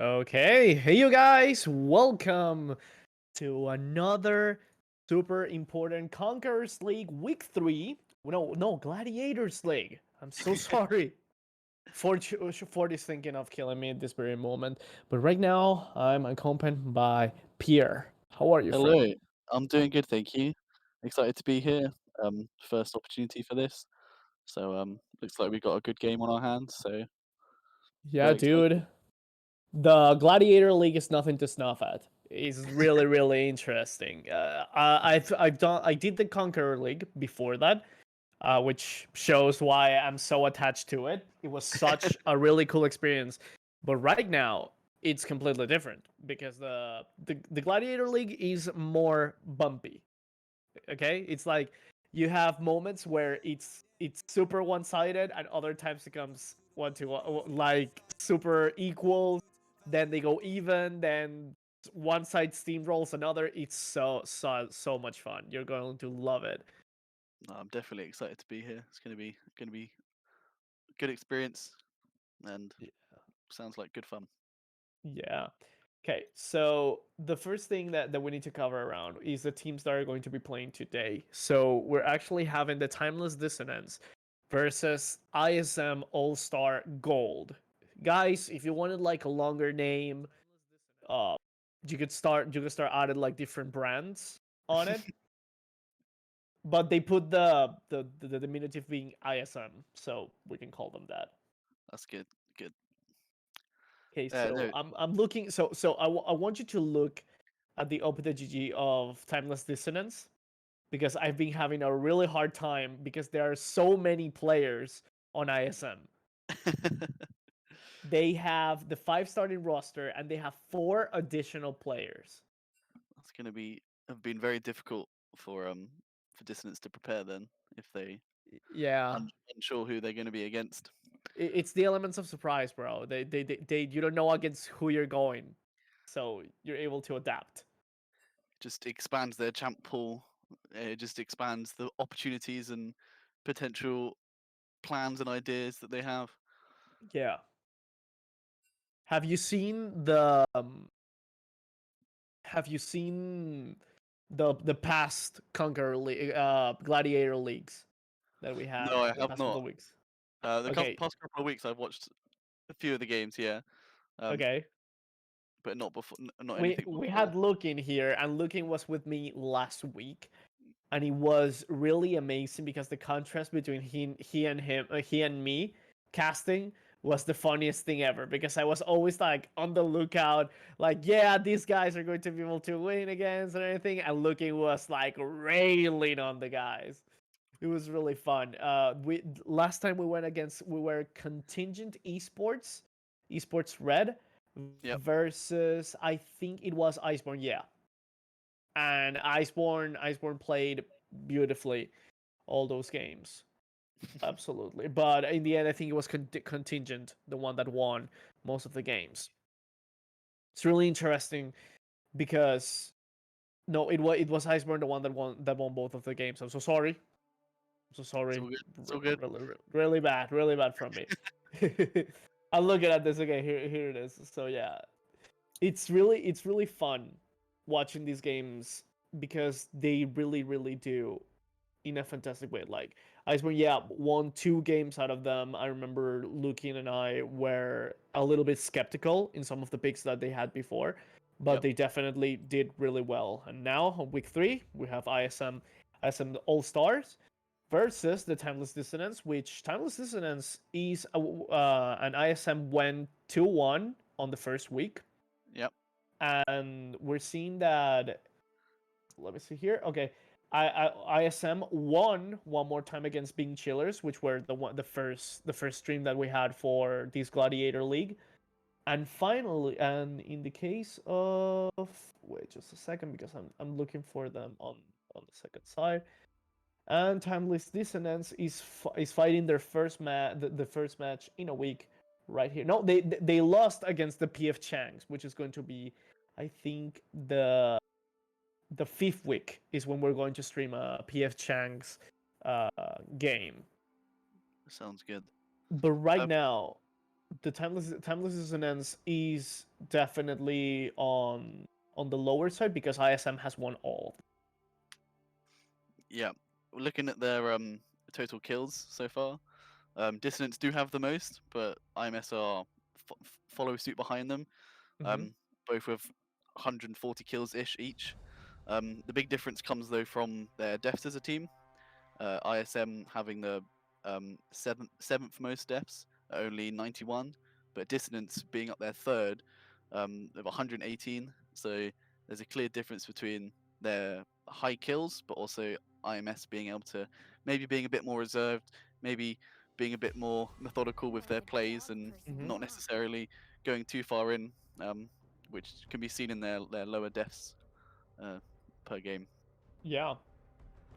Okay, hey you guys, welcome to another super important Conquerors League Week 3. No, Gladiators League. I'm so sorry for this thinking of killing me at this very moment. But right now, I'm accompanied by Pierre. How are you, friend? Hello, I'm doing good, thank you. Excited to be here. First opportunity for this, so looks like we've got a good game on our hands. So Yeah, very excited. dude. The Gladiator League is nothing to snuff at. It's really, really interesting. I did the Conqueror League before that, which shows why I'm so attached to it. It was such a really cool experience. But right now, it's completely different because the Gladiator League is more bumpy. Okay, it's like you have moments where it's super one sided, and other times it comes one to like super equal. Then they go even. Then one side steamrolls another. It's so much fun. You're going to love it. No, I'm definitely excited to be here. It's gonna be a good experience, and sounds like good fun. Yeah. Okay, so the first thing that we need to cover around is the teams that are going to be playing today. So we're actually having the Timeless Dissonance versus ISM All Star Gold. Guys, if you wanted like a longer name, uh, you could start adding like different brands on it. But they put the diminutive being ISM, so we can call them that. That's good. Good. Okay, so No, I'm looking. I want you to look at the OpenGG of Timeless Dissonance because I've been having a really hard time because there are so many players on ISM. They have the 5 starting roster and they have 4 additional players. that's gonna be have been very difficult for Dissonance to prepare. Then if they Yeah, unsure who they're going to be against, it's the elements of surprise, bro. They you don't know against who you're going, so you're able to adapt. just expands their champ pool. It just expands the opportunities and potential plans and ideas that they have. Yeah. Have you seen the have you seen the past Gladiator leagues that we had No, I the have past couple not. of weeks? The Okay, past couple of weeks, I've watched a few of the games, yeah, um, okay. but not before, not We anything we before. had Looking here, and Looking was with me last week, and it was really amazing because the contrast between he and me casting was the funniest thing ever because I was always like on the lookout, like, yeah, these guys are going to be able to win against and everything, and Looking was like railing on the guys. It was really fun. We last time we were Contingent Esports Red Yep. versus, I think it was Iceborne, yeah. And Iceborne played beautifully all those games. Absolutely. But in the end, I think it was Contingent, the one that won most of the games. It's really interesting because no, it was Iceborne the one that won both of the games. I'm so sorry. I'm so It's sorry. all good. It's all good. Really bad from me. I'm looking at this again. Here it is. So yeah, it's really fun watching these games because they really do in a fantastic way. Like Iceborne, yeah, won 2 games out of them. I remember Lukin and I were a little bit skeptical in some of the picks that they had before, but Yep. they definitely did really well. And now on week 3, we have ISM All Stars versus the Timeless Dissonance, which Timeless Dissonance is an ISM went 2-1 on the first week, Yep. and we're seeing that. Let me see here. Okay, ISM won one more time against Being Chillers, which were the first stream that we had for this Gladiator League. And finally, and in the case of, wait just a second because I'm looking for them on the second side. And Timeless Dissonance is fighting their the first match in a week right here. No, they lost against the PF Changs, which is going to be, I think, the 5th week is when we're going to stream a PF Chang's game. Sounds good. But right Uh, now, the timeless dissonance is definitely on the lower side because ISM has won all. Yeah, looking at their total kills so far, Dissonance do have the most, but IMS are follow suit behind them. Mm-hmm. Both with 140 kills ish each. The big difference comes though from their deaths as a team. ISM having the seventh most deaths at only 91, but Dissonance being up there third of 118. So there's a clear difference between their high kills, but also IMS being able to maybe being a bit more reserved, maybe being a bit more methodical with their plays and Mm-hmm. not necessarily going too far in, which can be seen in their lower deaths per game. Yeah,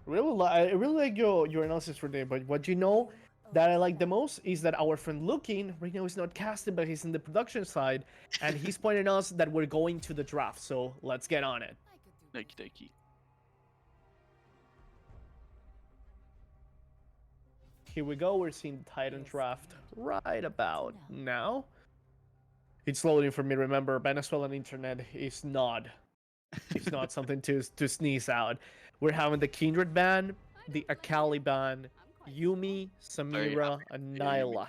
I really like your analysis for today. But what you know that I like the most is that our friend Looking right now is not casting, but he's in the production side, and he's pointing us that we're going to the draft. So let's get on it. Okie dokie. Here we go. We're seeing the Titan draft right about now. It's loading for me. Remember, Venezuelan internet is not something to sneeze out. We're having the Kindred ban, the Akali ban, Yumi, Very Samira, happy and to hear Yumi. Nyla.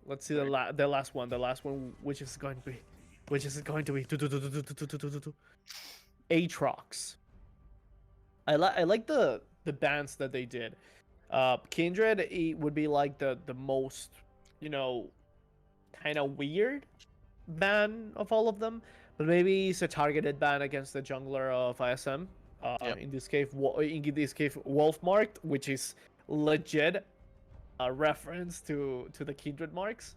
Let's see Very the last one, which is going to be Aatrox. I like the bans that they did. Kindred would be like the most, you know, kind of weird ban of all of them, but maybe it's a targeted ban against the jungler of ISM. Yep. In this case, Wolfmarked, which is legit a reference to the Kindred marks.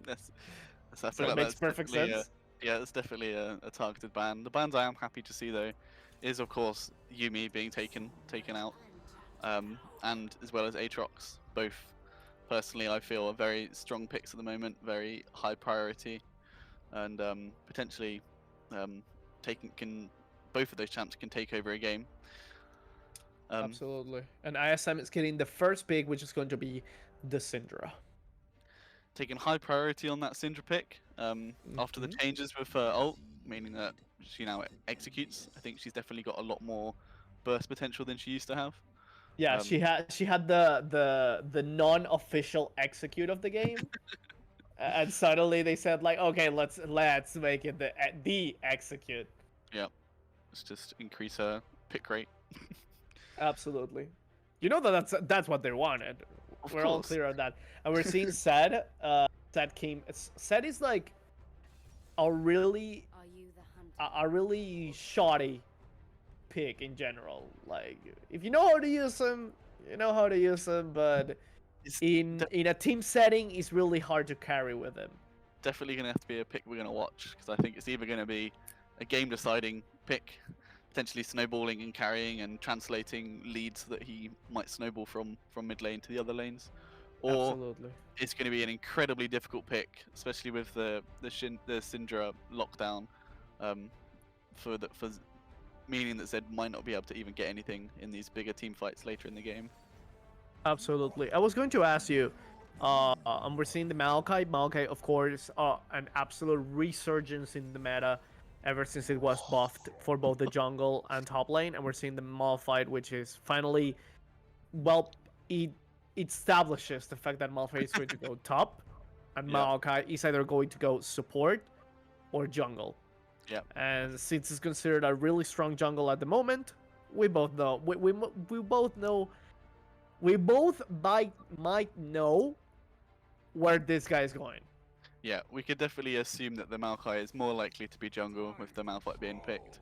that's, I So feel it like makes that's perfect definitely sense. yeah, that's definitely a targeted ban. The bans I am happy to see though is of course Yumi being taken out, and as well as Aatrox. Both personally I feel are very strong picks at the moment, very high priority, and potentially taking both of those champs can take over a game. Absolutely. And ISM is getting the first pick, which is going to be the Syndra. Taking high priority on that Syndra pick after the Mhm. changes with her ult, meaning that she now executes. I think she's definitely got a lot more burst potential than she used to have. Yeah, Um, she had the non-official execute of the game, and suddenly they said like, okay, let's make it the execute. yeah, let's just increase her pick rate. Absolutely. You know that's what they wanted. Of We're all course. clear on that. And we're seeing Zed. Zed is like a really a really shoddy pick in general. Like if you know how to use him, you know how to use him, but It's in a team setting, it's really hard to carry with him. definitely going to have to be a pick we're going to watch because I think it's either going to be a game deciding pick, potentially snowballing and carrying and translating leads that he might snowball from mid lane to the other lanes, or Absolutely. it's going to be an incredibly difficult pick, especially with the Syndra lockdown, for meaning that Zed might not be able to even get anything in these bigger team fights later in the game. Absolutely. I was going to ask you, and we're seeing the Maokai. Maokai, of course, an absolute resurgence in the meta ever since it was buffed for both the jungle and top lane. And we're seeing the Malphite, which is finally, well, it establishes the fact that Malphite is going to go top, and Yeah, Maokai is either going to go support or jungle. yeah, And since it's considered a really strong jungle at the moment, we both know we both know we both might know where this guy is going. yeah. We could definitely assume that the Maokai is more likely to be jungle with the Malphite being picked.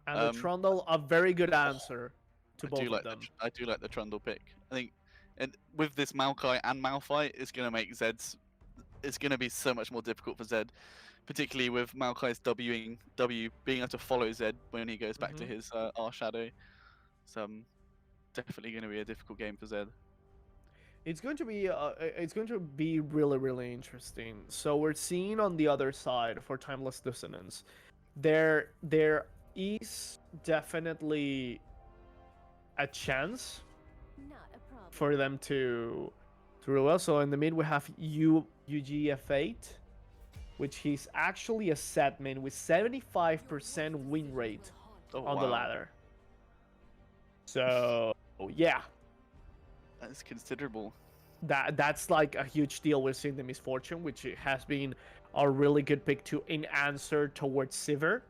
And the Um, Trundle, a very good answer to I do both of like them. I do like the Trundle pick. I think, and with this Maokai and Malphite, it's gonna make Zed's. It's gonna be so much more difficult for Zed, particularly with Maokai's W being able to follow Zed when he goes back to Mhm. his R Shadow. It's definitely gonna be a difficult game for Zed. It's going to be really really interesting. So we're seeing on the other side for Timeless Dissonance, there is definitely a chance for them to Pretty well. So in the mid we have UGF8, which is actually a set main with 75% win rate Oh on the wow, ladder. So yeah, that's considerable. that's like a huge deal. We're seeing the Misfortune, which has been a really good pick to in answer towards Sivir,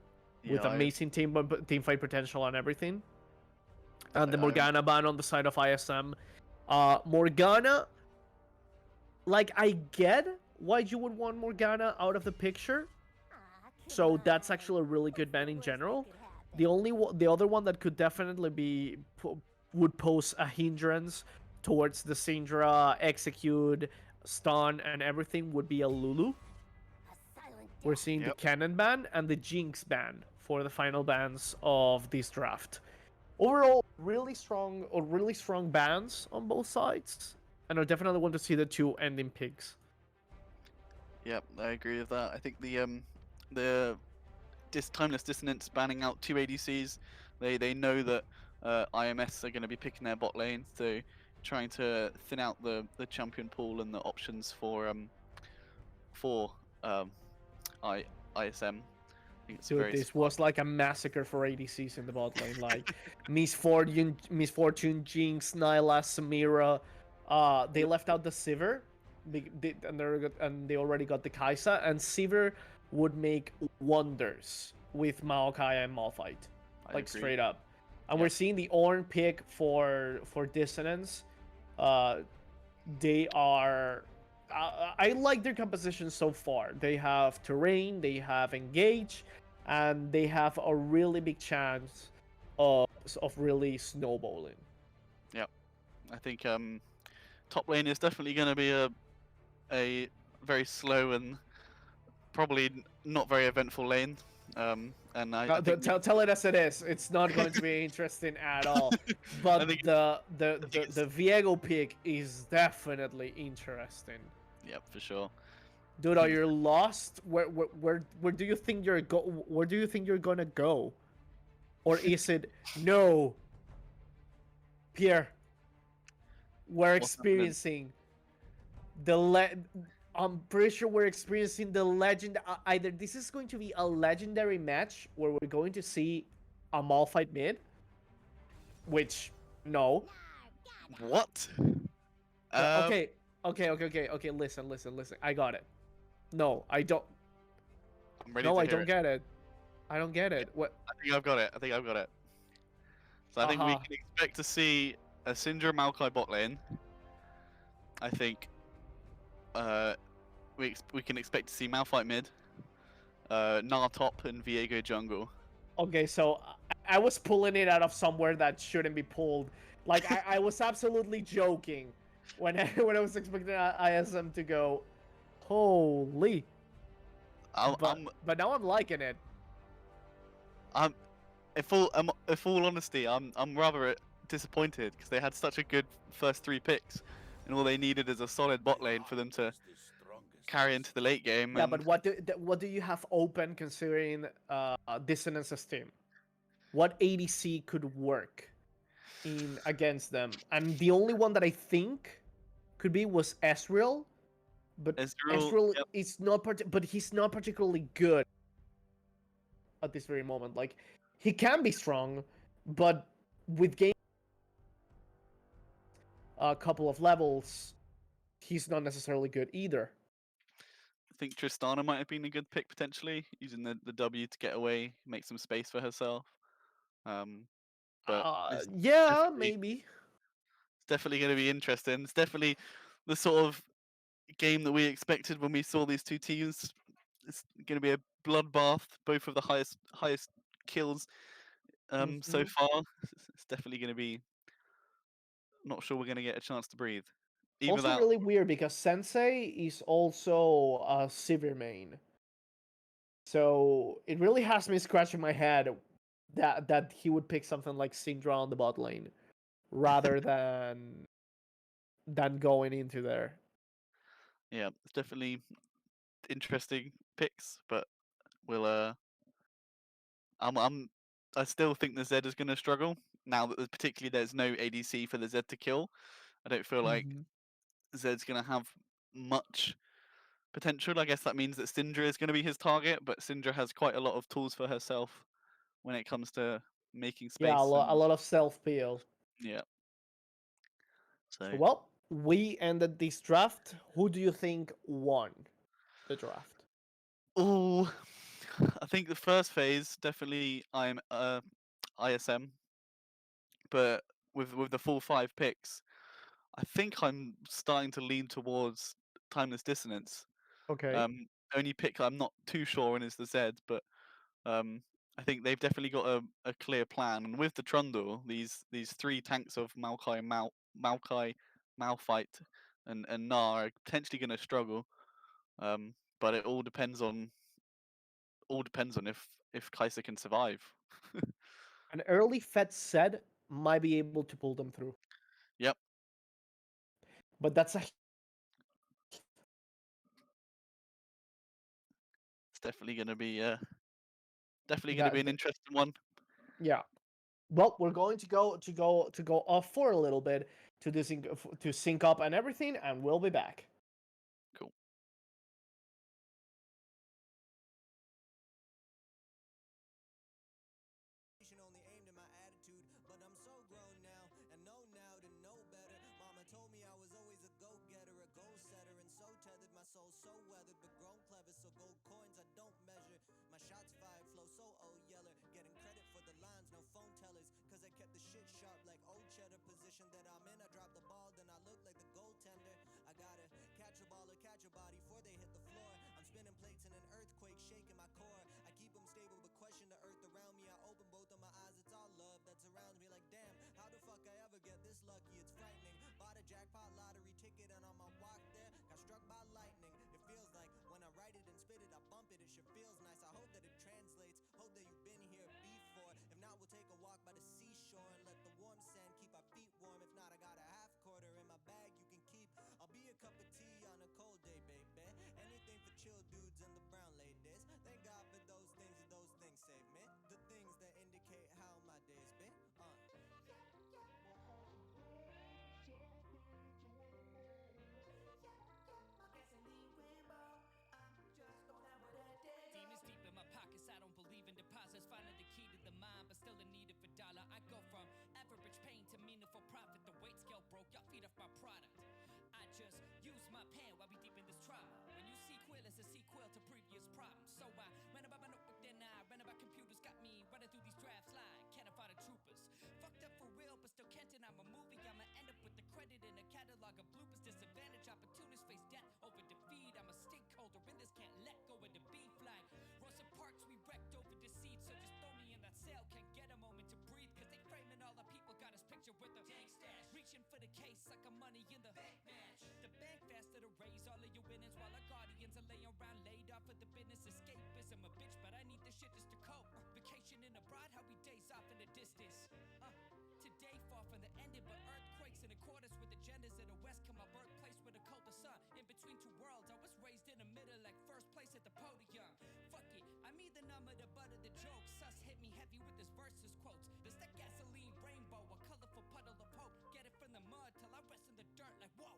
with Yeah, amazing team fight potential and everything. And the I Morgana ban on the side of ISM. Morgana, like I get why you would want Morgana out of the picture. So that's actually a really good ban in general. The other one that could definitely be would pose a hindrance towards the Syndra execute, stun, and everything would be a Lulu. We're seeing the Yep. Cannon ban and the Jinx ban for the final bans of this draft. Overall, really strong bans on both sides, and I definitely want to see the two ending picks. Yep, I agree with that. I think the timeless dissonance banning out two ADCs. They know that IMS are going to be picking their bot lane, so trying to thin out the champion pool and the options for I ISM. I think it's Dude, very this smart. was like a massacre for ADCs in the bot lane. Like Misfortune, Jinx, Nyla, Samira. They Yep, left out the Sivir, and they already got the Kaisa, and Sivir would make wonders with Maokai and Malphite, I like agree. straight up. And we're Yep, seeing the Ornn pick for Dissonance. Uh, they are. I like their composition so far. They have terrain, they have engage, and they have a really big chance of really snowballing. yep. I think top lane is definitely going to be a very slow and probably not very eventful lane. And I think Tell it as it is. It's not going to be interesting at all. I But think the Viego pick is definitely interesting. yep, for sure. I Dude, are think you lost? Where do you think Where do you think you're gonna go? Or is it no, Pierre? We're what's happening? experiencing the le- I'm pretty sure we're experiencing the legend. Either this is going to be a legendary match where we're going to see a Malphite mid, which no. What? Um, Okay, okay. Listen. I got it. No, I don't. I'm ready No, to I hear don't it. get it. I don't get Yeah, it. What? I think I've got it. I think I've got it. So I think we Aha. can expect to see a Syndra Maokai bot lane. I think uh, we can expect to see Malphite mid, Gnar top, and Viego jungle. Okay, so I was pulling it out of somewhere that shouldn't be pulled. Like I was absolutely joking when when I was expecting ISM to go, holy. I'm, But I'm, but now I'm liking it. I'm, in full honesty, I'm rather disappointed because they had such a good first three picks, and all they needed is a solid bot lane for them to carry into the late game. Yeah, And but what do you have open considering Dissonance's team? What ADC could work in against them? And the only one that I think could be was Ezreal, but Ezreal, Ezreal yep, is not but he's not particularly good at this very moment. Like he can be strong, but with game a couple of levels, he's not necessarily good either. I think Tristana might have been a good pick potentially, using the W to get away, make some space for herself. Um, but it's Yeah, definitely maybe. going to be interesting. It's definitely the sort of game that we expected when we saw these two teams. It's going to be a bloodbath, both of the highest kills so Hmm. far. It's definitely going to be. Not sure we're going to get a chance to breathe. Either Also that, really weird because Sensei is also a Sivir main. So it really has me scratching my head that he would pick something like Syndra on the bot lane rather than going into there. yeah, it's definitely interesting picks, but we'll I'm I still think the Zed is going to struggle now that particularly there's no ADC for the Zed to kill. I don't feel like Hmm. Zed's going to have much potential. I guess that means that Syndra is going to be his target, but Syndra has quite a lot of tools for herself when it comes to making Yeah, space a and lot of self peel. yeah. So, So, well, we ended this draft. Who do you think won the draft? oh, I think the first phase definitely I'm ISM, but with the full 5 picks, I think I'm starting to lean towards Timeless Dissonance. Okay. Only pick I'm not too sure on is the Z, but um, I think they've definitely got a clear plan. And with the Trundle, these 3 tanks of Maokai, Malphite, and Gnar are potentially going to struggle. But it all depends on if Kaiser can survive. An early Fed set might be able to pull them through, Yep, but that's a it's definitely going to be an that interesting one. yeah. Well, we're going to go off for a little bit to sync up and everything, and we'll be back. Cool. Only aimed at my attitude, but I'm so grown now and know now to know better. Mama told me I was always a go-getter, a goal-setter, and so tethered, my soul so weathered, but grown clever, so gold coins I don't measure. My shots fired flow so old yeller, getting credit for the lines, no phone tellers, cause I kept the shit sharp like old cheddar. Position that I'm in, I drop the ball, then I look like the goaltender. I gotta catch a ball or catch a body before they hit the floor. I'm spinning plates in an earthquake, shaking my core. I keep them stable, but question the earth around me. I open both of my eyes, it's all love that surrounds me. Like damn, how the fuck I ever get this lucky? It's frightening. Bought a jackpot lottery ticket, and on my walk there, got struck by lightning. It feels like when I write it and spit it, I bump it. It sure feels nice. I hope that it translates. Hope that you've been here before. If not, we'll take a walk by the seashore and let the warm sand keep our feet warm. If not, I got a half quarter in my bag you can keep. I'll be a cup of tea on a cold day, baby. Anything for chill dudes and the brown ladies. Thank God for those things, and those things save me. The things that indicate how my days been. Demons deep in my pockets, I don't believe in deposits. Finding the key to the mind, but still in need of a dollar. I go from average pain to meaningful profit. The weight scale broke, y'all feed off my product. I just use my pen while we deep in this trauma. When you sequel, it's a sequel to previous problems. So I ran about my notebook, then I ran about computers. Got me running through these drafts like can't find the troopers. Fucked up for real, but still can't deny my movie. I'ma end up with the credit in a catalog of bloopers. Disadvantage, opportunists face death over defeat. I'm a stakeholder in this, can't let go of the beef like Rosa Parks, we wrecked over deceit. So just throw me in that cell, can't get a moment to breathe. Cause they framing all the people, got us picture with a dank stash. Reaching for the case like a money in the bank match. The bank faster to raise all of your winnings while our guardians are laying around laid off of the business. Escapism a bitch, but I need this shit just to cope. Vacation in abroad, how we days off in the distance. Today far from the ending, but earthquakes in accordance with agendas. In the west come my birthplace with a colder sun. In between two worlds, I was raised in the middle like first place at the podium. Fuck it, I'm either numb or the butt of the joke. Sus hit me heavy with his verses quotes. There's that gasoline rainbow, a colorful puddle of hope. Get it from the mud till I rest in the dirt like whoa.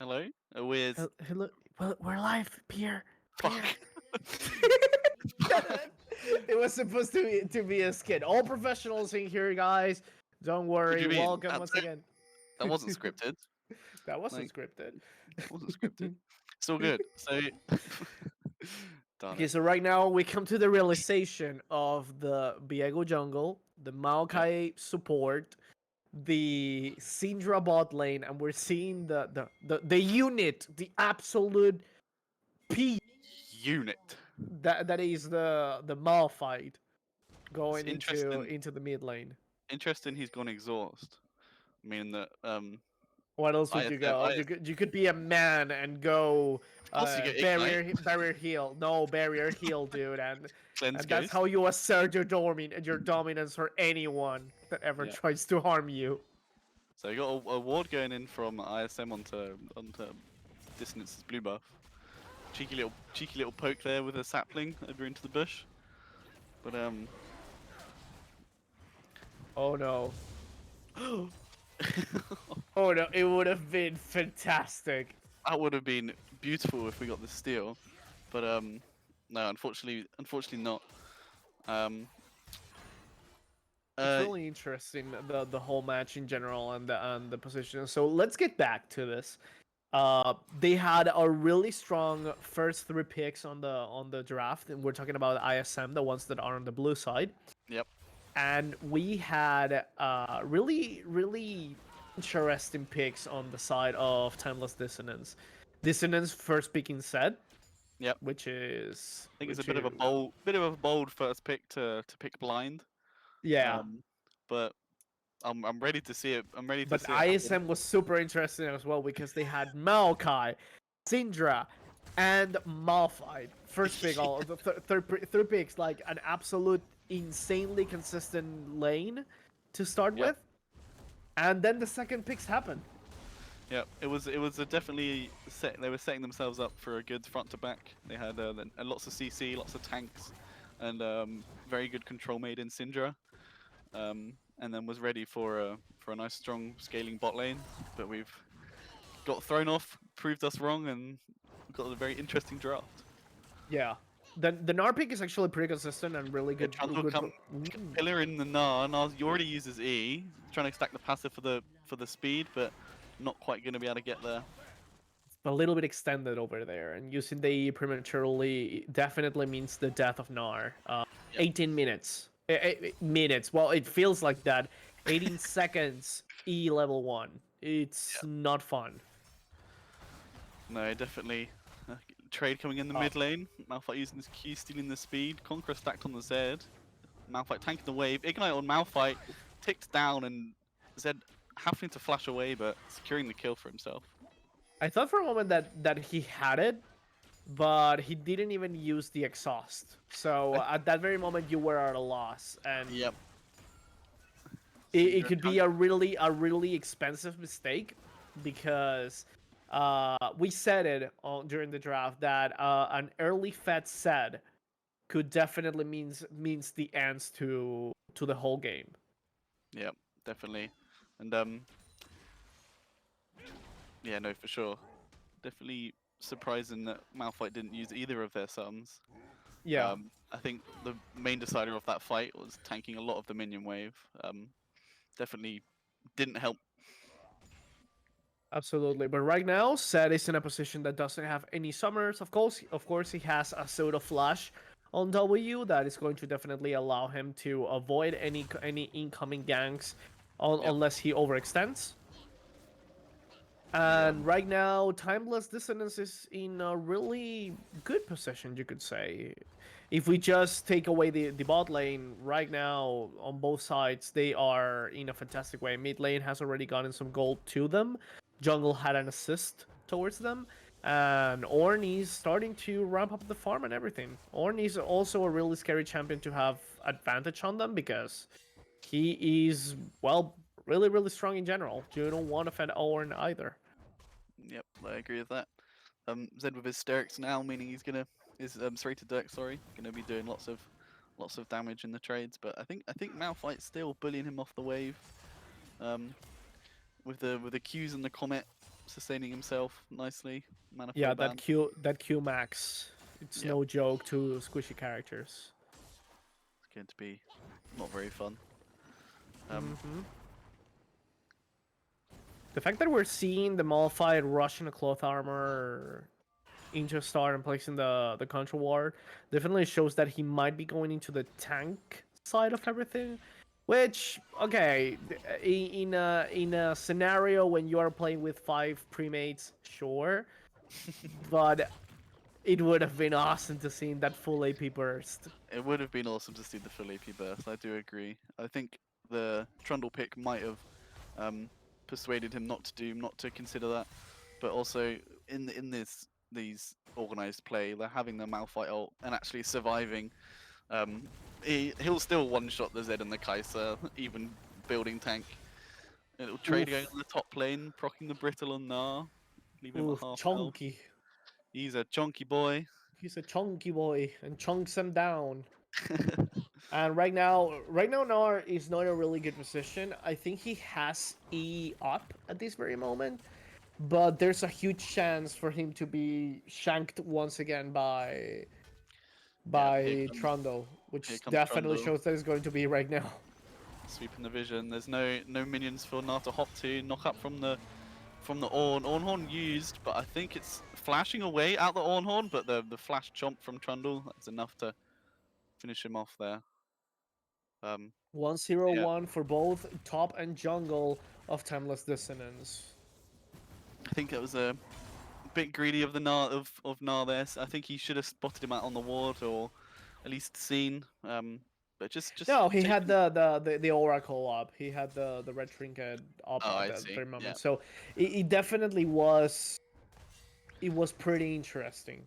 Hello? Weird. Hello, well, we're live, Pierre. Fuck. It was supposed to be a skit. All professionals in here, guys. Don't worry. you mean? Welcome That's once it? again. That wasn't scripted. That wasn't Like, scripted. it wasn't scripted. It's all good. So, darn Okay, it. so right now we come to the realization of the Viego jungle, the Maokai support, the Syndra bot lane, and we're seeing the unit, the absolute P Unit. that is the Malphite It's going interesting. into the mid lane. Interesting. He's gone exhaust. Meaning that What else would you ISM, go? You could be a man and go of course you get barrier heal. No barrier heal, dude, cleanse and that's ghost. how you assert your dominance for anyone that ever Yeah. tries to harm you. So you got a ward going in from ISM onto Dissonance's blue buff. Cheeky little poke there with a sapling over into the bush. But Oh no. Oh no, it would have been fantastic. that would have been beautiful if we got the steal. But no, unfortunately not. It's really interesting the whole match in general and the position. So let's get back to this. They had a really strong first 3 picks on the draft, and we're talking about ISM, the ones that are on the blue side. Yep. And we had really interesting picks on the side of Timeless Dissonance. Dissonance first picking set. Yep. Which is I think it's a bit of a bold first pick to pick blind. Yeah. But I'm ready to see it. I'm ready to But see it happen. ISM was super interesting as well because they had Maokai, Syndra, and Malphite. First pick, all the third picks, like an absolute insanely consistent lane to start Yep. with, and then the second picks happened. Yeah, it was a definitely they were setting themselves up for a good front to back. They had lots of CC, lots of tanks, and very good control made in Syndra. And then was ready for a nice strong scaling bot lane, but we've got thrown off, proved us wrong, and got a very interesting draft. Yeah. The Gnar pick is actually pretty consistent and really good. Trundle good pillar in the Gnar. Gnar he already uses E, trying to stack the passive for the speed, but not quite going to be able to get there. a little bit extended over there, and using the E prematurely definitely means the death of Gnar. 18 minutes. Minutes. Well, it feels like that. 18 seconds. E level 1. It's not fun. No, definitely. Trade coming in the mid lane. Malphite using his Q, stealing the speed. Conqueror stacked on the Z. Malphite tanking the wave. Ignite on Malphite. Ticked down, and Zed having to flash away, but securing the kill for himself. I thought for a moment that he had it, but he didn't even use the exhaust. So at that very moment, you were at a loss, and Yep. it could be a really expensive mistake, because we said it during the draft that an early fed set could definitely means the ends to the whole game. Yep, definitely. And yeah, no, for sure. Definitely surprising that Malphite didn't use either of their summons. Yeah. I think the main decider of that fight was tanking a lot of the minion wave. Definitely didn't help. Absolutely, but right now, Seth is in a position that doesn't have any summers. Of course, he has a Soda Flash on W that is going to definitely allow him to avoid any incoming ganks, unless he overextends. And right now, Timeless Dissonance is in a really good position, you could say. If we just take away the bot lane, right now, on both sides, they are in a fantastic way. Mid lane has already gotten some gold to them. Jungle had an assist towards them. And Ornn is starting to ramp up the farm and everything. Ornn is also a really scary champion to have advantage on them, because he is, well, really strong in general. You don't want to offend Ornn either. Yep, I agree with that. Zed with his Dirks now, meaning he's gonna serrated Dirk, sorry, gonna be doing lots of damage in the trades. But I think Malphite's still bullying him off the wave. With the Qs and the Comet, sustaining himself nicely. Mana Yeah, flow ban. that Q max. It's Yep. no joke to squishy characters. It's going to be not very fun. Um, Mhm. The fact that we're seeing the Malphite rushing a cloth armor into a star and placing the control ward definitely shows that he might be going into the tank side of everything. Which, okay, in a scenario when you are playing with 5 premates, sure, but it would have been awesome to see that full AP burst. It would have been awesome to see the full AP burst. I do agree. I think the Trundle pick might have persuaded him not to consider that. But also in these organized play, they're having the Malphite ult and actually surviving. He'll still one shot the Zed and the Kai'Sa, even building tank. It'll trade going Oof. on the top lane, procking the Brittle on Gnar, leaving him Ooh, at half health. chunky. He's a chunky boy. He's a chunky boy and chunks him down. And right now, Nar is not in a really good position. I think he has E up at this very moment, but there's a huge chance for him to be shanked once again Yeah, by Trundle, here which comes definitely Trundle. shows that it's going to be right now. Sweeping the vision. There's no minions for Gnar to hop to. Knock up from the Ornn. Ornhorn used, but I think it's flashing away out the Ornhorn, but the flash chomp from Trundle, that's enough to finish him off there. 1-0-1 for both top and jungle of Timeless Dissonance. I think it was a bit greedy of the Gnar of Gnar there. I think he should have spotted him out on the ward or at least seen. But just No, he taking... had the Oracle up. He had the red trinket up Oh, I at that see. very moment. Yeah. So it definitely was. It was pretty interesting.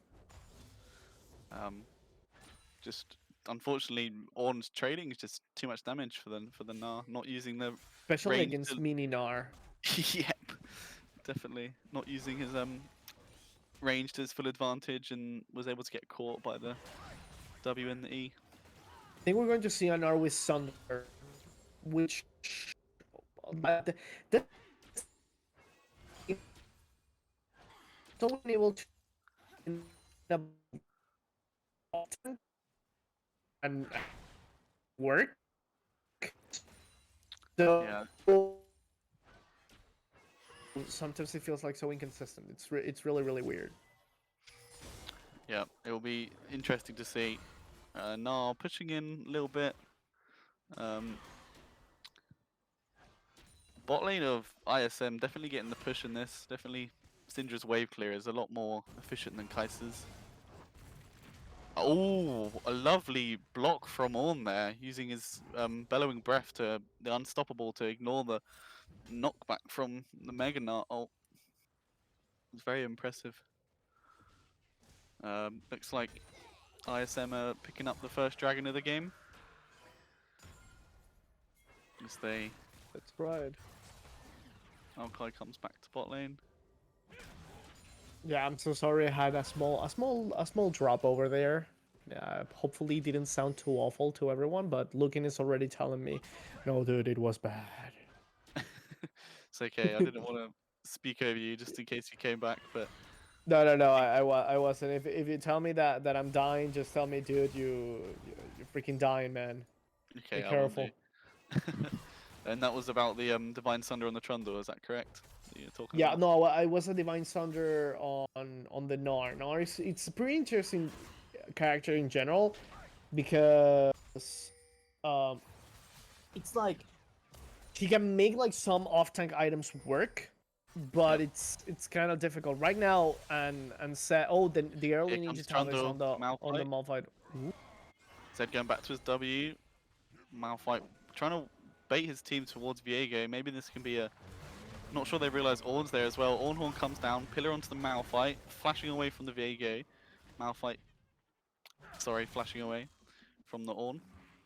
Just unfortunately, Ornn's trading is just too much damage for the Gnar. Not using the Especially range against to... Mini Nar. Yep, definitely not using his range to his full advantage, and was able to get caught by the W and the E. I think we're going to see an Nar with Sunder, which that so able to and work. So Yeah, sometimes it feels like so inconsistent. It's really weird. yeah, it will be interesting to see. Gnar pushing in a little bit. Bot lane of ISM definitely getting the push in this. Definitely Syndra's wave clear is a lot more efficient than Kai'Sa's. Oh, a lovely block from Ornn there, using his bellowing breath to the unstoppable to ignore the knockback from the Mega Gnar ult. It's very impressive. Looks like ISM are picking up the first dragon of the game. As they... That's right. Alkai comes back to bot lane. Yeah, I'm so sorry. I had a small drop over there. Yeah, hopefully it didn't sound too awful to everyone, but Lukin is already telling me, no, dude, it was bad. It's okay, I didn't want to speak over you just in case you came back, but... No, I wasn't. If you tell me that I'm dying, just tell me, dude, you're freaking dying, man. Okay, Be I will careful. do. And that was about the Divine Sunder on the Trundle, is that correct? That you're talking Yeah, about? no, I was a Divine Sunder on the Gnar. Gnar is it's a pretty interesting character in general because um it's like he can make like some off tank items work, but Yep. it's kind of difficult right now. And set the early Here ninja comes talent is Trundle, on the Malphite. Malphite. Zed going back to his W. Malphite trying to bait his team towards Viego. Maybe this can be a... Not sure they realise Ornn's there as well. Ornhorn comes down, pillar onto the Malphite, flashing away from the Viego. Malphite, sorry, flashing away from the Ornn.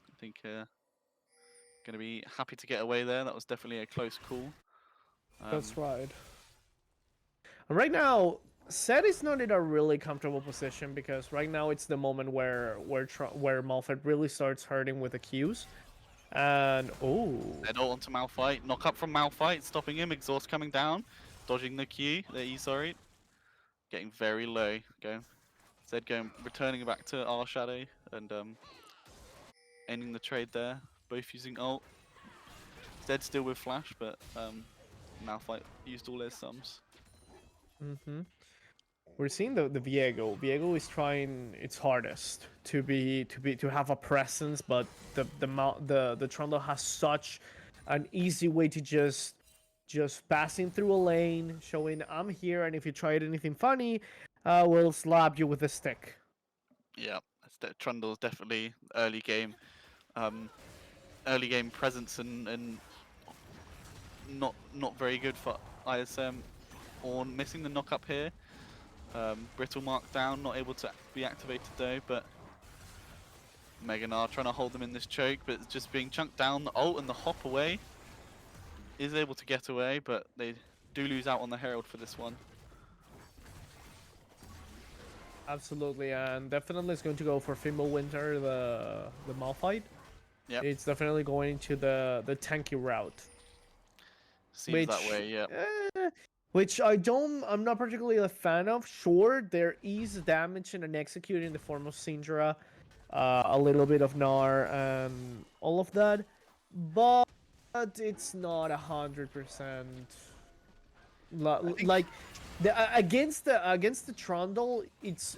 I think going to be happy to get away there. That was definitely a close call. That's right. And right now, Set is not in a really comfortable position because right now it's the moment where Malphite really starts hurting with the Qs. And Zed ult onto Malphite, knock up from Malphite, stopping him, exhaust coming down. dodging the Q, the E, sorry. Getting very low. Zed returning back to R Shadow and ending the trade there. Both using ult. Zed still with flash, but Malphite used all his sums. Mm-hmm. We're seeing the Viego. Viego is trying its hardest to have a presence, but the Trundle has such an easy way to just passing through a lane, showing I'm here, and if you try anything funny, we'll slap you with a stick. Yeah, Trundle's definitely early game. Early game presence and not very good for ISM. Or missing the knock up here. Brittle mark down, not able to be activated though, but Meganar trying to hold them in this choke, but it's just being chunked down. The ult and the hop away is able to get away, but they do lose out on the Herald for this one. Absolutely, and definitely it's going to go for Fimbulwinter, the Malphite. Yep. It's definitely going to the tanky route. Seems that way, yeah. Which I'm not particularly a fan of. Sure, there is damage in an execute in the form of Syndra, a little bit of Gnar, and all of that, but it's not 100%. Like against the Trundle,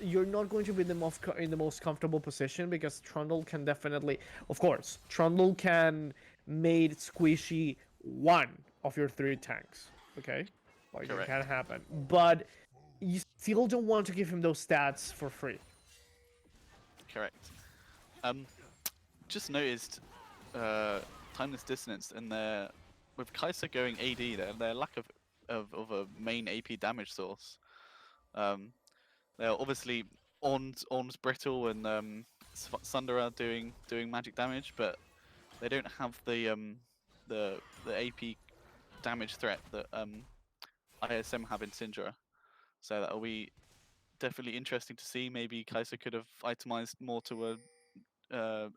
you're not going to be in the most comfortable position because Trundle can definitely, of course, Trundle can made squishy one of your 3 tanks. Okay, like Correct. it can happen, but you still don't want to give him those stats for free. Correct. Just noticed Timeless Dissonance and with Kai'Sa going AD, their lack of a main AP damage source. They're obviously Ornn's brittle and Sundara doing magic damage, but they don't have the AP damage threat that ISM have in Syndra. So that'll be definitely interesting to see. Maybe Kai'Sa could have itemized more to a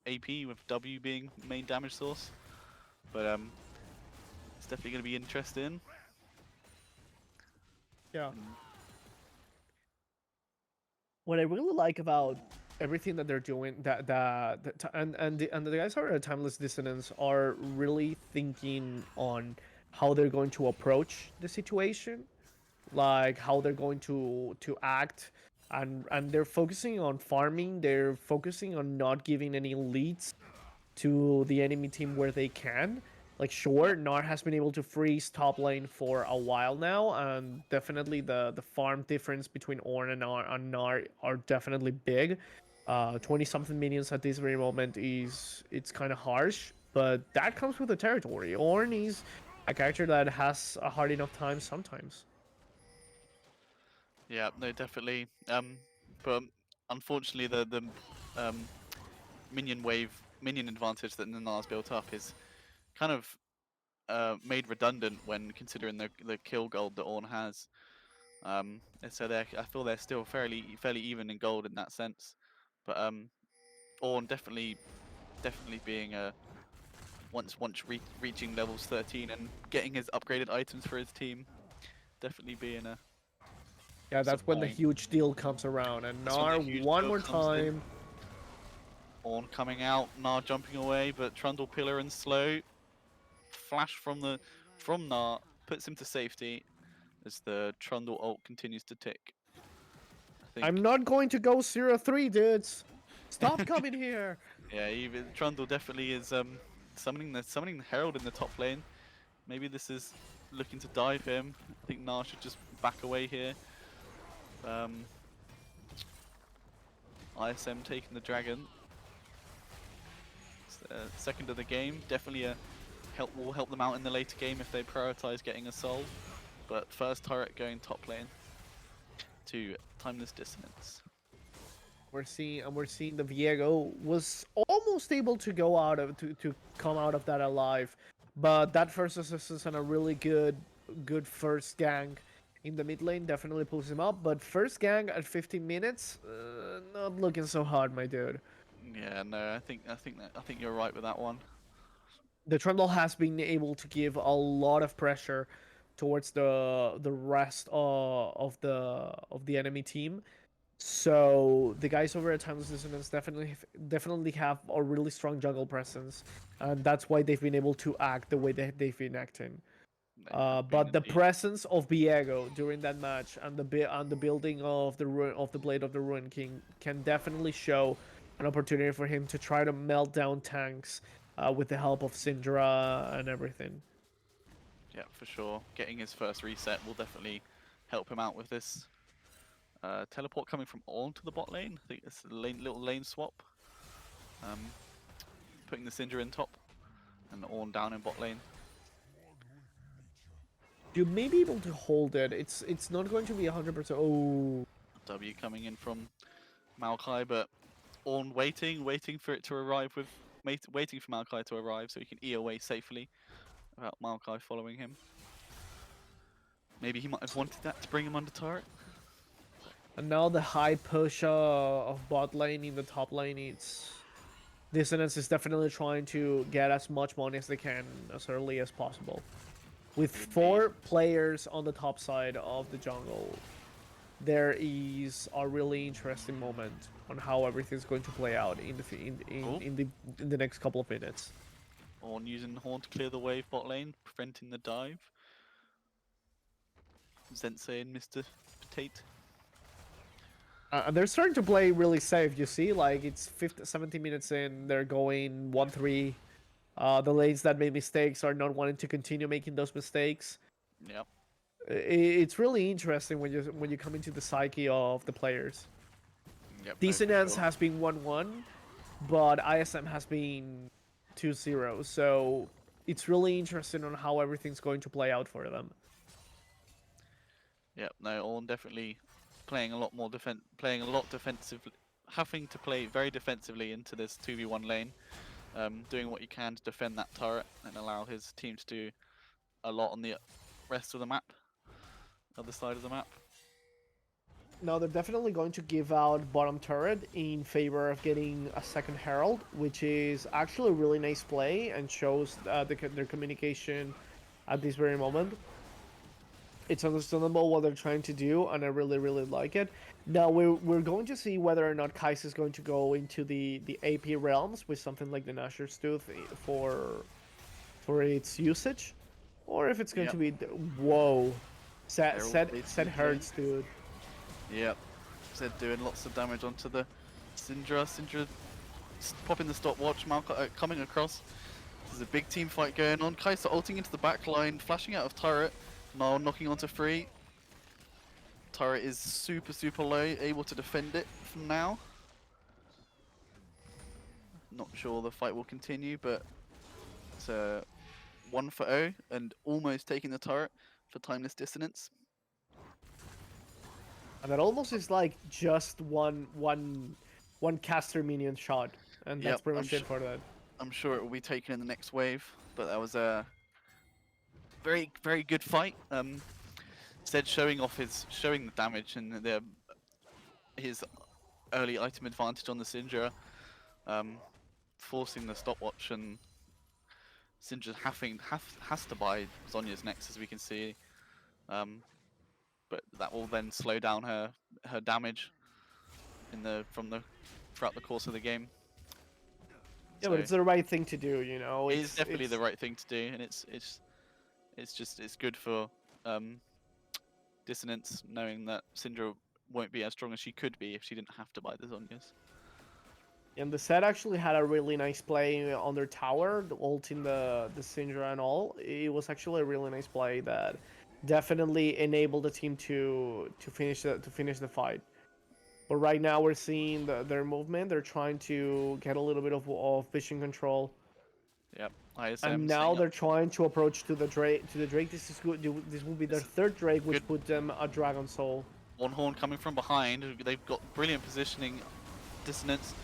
AP with W being main damage source, but it's definitely going to be interesting. Yeah. What I really like about everything that they're doing, and the guys who are at Timeless Dissonance are really thinking on how they're going to approach the situation, like how they're going to act, and they're focusing on farming. They're focusing on not giving any leads to the enemy team where they can. Like, sure, Gnar has been able to freeze top lane for a while now, and definitely the farm difference between Ornn and Gnar are definitely big. 20 something minions at this very moment it's kind of harsh, but that comes with the territory. Ornn is a character that has a hard enough time sometimes. Yeah, no, definitely. But unfortunately, the minion advantage that Nanar's built up is kind of made redundant when considering the kill gold that Ornn has. And so I feel they're still fairly even in gold in that sense. But Ornn definitely being a once reaching levels 13 and getting his upgraded items for his team, definitely being a Yeah, that's when the supply. huge deal comes around, and That's when the Gnar huge one deal more comes in. time. Ornn coming out, Gnar jumping away, but Trundle pillar and slow. Flash from Gnar puts him to safety as the Trundle ult continues to tick. I think. I'm not going to go 0-3, dudes. Stop coming here. Yeah, even Trundle definitely is summoning the Herald in the top lane. Maybe this is looking to dive him. I think Gnar should just back away here. ISM taking the dragon. Second of the game, definitely will help them out in the later game if they prioritize getting a soul. But first turret going top lane to Timeless Dissonance. We're seeing the Viego was almost able to go out of to come out of that alive, but that first assistance and a really good first gang in the mid lane definitely pulls him up. But first gang at 15 minutes, not looking so hard, my dude. Yeah, no, I think you're right with that one. The Trundle has been able to give a lot of pressure towards the rest of the enemy team. So the guys over at Timeless Dissonance definitely have a really strong jungle presence, and that's why they've been able to act the way they've been acting. They have been But the indeed. presence of Viego during that match and the building of the Blade of the Ruin King can definitely show an opportunity for him to try to melt down tanks with the help of Syndra and everything. Yeah, for sure. Getting his first reset will definitely help him out with this. Teleport coming from Ornn to the bot lane. I think it's a little lane swap. Putting the Syndra in top and Ornn down in bot lane. You may be able to hold it. It's not going to be 100%. Oh, W coming in from Maokai, but Ornn waiting for it to arrive with, waiting for Maokai to arrive so he can E away safely without Maokai following him. Maybe he might have wanted that to bring him under turret. and now the high push of bot lane in the top lane. It's Dissonance is definitely trying to get as much money as they can as early as possible. With Indeed. 4 players on the top side of the jungle, there is a really interesting moment on how everything's going to play out in the next couple of minutes. Ornn using Horn to clear the wave bot lane, preventing the dive. Zensei and Mr. Potato. And they're starting to play really safe. You see, like it's 70 minutes in, they're going 1-3. The lanes that made mistakes are not wanting to continue making those mistakes. Yep. It's really interesting when you come into the psyche of the players. Yep. No, for Dissonance sure. has been 1-1, but ISM has been 2-0. So it's really interesting on how everything's going to play out for them. Yep. No, Ornn definitely playing a lot more defensively, having to play very defensively into this 2v1 lane. Doing what you can to defend that turret and allow his team to do a lot on the rest of the map, other side of the map. Now they're definitely going to give out bottom turret in favor of getting a second herald, which is actually a really nice play and shows their communication at this very moment. It's understandable what they're trying to do, and I really like it. Now we're going to see whether or not Kais is going to go into the AP realms with something like the Nashor's Tooth for its usage, or if it's going Yep. to be whoa, They're all set basically hurts, dude. Yep. Zed doing lots of damage onto the Syndra. Syndra popping the stopwatch. Maokai coming across. There's a big team fight going on. Kai'Sa ulting into the back line, flashing out of turret. Now knocking onto free. Turret is super low, able to defend it from now. Not sure the fight will continue, but it's a 1-0 and almost taking the turret for Timeless Dissonance. And that almost is like just one caster minion shot, and that's Yep, pretty much it for that. I'm sure it will be taken in the next wave, but that was a very good fight. Instead showing the damage and his early item advantage on the Syndra, forcing the stopwatch, and Syndra has to buy Zhonya's next, as we can see. But that will then slow down her damage throughout the course of the game. Yeah, but it's the right thing to do, you know. It is definitely the right thing to do, and it's good for Dissonance, knowing that Syndra won't be as strong as she could be if she didn't have to buy the Zhonyas. And the set actually had a really nice play on their tower, the ulting the Syndra and all. It was actually a really nice play that definitely enabled the team to finish the fight. But right now we're seeing their movement. They're trying to get a little bit of vision control. Yep, ISM. And now they're trying to approach to the Drake. This is good. This will be their third Drake, which put them a Dragon Soul. One Horn coming from behind. They've got brilliant positioning. Dissonance,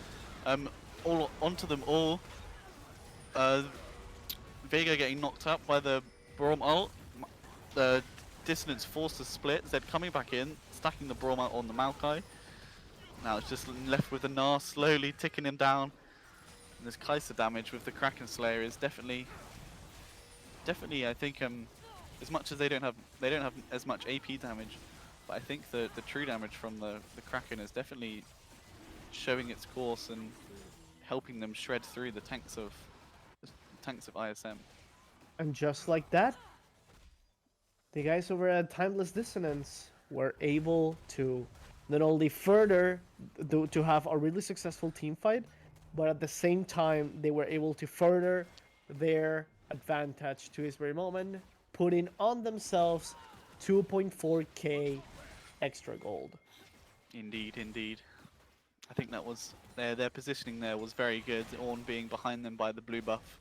all onto them all. Vega getting knocked up by the Braum ult. The Dissonance forced to split. Zed coming back in, stacking the Braum ult on the Maokai. Now it's just left with the Gnar slowly ticking him down. And this Kai'Sa damage with the Kraken Slayer is definitely I think as much as they don't have as much AP damage, but I think the true damage from the Kraken is definitely showing its course and helping them shred through the tanks of ISM. And just like that, the guys over at Timeless Dissonance were able to not only further to have a really successful team fight, but at the same time they were able to further their advantage to this very moment, putting on themselves 2.4k extra gold. Indeed, indeed. I think that was their positioning there was very good. Ornn being behind them by the blue buff,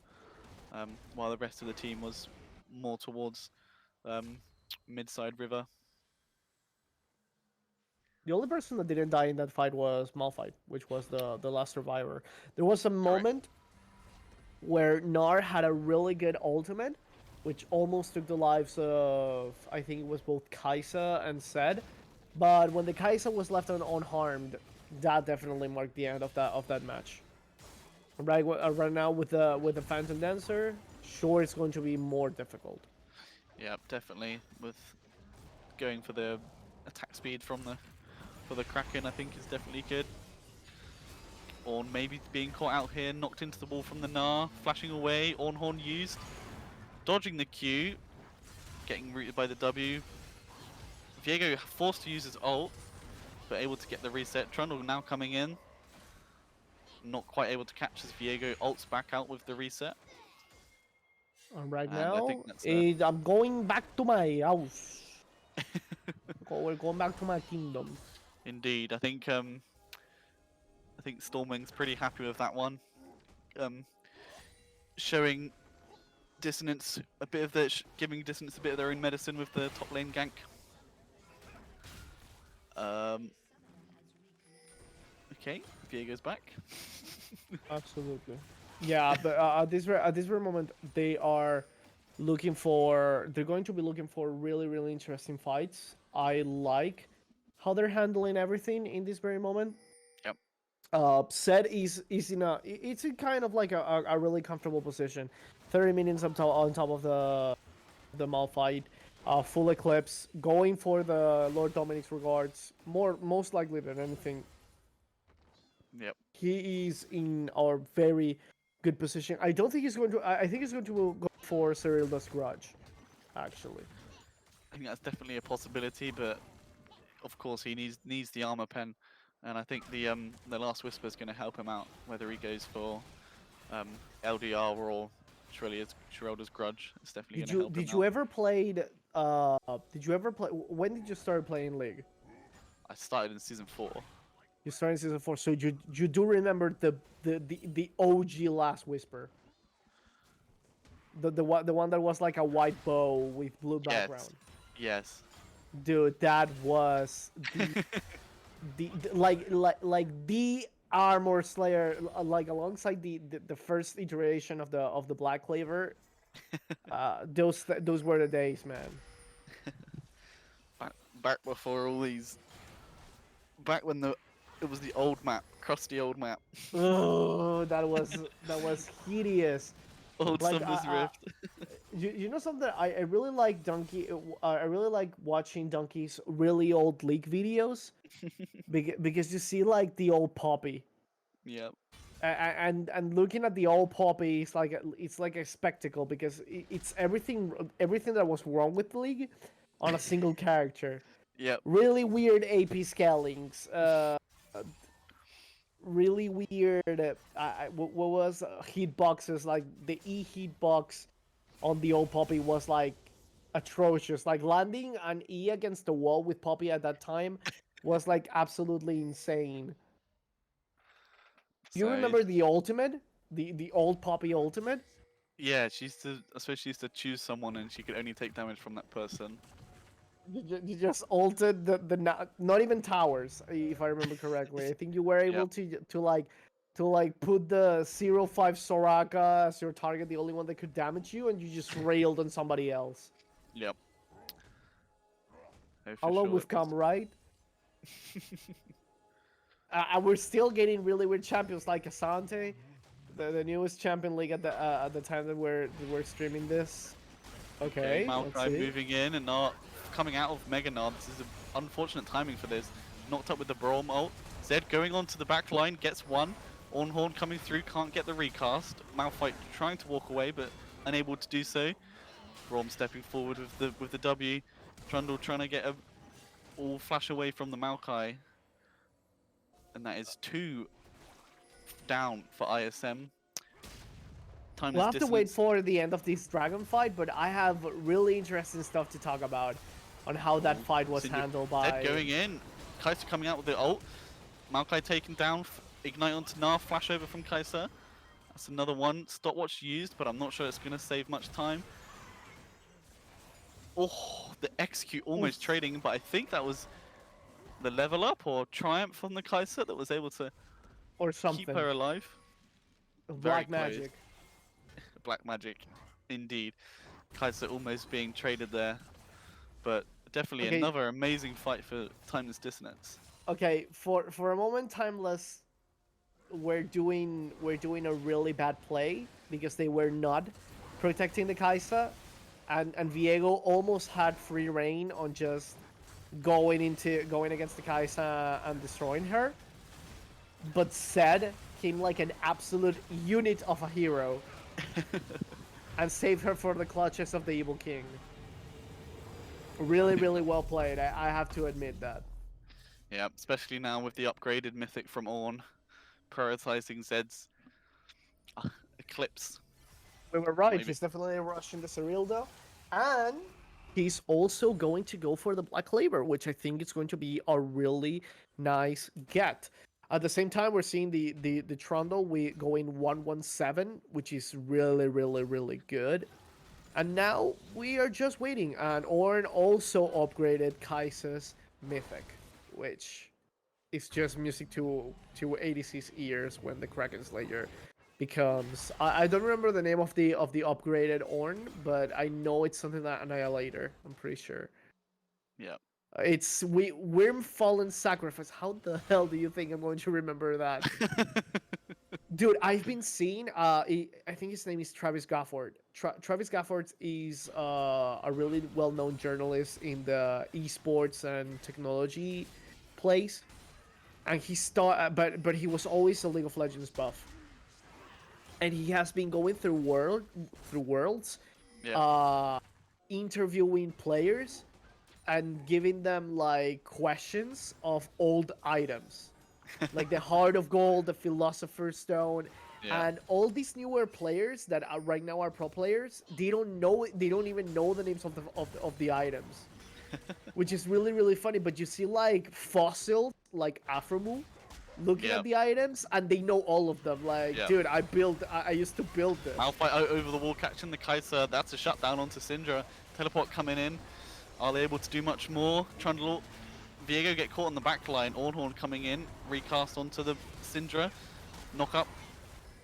while the rest of the team was more towards mid-side river. The only person that didn't die in that fight was Malphite, which was the last survivor. There was a moment where Gnar had a really good ultimate, which almost took the lives of, I think it was both Kaisa and Zed. But when the Kaisa was left unharmed, that definitely marked the end of that match. Right now with the Phantom Dancer, sure it's going to be more difficult. Yeah, definitely. With going for the attack speed for the Kraken, I think is definitely good. Ornn maybe being caught out here, knocked into the wall from the Gnar, flashing away. Ornhorn used, dodging the Q, getting rooted by the W. Viego forced to use his ult, but able to get the reset. Trundle now coming in, not quite able to catch as Viego ults back out with the reset. Right And I think now, that's I'm going back to my house. We're going back to my kingdom. Indeed, I think Stormwing's pretty happy with that one. Showing Dissonance a bit of giving Dissonance a bit of their own medicine with the top lane gank. Okay, Viego's back. Absolutely. Yeah, but at this very moment, they're going to be looking for really interesting fights. I like how they're handling everything in this very moment. Yep. Zed is in it's in kind of like a really comfortable position. 30 minutes on top of the Malphite. Full Eclipse, going for the Lord Dominic's regards, most likely than anything. Yep. He is in our very good position. I don't think he's going to. I think he's going to go for Cyrilda's Grudge, actually. I think that's definitely a possibility, but of course he needs the armor pen, and I think the Last Whisper is going to help him out, whether he goes for LDR or Cyrilda's Grudge. It's definitely going to help him Did you out. ever played? Did you ever play? When did you start playing League? I started in season 4. You started in season 4, so you do remember the OG Last Whisper. The one that was like a white bow with blue background. Yes. Dude, that was the the armor slayer, like alongside the first iteration of the Black Claver. Those were the days, man. Back before all these. Back when it was the old map, crusty old map. Oh, that was hideous. Old Like Summer's Rift. you know something, I really like I really like watching Donkey's really old League videos because you see like the old Poppy. Yep. And looking at the old Poppy is like it's like a spectacle because it's everything that was wrong with the League on a single character. Yep. Really weird AP scalings. Really weird. What was hitboxes, like the E hitbox on the old Poppy was like atrocious. Like landing an E against the wall with Poppy at that time was like absolutely insane. You So remember the ultimate, the old Poppy ultimate? yeah, I suppose she used to choose someone and she could only take damage from that person. You just ulted not even towers, if I remember correctly. I think you were able to put the 05 Soraka as your target, the only one that could damage you, and you just railed on somebody else. Yep. Oh, How for long sure we've it was. come, right? And we're still getting really weird champions like Asante, the newest champion league at the time that we're streaming this. Okay, let's Maokai see. moving in and not coming out of Mega Nod. This is unfortunate timing for this. Knocked up with the Braum ult. Zed going onto the back line, gets one. Ornhorn coming through, can't get the recast. Malphite trying to walk away, but unable to do so. Braum stepping forward with the W. Trundle trying to get a all flash away from the Maokai. And that is 2 down for ISM. We'll Timeless have to wait Dissonance. for the end of this dragon fight, but I have really interesting stuff to talk about on how that fight was Syndra- handled Zed by. going in. Kai'Sa coming out with the ult. Maokai taken down. Ignite onto Gnar. Flash over from Kai'Sa. That's another one. Stopwatch used, but I'm not sure it's going to save much time. Oh, the execute almost trading, but I think that was the level up or triumph on the Kai'Sa that was able to Or keep something. her alive. Black Very close. magic. Black magic, indeed. Kai'Sa almost being traded there, but definitely Okay. another amazing fight for Timeless Dissonance. Okay, for a moment, Timeless, we're doing a really bad play because they were not protecting the Kai'Sa, and Viego almost had free reign on just going against the Kai'Sa and destroying her. But Zed came like an absolute unit of a hero and saved her for the clutches of the Evil King. Really, really well played. I have to admit that. Yeah, especially now with the upgraded mythic from Ornn, prioritizing Zed's Eclipse. We were right. Maybe. He's definitely rushing the Cerildo, and he's also going to go for the Black Labor, which I think is going to be a really nice get. At the same time, we're seeing the Trundle going 117, which is really, really, really good. And now we are just waiting. And Ornn also upgraded Kai'Sa's Mythic, which is just music to ADC's ears when the Kraken Slayer becomes. I don't remember the name of the upgraded Ornn, but I know it's something like Annihilator. I'm pretty sure. Yeah. It's Wyrm Fallen Sacrifice. How the hell do you think I'm going to remember that? Dude, I've been seeing. I think his name is Travis Gafford. Travis Gafford is a really well-known journalist in the esports and technology place, and but he was always a League of Legends buff, and he has been going through worlds, Yeah. interviewing players, and giving them like questions of old items. Like the Heart of Gold, the Philosopher's Stone, Yeah. and all these newer players that are right now are pro players. They don't even know the names of the items, which is really really funny. But you see like fossils like Afromu looking Yeah. at the items, and they know all of them. Like, Yeah. dude, I used to build this. Malphite over the wall catching the Kai'Sa. That's a shutdown onto Syndra. Teleport coming in. Are they able to do much more? Trundle, Viego get caught on the back line. Ornhorn coming in. Recast onto the Syndra. Knock up.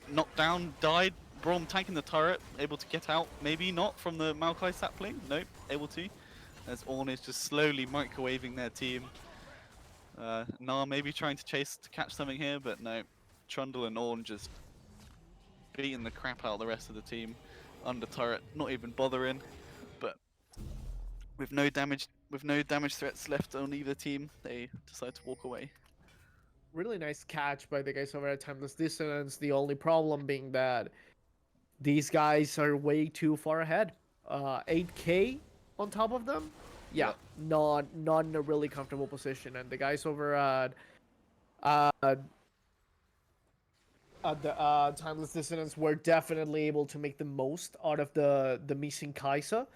Knocked down. Died. Braum tanking the turret. Able to get out. Maybe not from the Maokai sapling. Nope. Able to. As Ornn is just slowly microwaving their team. Gnar maybe trying to catch something here, but no. Trundle and Ornn just beating the crap out of the rest of the team. Under turret. Not even bothering. But with no damage threats left on either team, they decide to walk away. Really nice catch by the guys over at Timeless Dissonance. The only problem being that these guys are way too far ahead. 8K on top of them. Yeah, Yep. not in a really comfortable position. And the guys over at the Timeless Dissonance were definitely able to make the most out of the missing Kai'Sa,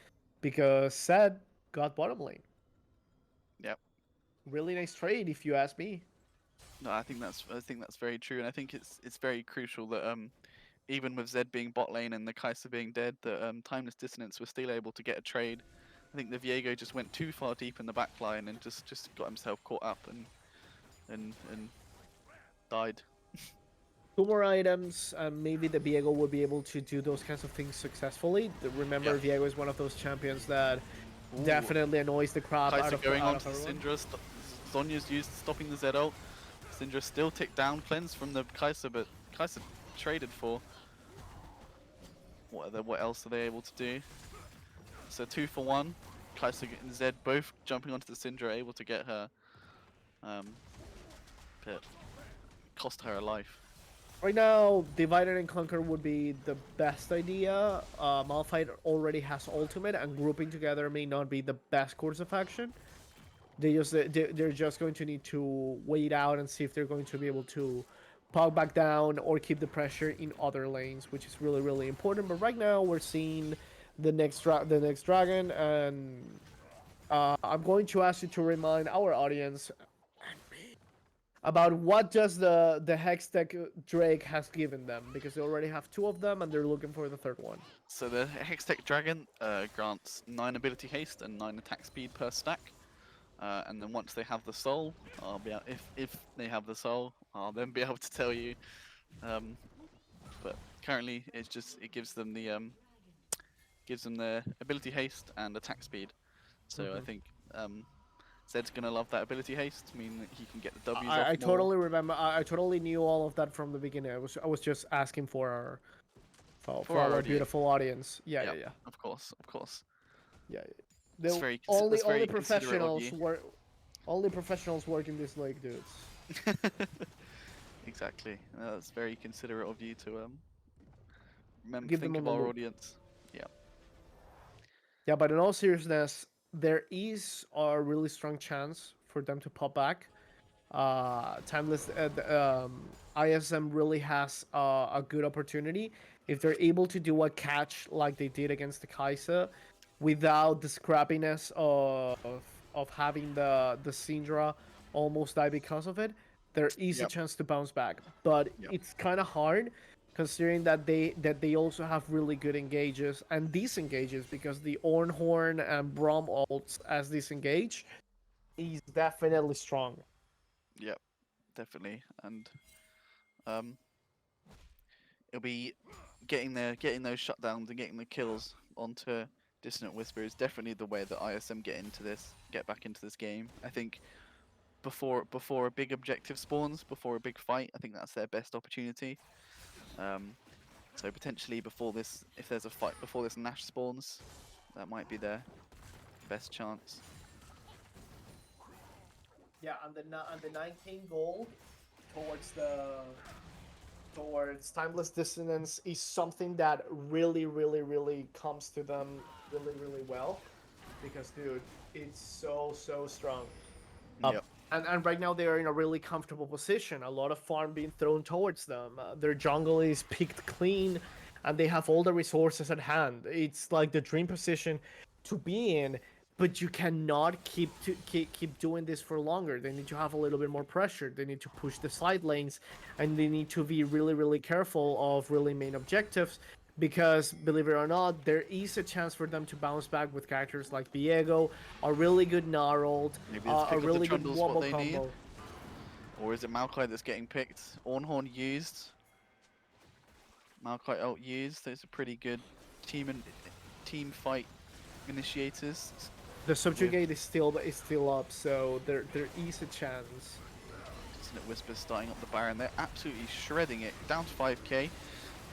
because Zed got bottom lane. Yep. Really nice trade, if you ask me. No, I think that's very true, and I think it's very crucial that even with Zed being bot lane and the Kai'Sa being dead, that Timeless Dissonance was still able to get a trade. I think the Viego just went too far deep in the back line and just got himself caught up and died. 2 more items, and maybe the Viego would be able to do those kinds of things successfully. Remember, Yeah. Viego is one of those champions that Ooh. definitely annoys the crap out Kai'Sa of going out on of to the everyone. Syndra. Sonya's used stopping the Zed ult. Syndra still ticked down, cleanse from the Kai'Sa, but Kai'Sa traded for. What else are they able to do? So 2 for 1. Kaisa and Zed both jumping onto the Syndra, able to get her, but cost her a life. Right now, divide and conquer would be the best idea. Malphite already has ultimate, and grouping together may not be the best course of action. They're just going to need to wait out and see if they're going to be able to pog back down or keep the pressure in other lanes, which is really really important. But right now we're seeing the next dragon, and I'm going to ask you to remind our audience about what does the Hextech Drake has given them, because they already have 2 of them and they're looking for the 3rd one. So the Hextech Dragon grants 9 ability haste and 9 attack speed per stack. And then once they have the soul, I'll be if they have the soul, I'll then be able to tell you. But currently, it gives them the ability haste and attack speed. So I think Zed's gonna love that ability haste, meaning that he can get the W's off I more. totally remember. I totally knew all of that from the beginning. I was just asking for our audience. beautiful audience. Yeah, Yep, yeah, yeah. Of course. Yeah. It's The very only considerate of professionals you. work in this league, dudes. Exactly. That's very considerate of you to Give think them of a our loop. audience. Yeah. Yeah, but in all seriousness, there is a really strong chance for them to pop back. Timeless ISM really has a good opportunity if they're able to do a catch like they did against the Kaiser, without the scrappiness of having the Syndra almost die because of it. There is a Yep. chance to bounce back, but Yep. it's kind of hard considering that they also have really good engages and disengages, because the Ornhorn and Brom ults as disengage is definitely strong. Yep. Definitely. And um, it'll be getting those shutdowns and getting the kills onto Dissonant Whisper is definitely the way that ISM get back into this game. I think before a big objective spawns, before a big fight, I think that's their best opportunity. So potentially before this, if there's a fight before this Nash spawns, that might be their best chance. Yeah, and the 19 gold towards Timeless Dissonance is something that really comes to them really well, because dude, it's so strong. Yep. And right now they are in a really comfortable position. A lot of farm being thrown towards them. Their jungle is picked clean, and they have all the resources at hand. It's like the dream position to be in. But you cannot keep doing this for longer. They need to have a little bit more pressure. They need to push the side lanes, and they need to be really careful of really main objectives. Because believe it or not, there is a chance for them to bounce back with characters like Viego, a really good Gnarled, Maybe it's a pick up the really good Trundles wobble what they need. combo. Or is it Maokai that's getting picked? Ornhorn used. Maokai ult used. Those are pretty good team fight initiators. The subjugate is still up, so there is a chance. Dissonant Whisper starting up the Baron. They're absolutely shredding it. Down to 5k.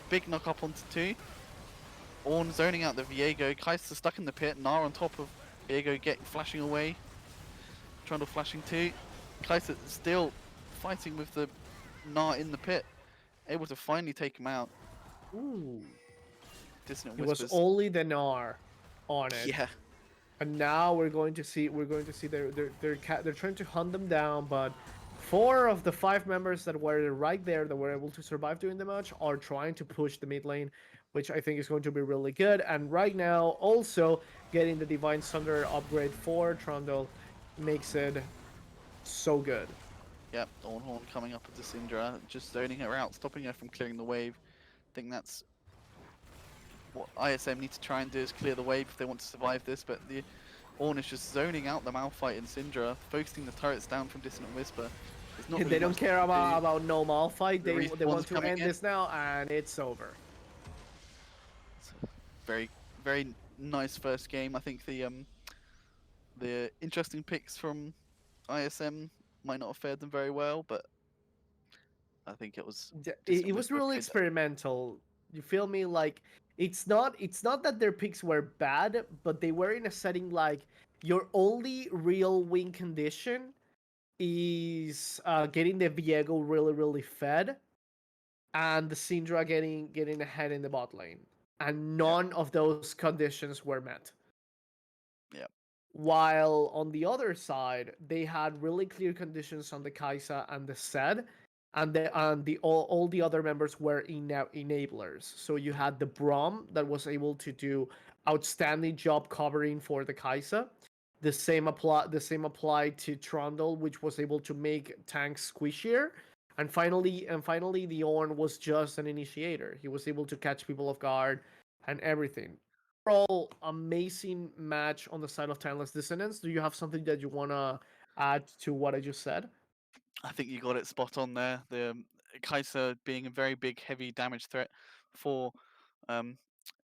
Big knock up onto 2. Ornn zoning out the Viego. Kaiser stuck in the pit. Gnar on top of Viego flashing away. Trundle flashing too. Kaiser still fighting with the Gnar in the pit. Able to finally take him out. Ooh. Dissonant It Whispers. was only the Gnar on it. Yeah. And now we're going to see they're trying to hunt them down, but 4 of the 5 members that were right there that were able to survive during the match are trying to push the mid lane, which I think is going to be really good. And right now, also getting the Divine Sunder upgrade for Trundle makes it so good. Yep, Ornhorn coming up with the Syndra, just zoning her out, stopping her from clearing the wave. I think that's what ISM need to try and do, is clear the wave if they want to survive this, but the Ornn is just zoning out the Malphite and Syndra, focusing the turrets down from Dissonant Whisper. There's not They really don't much care they can do. about no Malphite. The They respawn's want to coming end in. this now, and it's over. Very nice first game. I think the interesting picks from ISM might not have fared them very well, but I think it was It Dissonant was Whisper really played that. experimental. You feel me? Like it's not that their picks were bad, but they were in a setting like your only real win condition is getting the Viego really really fed and the Syndra getting ahead in the bot lane, and Yeah. none of those conditions were met. Yeah. While on the other side, they had really clear conditions on the Kaisa and the Zed, and the all the other members were enablers. So you had the Brom that was able to do outstanding job covering for the Kaisa. The same applied to Trundle, which was able to make tanks squishier. And finally, the Ornn was just an initiator. He was able to catch people off guard and everything. Overall, amazing match on the side of Timeless Dissonance. Do you have something that you wanna add to what I just said? I think you got it spot on there. The Kai'Sa being a very big, heavy damage threat for um,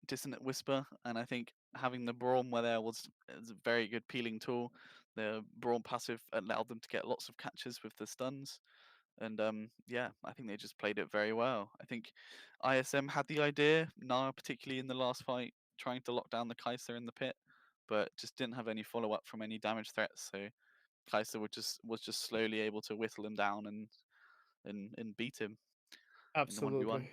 Dissonant Whisper, and I think having the Braum where there was a very good peeling tool. The Braum passive allowed them to get lots of catches with the stuns, and yeah, I think they just played it very well. I think ISM had the idea, Nara particularly in the last fight, trying to lock down the Kai'Sa in the pit, but just didn't have any follow up from any damage threats. So Kai'Sa was just slowly able to whittle him down and beat him in the 1v1. Absolutely.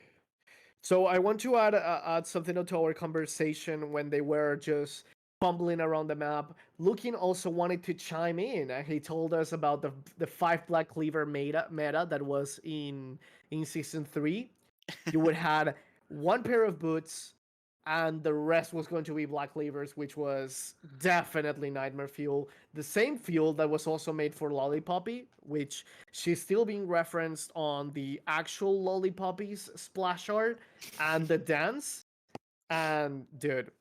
So I want to add something to our conversation when they were just fumbling around the map. Lukin also wanted to chime in. He told us about the 5 Black Cleaver meta that was in season 3. You would had one pair of boots, and the rest was going to be Black Cleavers, which was definitely nightmare fuel. The same fuel that was also made for Lollipoppy, which she's still being referenced on the actual Lollipoppy's splash art and the dance. And dude,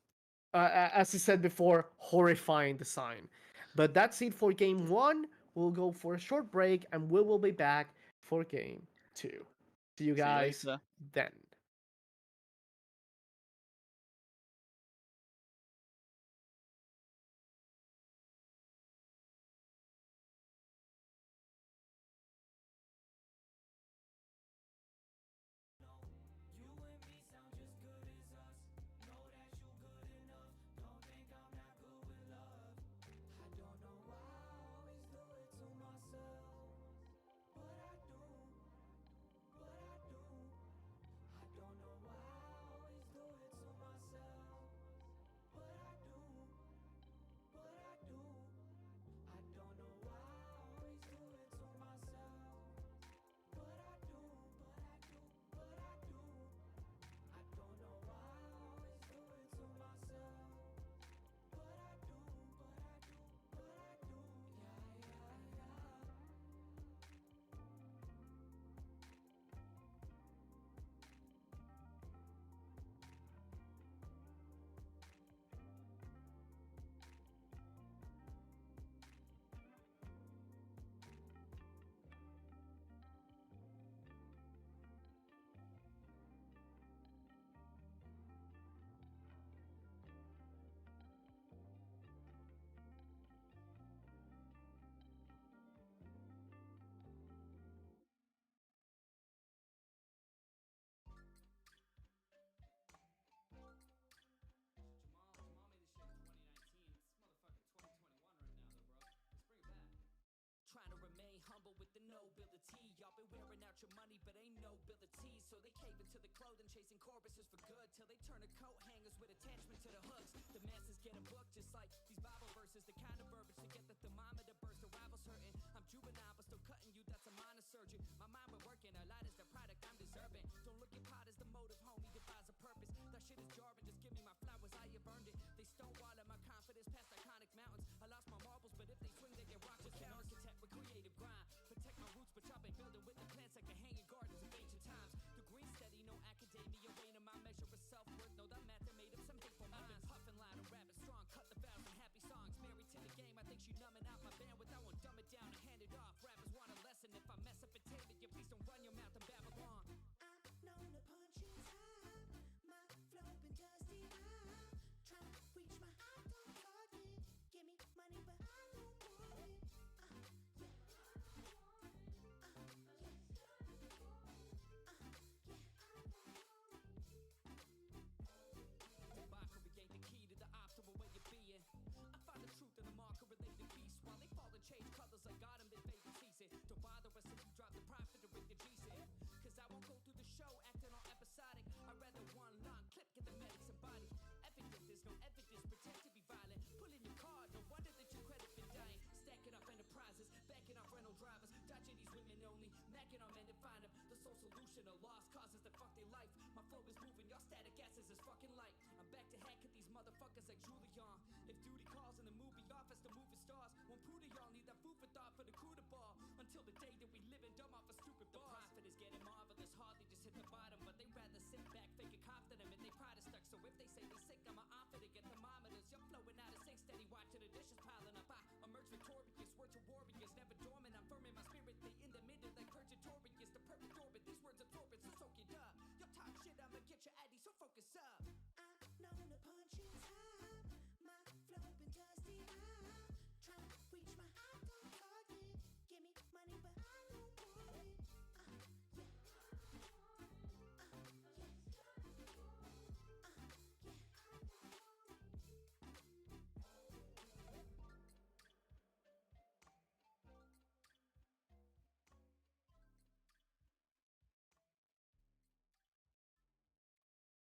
as I said before, horrifying design. But that's it for game 1. We'll go for a short break, and we will be back for game 2. See you See you guys later. then. You and me sound just good as us. Know that you good enough. Don't think I'm not good with love. I don't know why I always do it to myself, but I do, but I do. I don't know why I always do it to myself, but I do, but I do. I don't know why I always do it to myself, but I do, but I do, but I do. I don't know why I always do it to myself, but I do, but I do, but I do. Yeah, yeah, yeah. Trying to remain humble with the nobility. Y'all been wearing out your money, but ain't nobility. So they cave into the clothing, chasing choruses for good, till they turn to coat hangers with attachment to the hooks. The masses get a book just like these Bible verses. The kind of verbiage to get the thermometer burst. The rival's hurting. I'm juvenile, but still cutting you. That's a minor surgeon. My mind been working. A lot is the product I'm deserving. Don't look at pot as the motive, homie. Devise a purpose. That shit is jarring. Just give me my flowers. I have earned it. They stonewalling my confidence past iconic mountains. I lost my marbles, but if they swing, they get rocked. Just an architect with creative grind. Protect my roots, but y'all been building with the plants like a hanging gardens of ancient times. The green steady, no academia, weighing in my measure of self-worth. No, that math that made up some hateful minds. I've been puffing loud and rapping strong, cut the vows and happy songs. Married to the game, I think she numbing out my bandwidth. I won't dumb it down and hand it off. Rappers want a lesson. If I mess up a tape, you please don't run your mouth and babble on. I'm known to punch it high. My flow been dusty. I'm trying to reach my checking on men to find them. The sole solution to lost causes that fuck their life. My flow is moving, y'all static asses is fucking light. I'm back to heck at these motherfuckers like Julian. If duty calls in the movie office, the movie stars won't prove to y'all need that food for thought for the crew to ball. Until the day that we live in dumb off a stupid bars. The profit is getting marvelous, hardly just hit the bottom, but they rather sit back, fake it confident, and they pride is stuck. So if they say they sick, I'ma offer to get thermometers. You're flowing out of sync, steady watching the dishes piling up. I emerge victorious, word to warriors, never dormant. I'm firm in my spirit, they in the middle like purgatorious. The perfect orbit, these words absorb it, so soak it up. Your talk shit, I'ma get your addy, so focus up. I'm known to punch in time. My flow been dusty now. Trying to reach my target. Give me money, but I don't want it. Yeah.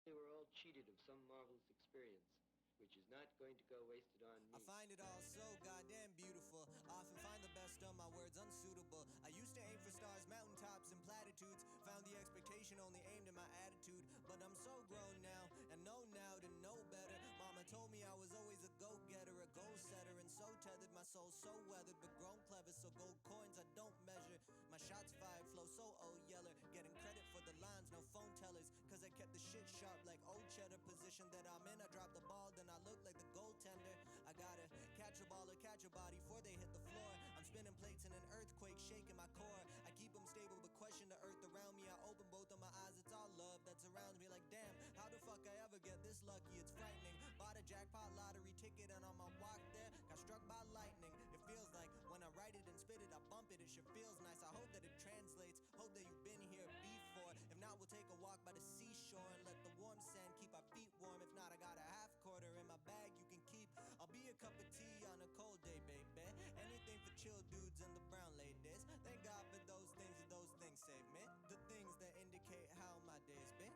They were all cheated of some marvelous experience, which is not going to go wasted on me. I find it all so goddamn beautiful. Often find the best of my words unsuitable. I used to aim for stars, mountaintops, and platitudes. Found the expectation only aimed at my attitude. But I'm so grown now, and know now to know better. Mama told me I was always a go-getter, a goal-setter, and so tethered. My soul so weathered, but grown clever. So gold coins I don't measure. My shots fired flow so old yeller. Getting credit for the lines, no phone tellers. Cause I kept the shit sharp like old cheddar. Position that I'm in, I drop the ball, then I look like the goaltender. I gotta catch a ball or catch a body before they hit the floor. I'm spinning plates in an earthquake, shaking my core. I keep them stable, but question the earth around me. I open both of my eyes, it's all love that surrounds me. Like damn, how the fuck I ever get this lucky? It's frightening. Bought a jackpot lottery ticket, and on my walk there, got struck by lightning. It feels like when I write it and spit it, I bump it. It sure feels nice. I hope that it translates. Hope that you've been here before. If not, we'll take a walk by the seashore and let the warm sand keep our feet warm. If not, I got a half quarter in my bag you can keep. I'll be a cup of tea on a cold day, baby. Anything for chill dudes and the brown ladies. Thank God for those things, and those things save me. The things that indicate how my day's been.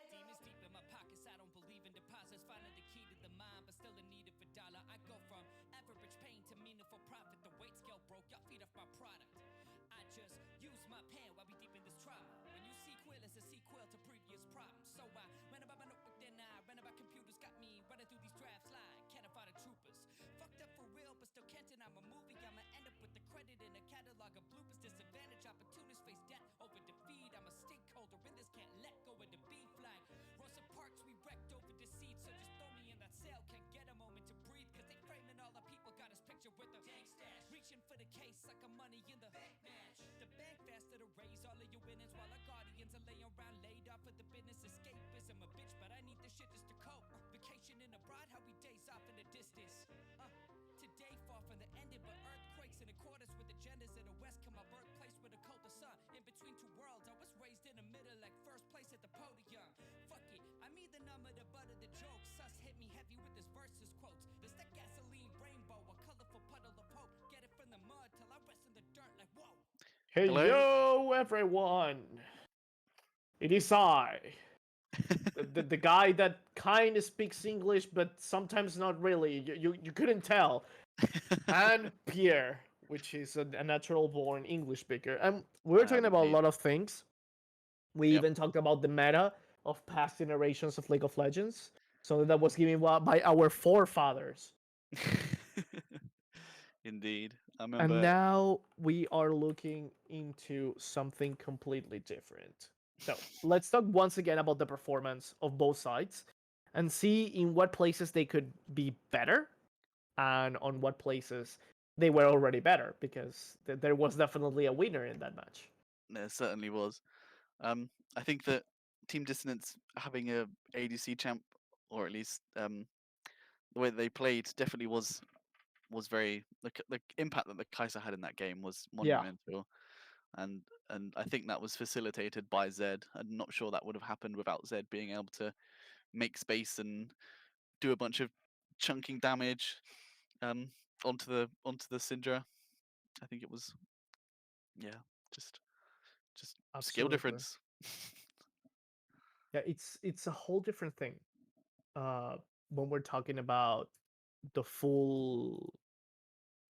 Demons deep in my pockets, I don't believe in deposits. Finding the key to the mind, but still in need of a dollar. I go from average pain to meaningful profit. The weight scale broke, y'all feed off my product. I just use my pen while we deep in this trauma. When you sequel, it's a sequel to previous problems. So I ran about my notebook, then I ran about computers. Got me running through these drafts like can't find the troopers. Fucked up for real, but still can't deny my movie. I'ma end up with the credit in a catalog of bloopers. Disadvantage, opportunists face death over defeat. I'm a stakeholder in this, can't let go of the beef like Rosa Parks, we wrecked over deceit. So just throw me in that cell, can't get a moment to breathe. Cause they framing all the people, got us picture with a dank stash. Reaching for the case like a money in the bank match. The bank faster to raise all of your winnings while our guardians are laying around laid off of the business. Escapism a bitch, but I need this shit just to cope. Vacationing abroad, how we days off in the distance. Today far from the ending, but earthquakes in accordance with agendas in the west. Come my birthplace with a colder sun. In between two worlds, I was raised in the middle like first place at the podium. Fuck it, I'm either numb or the butt of the joke. Sus hit me heavy with his verses quotes. This that gasoline rainbow, a colorful puddle of hope. Get it from the mud till I rest in the dirt like whoa. Hey Hello? yo, everyone! It is I, the guy that kind of speaks English, but sometimes not really. You couldn't tell. And Pierre, which is a natural born English speaker. And we were talking about a lot of things. We Yep. even talked about the meta of past generations of League of Legends. So that was given by our forefathers. Indeed. I And remember. now we are looking into something completely different. So let's talk once again about the performance of both sides and see in what places they could be better and on what places they were already better, because there was definitely a winner in that match. There certainly was. I think that Team Dissonance having a ADC champ, or at least the way that they played, definitely was very the impact that the Kaiser had in that game was Yeah. monumental, and I think that was facilitated by Zed. I'm not sure that would have happened without Zed being able to make space and do a bunch of chunking damage onto the Syndra. I think it was just skill Absolutely. difference. Yeah, it's a whole different thing. when we're talking about the full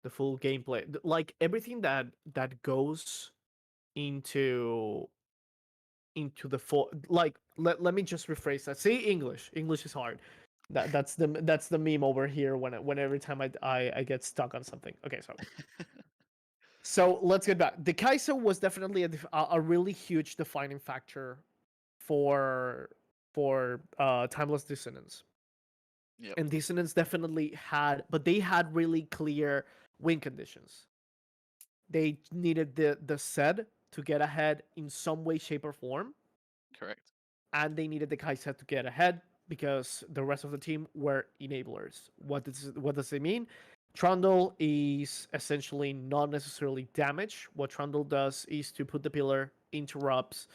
gameplay, like everything that goes into the full, like let me just rephrase that. Say English is hard. That's the meme over here when every time I get stuck on something. Okay, so let's get back. The Kaiser was definitely a really huge defining factor for Timeless Dissonance. Yep. And Dissonance definitely had, but they had really clear win conditions. They needed the set to get ahead in some way, shape, or form, Correct. and they needed the Kaiser to get ahead because the rest of the team were enablers. What does it mean? Trundle is essentially not necessarily damage. What Trundle does is to put the pillar, interrupts,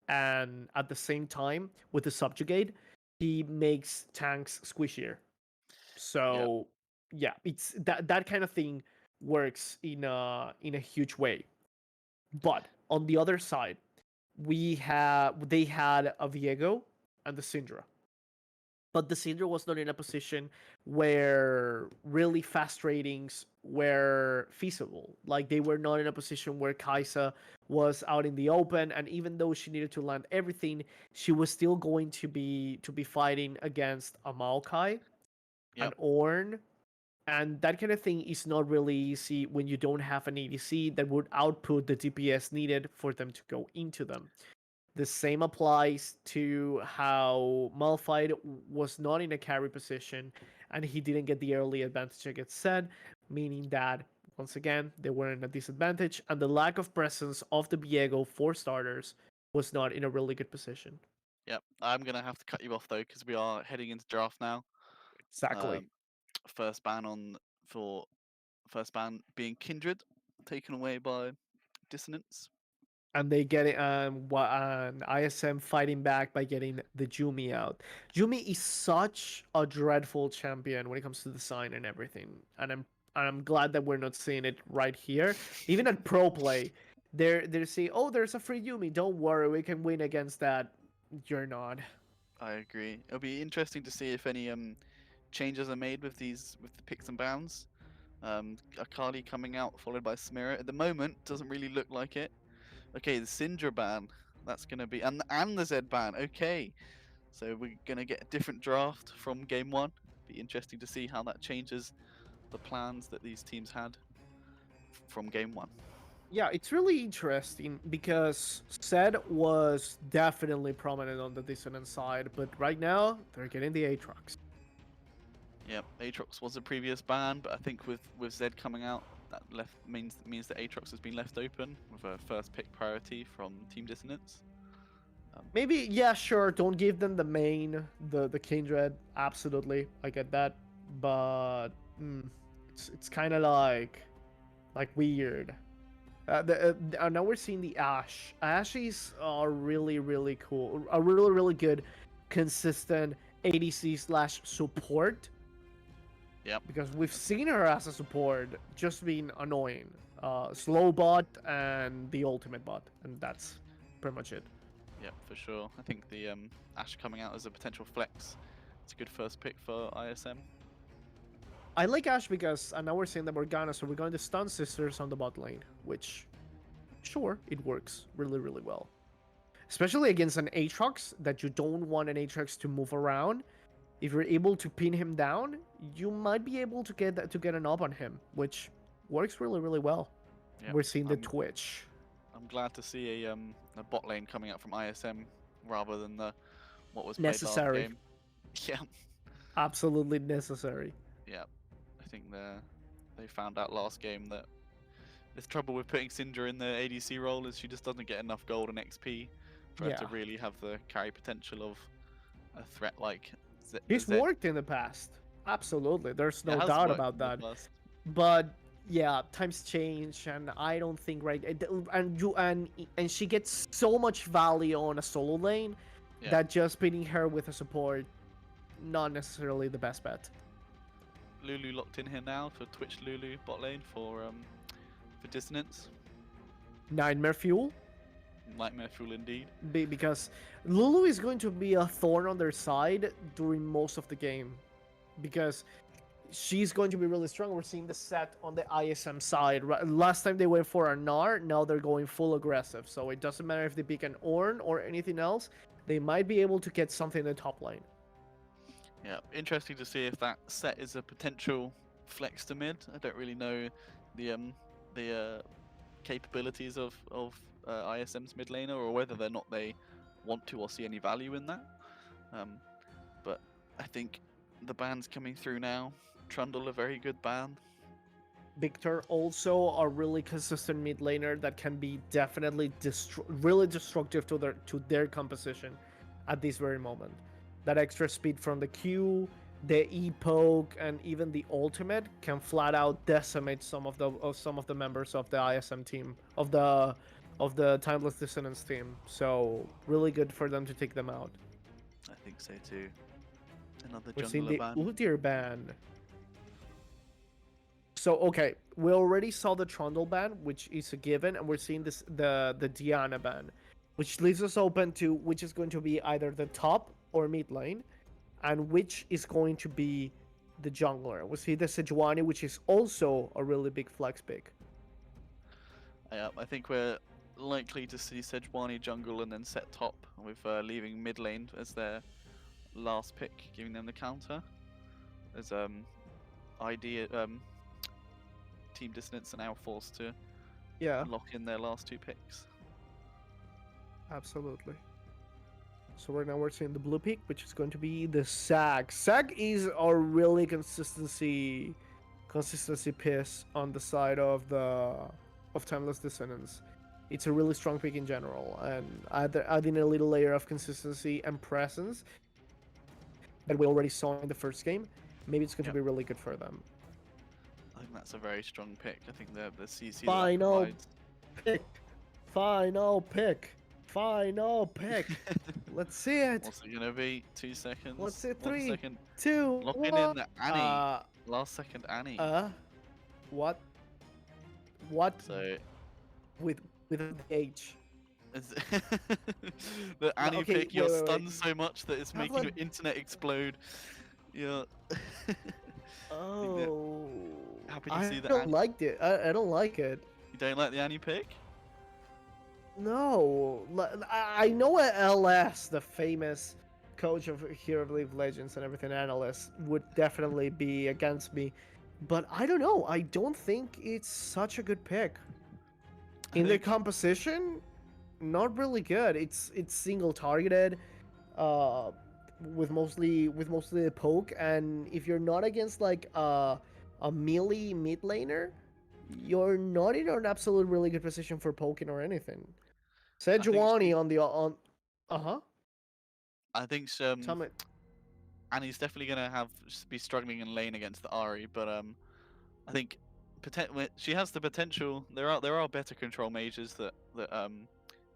and at the same time, with the subjugate, he makes tanks squishier. Yep. So yeah, it's that kind of thing works in a huge way. But on the other side, they had a Viego and the Syndra. But the Syndra was not in a position where really fast ratings were feasible. Like they were not in a position where Kaisa was out in the open, and even though she needed to land everything, she was still going to be fighting against a Maokai, an Yep. Ornn, and that kind of thing is not really easy when you don't have an ADC that would output the DPS needed for them to go into them. The same applies to how Malphite was not in a carry position and he didn't get the early advantage against Zed, meaning that once again they were in a disadvantage, and the lack of presence of the Viego for starters was not in a really good position. Yep. I'm gonna have to cut you off though because we are heading into draft now. Exactly. First ban on for first ban being Kindred, taken away by Dissonance. And they get it, and ISM fighting back by getting the Jumi out. Jumi is such a dreadful champion when it comes to design and everything, and I'm glad that we're not seeing it right here. Even at pro play, they're saying, "Oh, there's a free Yumi. Don't worry, we can win against that." You're not. I agree. It'll be interesting to see if any changes are made with the picks and bans. Akali coming out followed by Samira. At the moment, doesn't really look like it. Okay, the Syndra ban. That's gonna be and the Zed ban. Okay, so we're gonna get a different draft from game one. Be interesting to see how that changes the plans that these teams had from game one. Yeah, it's really interesting because Zed was definitely prominent on the dissonance side, but right now they're getting the Aatrox. Yep, Aatrox was a previous ban, but I think with Zed coming out, that means that Aatrox has been left open with a first pick priority from Team Dissonance. Maybe, yeah, sure. Don't give them the main, the Kindred. Absolutely, I get that, but it's kind of like weird. Now we're seeing the Ashe. Ashes are really cool. A really good, consistent ADC slash support. Yep. Because we've seen her as a support just being annoying. Slow bot and the ultimate bot, and that's pretty much it. Yep, for sure. I think the Ashe coming out as a potential flex. It's a good first pick for ISM. I like Ashe because now we're seeing the Morgana, so we're going to stun sisters on the bot lane, which, sure, it works really well. Especially against an Aatrox that you don't want an Aatrox to move around. If you're able to pin him down, you might be able to get an up on him, which works really well. Yep. We're seeing the Twitch. I'm glad to see a bot lane coming out from ISM rather than what was played Necessary. last game. Yeah. Absolutely necessary. Yeah. I think they found out last game that there's trouble with putting Syndra in the ADC role as she just doesn't get enough gold and XP for her to really have the carry potential of a threat like He's worked in the past. Absolutely. There's no doubt about that. But yeah, times change, and I don't think and she gets so much value on a solo lane that just pinning her with a support, not necessarily the best bet. Lulu locked in here now for Twitch Lulu bot lane for Dissonance. Nightmare Fuel. Nightmare fuel indeed. Because Lulu is going to be a thorn on their side during most of the game, because she's going to be really strong. We're seeing the set on the ISM side. Last time they went for a Gnar, now they're going full aggressive. So it doesn't matter if they pick an Ornn or anything else, they might be able to get something in the top lane. Yeah, interesting to see if that set is a potential flex to mid. I don't really know the capabilities of ISM's mid laner, or whether they're not they want to or see any value in that. But I think the ban's coming through now. Trundle, a very good ban. Victor also a really consistent mid laner that can be definitely really destructive to their composition at this very moment. That extra speed from the Q, the E poke, and even the ultimate can flat out decimate some of the members of the ISM team of the Timeless Dissonance team. So really good for them to take them out. I think so too. Another We're seeing jungler the ban. Udyr ban. So okay, we already saw the Trundle ban, which is a given, and we're seeing the Diana ban, which leaves us open to which is going to be either the top or mid lane, and which is going to be the jungler. We see the Sejuani, which is also a really big flex pick. Yeah, I think we're likely to see Sejuani jungle and then set top, with leaving mid lane as their last pick, giving them the counter. As idea Team Dissonance are now forced to Yeah, lock in their last two picks. absolutely. So right now we're seeing the blue pick, which is going to be the Sag. Sag is a really consistency piece on the side of Timeless Dissonance. It's a really strong pick in general, and adding a little layer of consistency and presence that we already saw in the first game, maybe it's going to be really good for them. I think that's a very strong pick. I think the CC Final that pick, final pick, final pick. Let's see it. What's it gonna be? 2 seconds. Let's see 1 3, second. 2, Locking 1. in the Annie. Last second Annie. What? What So with the H? is the Annie okay, pick, you're wait. stunned so much that it's Have making a- your internet explode. You're Oh, happy to I see the don't Annie. like it. I don't like it. You don't like the Annie pick? No, I know LS, the famous coach of Hero of League of Legends and everything analyst, would definitely be against me, but I don't know. I don't think it's such a good pick. In the composition, not really good. It's single targeted, uh, with mostly the poke, and if you're not against like a melee mid laner, you're not in an absolute really good position for poking or anything. Sejuani on the uh-huh. I think Tell me. Annie's definitely gonna be struggling in lane against the Ari, but I think she has the potential. There are better control mages that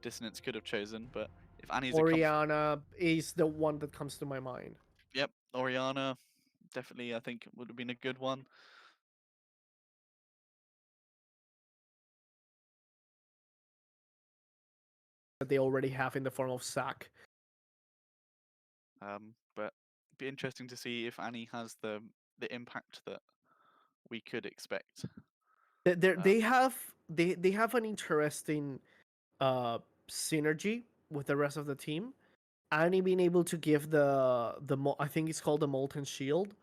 Dissonance could have chosen, but if Annie's Oriana is the one that comes to my mind. Yep, Oriana definitely I think would have been a good one. That they already have in the form of Sack. But it'd be interesting to see if Annie has the impact that we could expect. They have an interesting synergy with the rest of the team. Annie being able to give I think it's called the Molten Shield,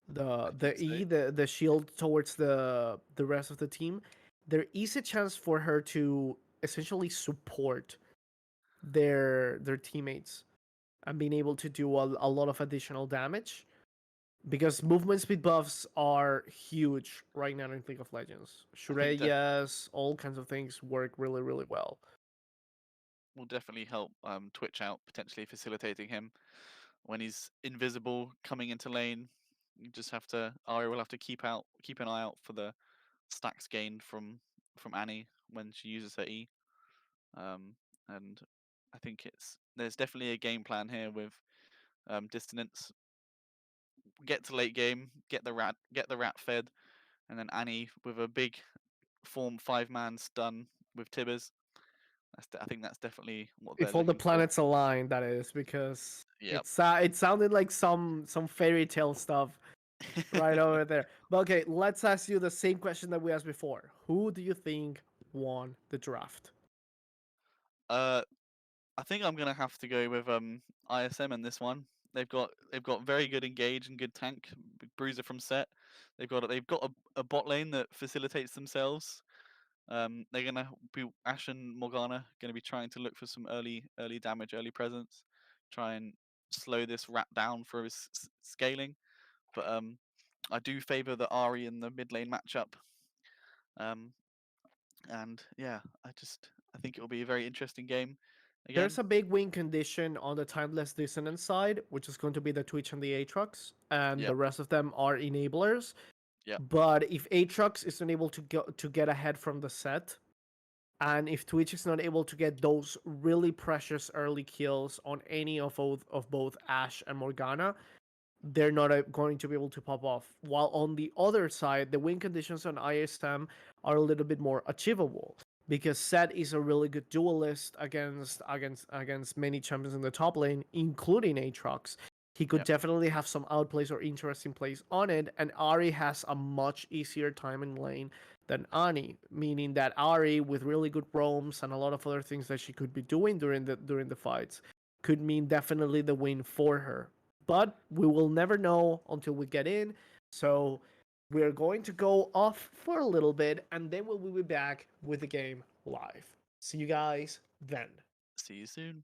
the shield towards the rest of the team. There is a chance for her to essentially support their teammates and being able to do a lot of additional damage, because movement speed buffs are huge right now in League of Legends. Shureyas, all kinds of things work really, really well. Will definitely help Twitch out, potentially facilitating him when he's invisible coming into lane. You just have to Ari will have to keep an eye out for the stacks gained from Annie when she uses her E. And I think there's definitely a game plan here with Dissonance. Get to late game, get the rat fed, and then Annie with a big form 5-man stun with Tibbers I think that's definitely what they're If all the looking for. planets align, that is, because Yep. it sounded like some fairy tale stuff right over there. But okay, let's ask you the same question that we asked before. Who do you think won the draft? I think I'm gonna have to go with ISM in this one. They've got very good engage and good tank. Bruiser from set. They've got a bot lane that facilitates themselves. They're gonna be Ash and Morgana gonna be trying to look for some early damage, early presence, try and slow this rat down for his scaling. But I do favour the Ari in the mid lane matchup. And yeah, I think it will be a very interesting game. Again, There's a big win condition on the timeless dissonance side, which is going to be the Twitch and the Aatrox, and Yep. the rest of them are enablers. Yep. But if Aatrox is unable to get ahead from the set, and if Twitch is not able to get those really precious early kills on any of both Ashe and Morgana, they're not going to be able to pop off. While on the other side, the win conditions on ISM are a little bit more achievable because Seth is a really good duelist against many champions in the top lane, including Aatrox. He could Yep. definitely have some outplays or interesting plays on it, and Ari has a much easier time in lane than Ani, meaning that Ari, with really good roams and a lot of other things that she could be doing during the fights, could mean definitely the win for her. But we will never know until we get in. So we're going to go off for a little bit, and then we'll be back with the game live. See you guys then. see you soon.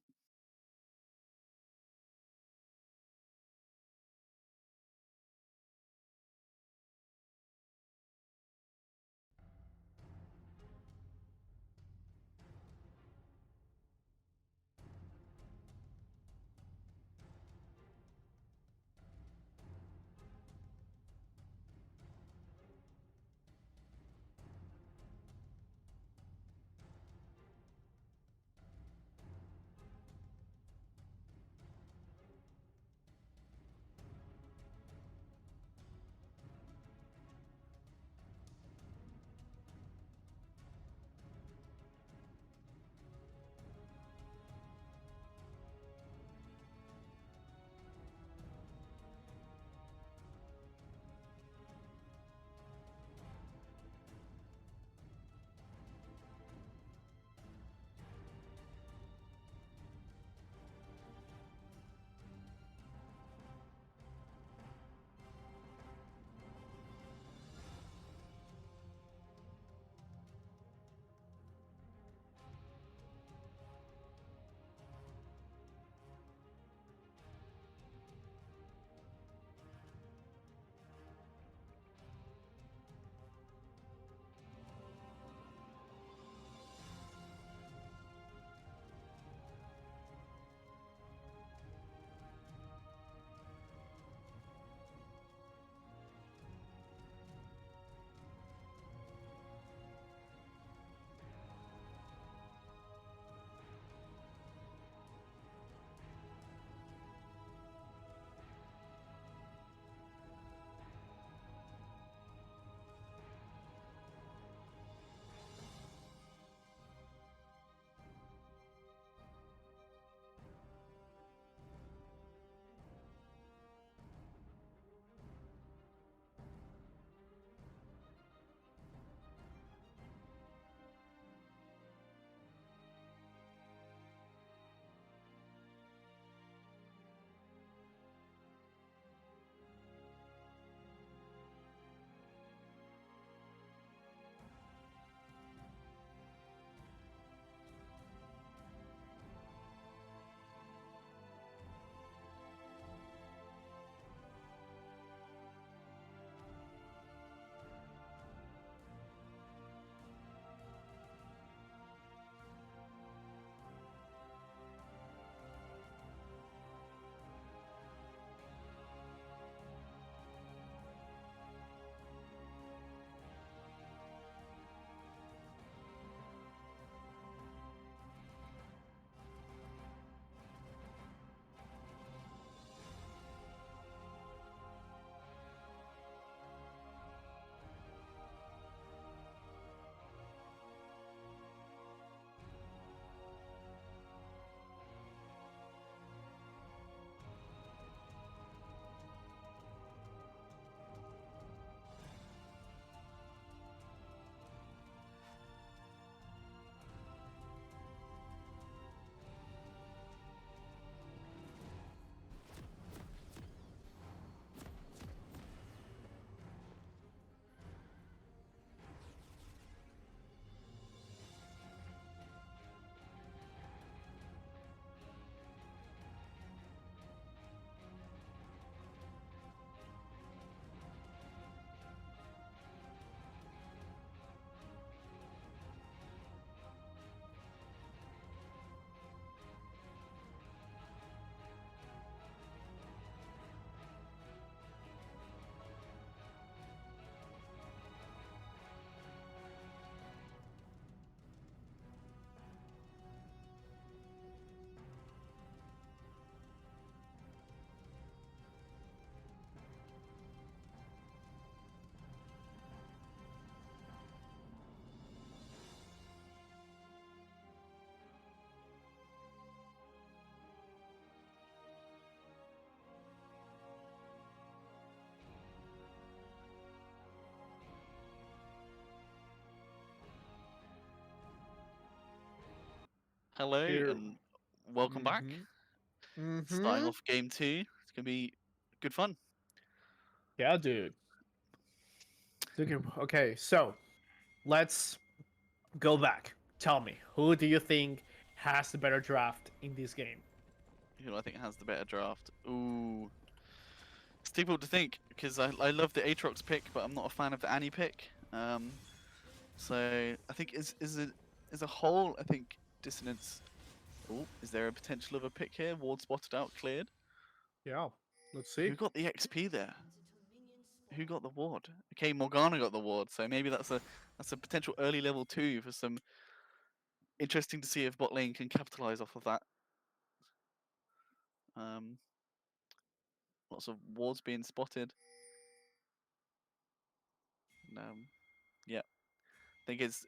hello Here. and welcome back. Starting Mm-hmm. off game 2. It's gonna be good fun. Yeah, dude. Okay, so let's go back. Tell me, who do you think has the better draft in this game? Who do I think has the better draft? Ooh, it's difficult to think because I love the Aatrox pick, but I'm not a fan of the Annie pick. So I think as a whole, I think Dissonance. Oh, is there a potential of a pick here? Ward spotted out, cleared. Yeah, let's see. Who got the XP there? Who got the ward? Okay, Morgana got the ward, so maybe that's a potential early level 2 for some interesting to see if bot lane can capitalize off of that. Um, Lots of wards being spotted. And, yeah, I think it's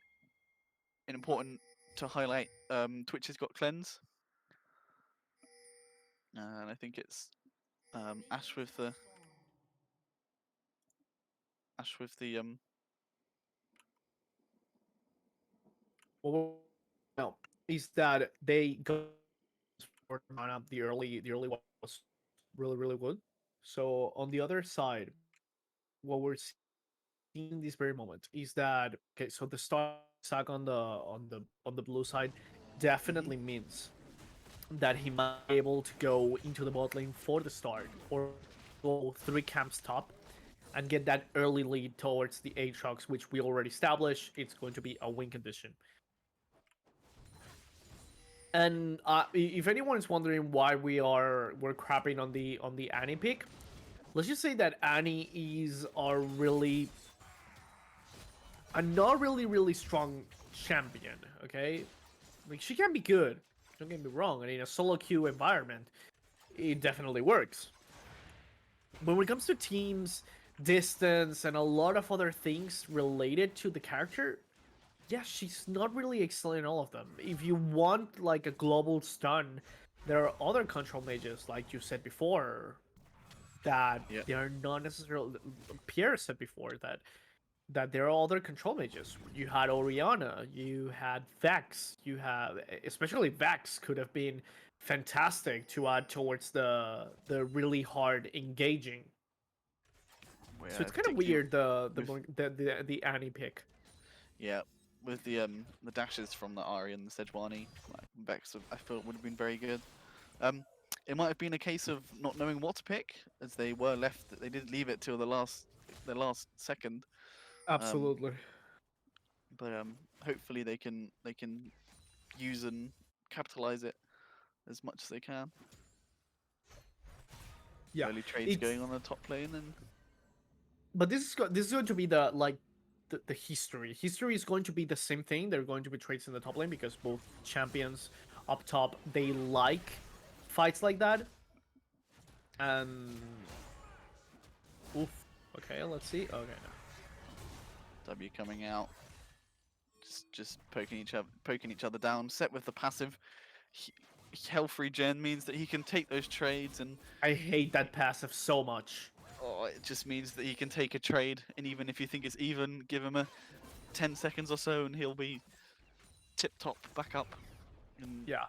important to highlight Twitch has got cleanse, and I think it's Ash with the Well, no, is that they got for mana. The early one was really good. So on the other side, what we're seeing in this very moment is that okay. So the star sack on the blue side Mhm. definitely means that he might be able to go into the bot lane for the start or go 3 camps top and get that early lead towards the Aatrox, which we already established. It's going to be a win condition. And if anyone is wondering why we're crapping on the Annie pick, let's just say that Annie is a not really strong champion. Okay, like she can be good. Don't get me wrong. And in a solo queue environment, it definitely works. When it comes to teams, distance, and a lot of other things related to the character, yeah, she's not really excellent in all of them. If you want like a global stun, there are other control mages, like you said before, that Yeah. they are not necessarily. Pierre said before that there are other control mages. You had Oriana, you had Vex, you have especially Vex could have been fantastic to add towards the really hard engaging. So Yeah, it's kind of particularly weird with the Annie pick. yeah, with the dashes from the Ari and the Sejuani, like Vex, I felt would have been very good. Um, it might have been a case of not knowing what to pick, as they were left. They did leave it till the last second. Um, Absolutely. but hopefully they can use and capitalize it as much as they can. Yeah, Early trades it's going on the top lane, and but this is going to be the like the history. History is going to be the same thing. They're going to be trades in the top lane because both champions up top they like fights like that. And oof. Okay, let's see. Okay, no. W coming out, just poking each other down. Set with the passive, he, health regen means that he can take those trades, and I hate that passive so much. oh, it just means that he can take a trade, and even if you think it's even, give him a 10 seconds or so, and he'll be tip top back up and Yeah.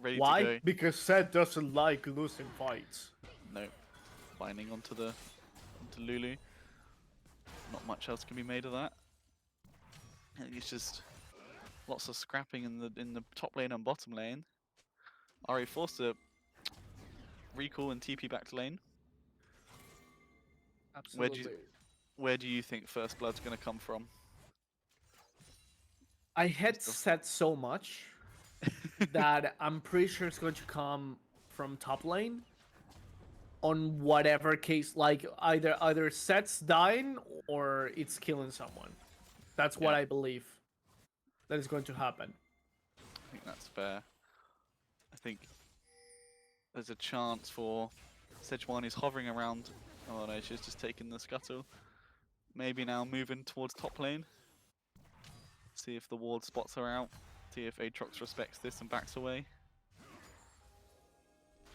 ready to Why? go. Because Seth doesn't like losing fights. No, binding onto Lulu. Not much else can be made of that. I think it's just lots of scrapping in the top lane and bottom lane. Ari forced to recall and TP back to lane. Where do you Absolutely. where do you think first blood's gonna come from? I had Still- said so much that I'm pretty sure it's going to come from top lane on whatever case, like either Set's dying or it's killing someone. That's what Yeah, I believe that is going to happen. I think that's fair. I think there's a chance for Sejuani's hovering around. Oh no, she's just taking the scuttle. Maybe now moving towards top lane. See if the ward spots her out. See if Aatrox respects this and backs away.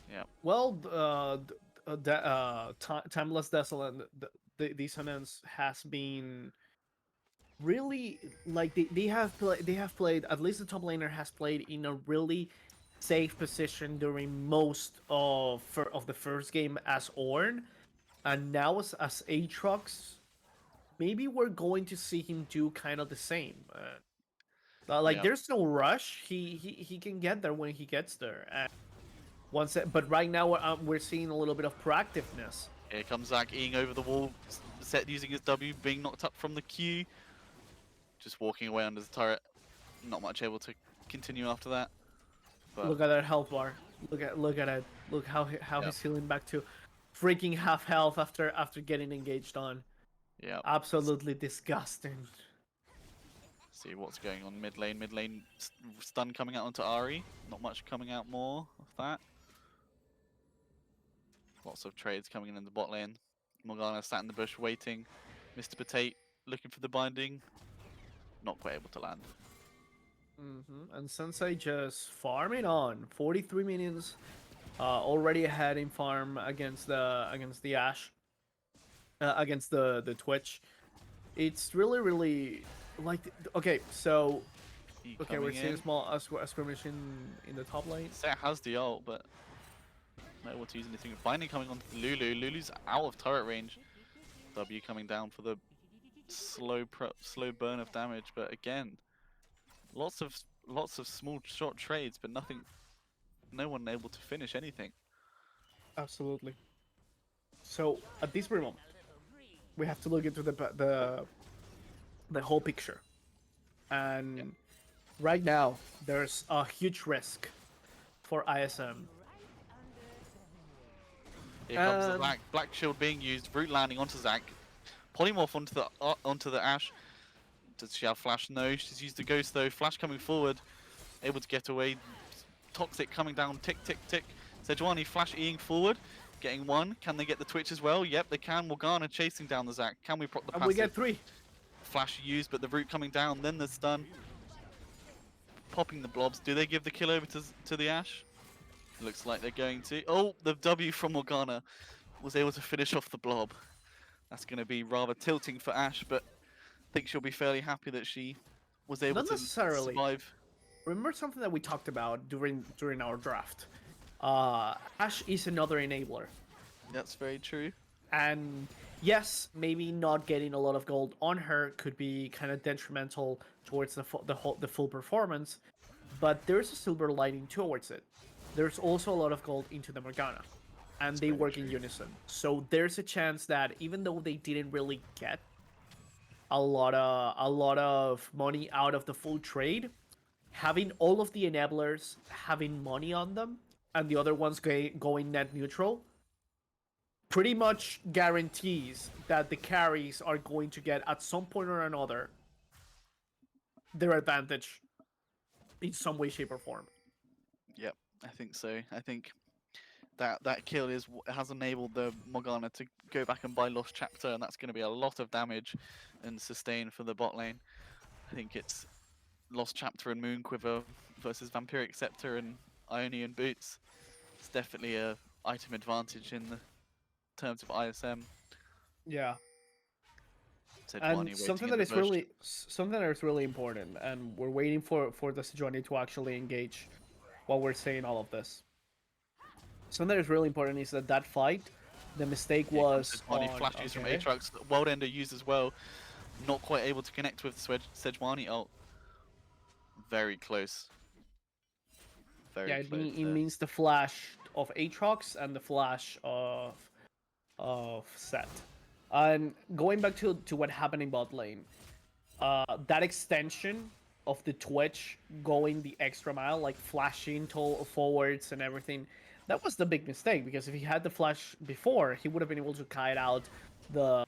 Yeah, Well, timeless desolate, the dissonance has been really like they have played, at least the top laner has played in a really safe position during most of the first game as Ornn, and now as Aatrox, maybe we're going to see him do kind of the same. Like Yeah. there's no rush. He can get there when he gets there. And but right now we're seeing a little bit of proactiveness. Here comes Zach eating over the wall, set using his W, being knocked up from the Q. Just walking away under the turret. Not much able to continue after that. But Look at that health bar. Look at it. Look how Yep. he's healing back to freaking half health after getting engaged on. yeah, Absolutely disgusting. see what's going on mid lane. Mid lane stun coming out onto Ari. Not much coming out more of that. Lots of trades coming in the bot lane. Morgana sat in the bush waiting. Mr. Potate looking for the binding. Not quite able to land. And Sensei just farming on. 43 minions, already ahead in farm against the Ashe, against the Twitch. It's really like okay. So He okay, we're coming seeing in. a small a skirmish in the top lane. Set has the ult, but not able to use anything. Binding coming onto Lulu. Lulu's out of turret range. W coming down for the slow burn of damage, but again, lots of small short trades, but nothing. No one able to finish anything. Absolutely. So at this very moment, we have to look into the whole picture, and Yeah. right now there's a huge risk for ISM. Here comes the Black Shield being used. Root landing onto Zac. Polymorph onto the Ashe. Does she have Flash? No. She's used the Ghost though. Flash coming forward, able to get away. Toxic coming down. Tick tick tick. Sejuani Flash eating forward, getting one. Can they get the Twitch as well? Yep, they can. Morgana chasing down the Zac. Can we proc the And passive? we get 3. Flash used, but the Root coming down. Then the stun. Popping the blobs. Do they give the kill over to the Ashe? Looks like they're going to. Oh, the W from Morgana was able to finish off the blob. That's going to be rather tilting for Ashe, but I think she'll be fairly happy that she was able Not to necessarily. survive. Remember something that we talked about during our draft. Ashe is another enabler, That's very true. and yes, maybe not getting a lot of gold on her could be kind of detrimental towards the full performance, but there's a silver lining towards it. There's also a lot of gold into the Morgana, and they work in unison. So there's a chance that even though they didn't really get a lot of money out of the full trade, having all of the enablers having money on them and the other ones going net neutral pretty much guarantees that the carries are going to get at some point or another their advantage in some way, shape, or form. Yep, I think so. I think that kill has enabled the Morgana to go back and buy Lost Chapter, and that's going to be a lot of damage and sustain for the bot lane. I think it's Lost Chapter and Moonquiver versus Vampiric Scepter and Ionian Boots. It's definitely a item advantage in the terms of ISM. Yeah. Sejuani And something waiting in the bush. something that is really important, and we're waiting for the Sejuani to actually engage while we're saying all of this. Something that is really important is that fight, the mistake Here comes was Sejuani on. flash use from Okay. Aatrox. World Ender used as well. Not quite able to connect with Sejuani ult. Very close. Very Yeah, it, close it there. means the flash of Aatrox and the flash of Set. And going back to what happened in bot lane, that extension of the Twitch going the extra mile, like flashing forwards and everything, that was the big mistake, because if he had the flash before, he would have been able to kite out the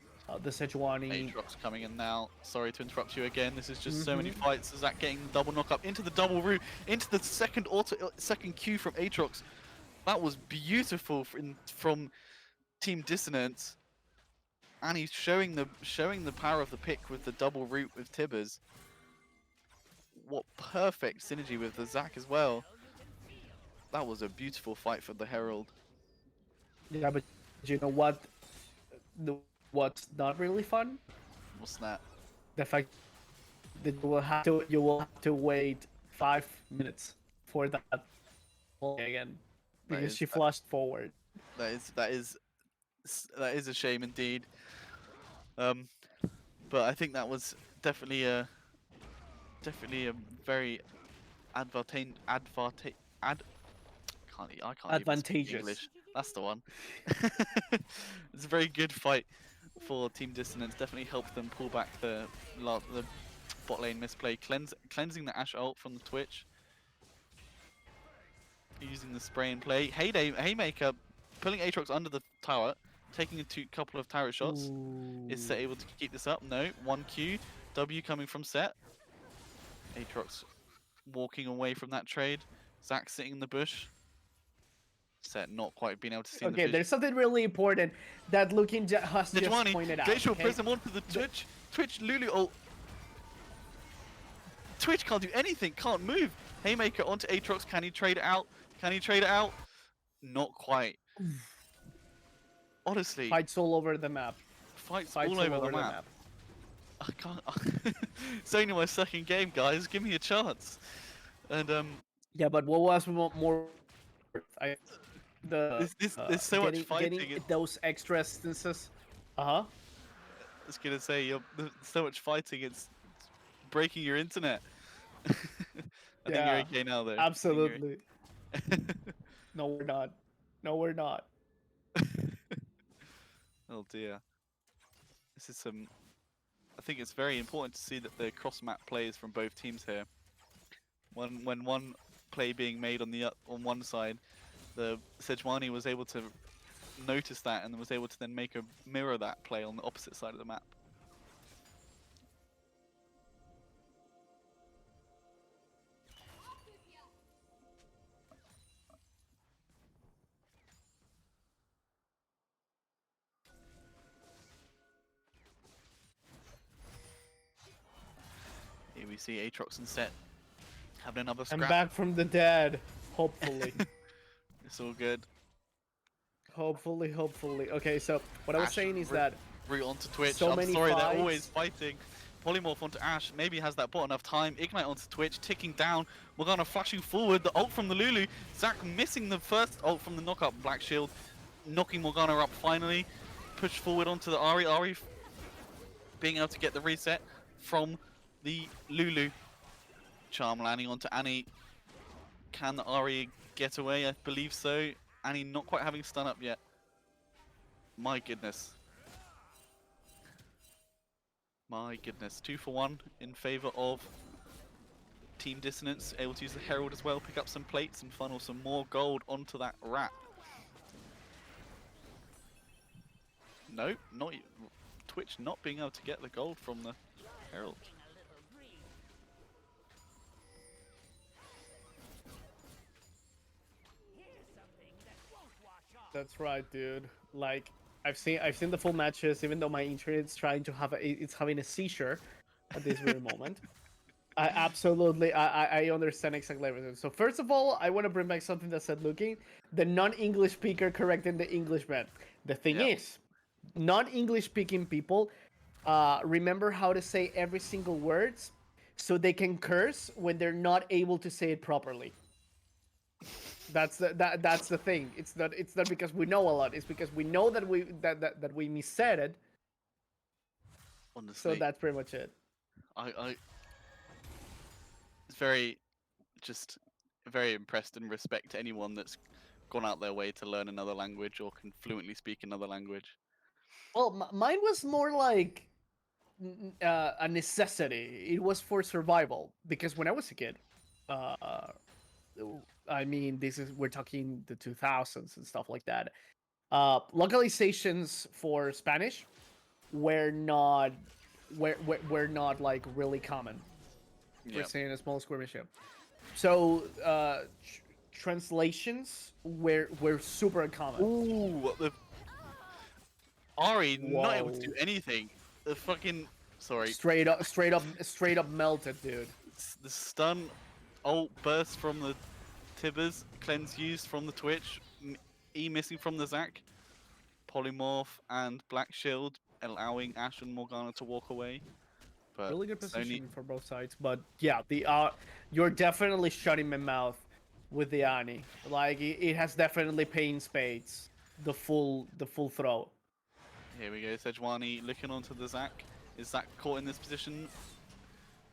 Sejuani. Aatrox coming in now. Sorry to interrupt you again. This is just so many fights. Zach getting the double knock up into the double root, into the second Q from Aatrox. That was beautiful from Team Dissonance. And he's showing the power of the pick with the double root with Tibbers. What perfect synergy with the Zac as well. That was a beautiful fight for the Herald. Yeah, but you know what? What's not really fun? What's that? The fact that you will have to wait 5 minutes for that play again That because is she flushed forward. that is a shame indeed. Um, but I think that was definitely a very ad I can't even speak Advantageous. English. That's the one. It's a very good fight for Team Dissonance. Definitely helped them pull back the bot lane misplay, cleansing the Ashe ult from the Twitch, using the spray and play. Haymaker pulling Aatrox under the tower, taking a couple of turret shots. Is Set able to keep this up? No. 1Q. W coming from Set. Aatrox walking away from that trade. Zac sitting in the bush. Set not quite being able to see in the Okay, vision. there's something really important that has just Sejuani, pointed out. Glacial Okay? Prism onto the Twitch. Twitch Lulu ult. Twitch can't do anything, can't move. Haymaker onto Aatrox. Can he trade it out? Can he trade it out? Not quite. Honestly, Fights all over the map. fights Fights all over the map. I can't. It's only my second game, guys. Give me a chance. And Yeah, but what was more? I there's so much getting fighting. those extra instances. I was gonna say there's so much fighting. It's breaking your internet. I think you're Yeah, okay now, though. absolutely. No, we're not. No, we're not. Oh dear. This is some. I think it's very important to see that the cross-map plays from both teams here. When one play being made on on one side, the Sejuani was able to notice that and was able to then mirror that play on the opposite side of the map. Here we see Aatrox and Set having another I'm scrap. back from the dead. Hopefully. It's all good. Hopefully. Okay, so what I was Ashe saying is that route onto Twitch. so I'm many sorry, fights. they're always fighting. Polymorph onto Ashe. Maybe has that bot enough time. Ignite onto Twitch, ticking down. Morgana flashing forward. The ult from the Lulu. Zac missing the first ult from the knockup. Black Shield knocking Morgana up finally. Push forward onto the Ahri. Ahri being able to get the reset from the Lulu. Charm landing onto Annie. Can the Ahri get away? I believe so. Annie not quite having stun up yet. My goodness. My goodness. 2 for 1 in favor of Team Dissonance. Able to use the Herald as well, pick up some plates and funnel some more gold onto that rat. Nope, not Twitch not being able to get the gold from the Herald. That's right, dude. Like I've seen the full matches, even though my internet's trying to it's having a seizure at this very moment. I absolutely I understand exactly everything. So first of all, I want to bring back something that said looking the non-English speaker correcting the English man. The thing is, non-English speaking people remember how to say every single words so they can curse when they're not able to say it properly. That's the thing. It's not because we know a lot. It's because we know that we missaid it. Honestly, So that's pretty much it. It's just very impressed and respect anyone that's gone out their way to learn another language or can fluently speak another language. Well, mine was more like a necessity. It was for survival because when I was a kid, uh, I mean, we're talking the 2000s and stuff like that. Localizations for Spanish were not were not like really common. We're saying a small skirmish ship. So translations were super uncommon. Ooh, what the Ahri not able to Whoa. do anything. The fucking Straight up melted, dude. The stun ult burst from the Tibbers, cleanse used from the Twitch, E missing from the Zac, Polymorph and Black Shield allowing Ashe and Morgana to walk away. But Really good it's only position for both sides, but yeah, you're definitely shutting my mouth with the Ani. Like it has definitely pain spades the full throw. here we go. Sejuani looking onto the Zac. Is Zac caught in this position?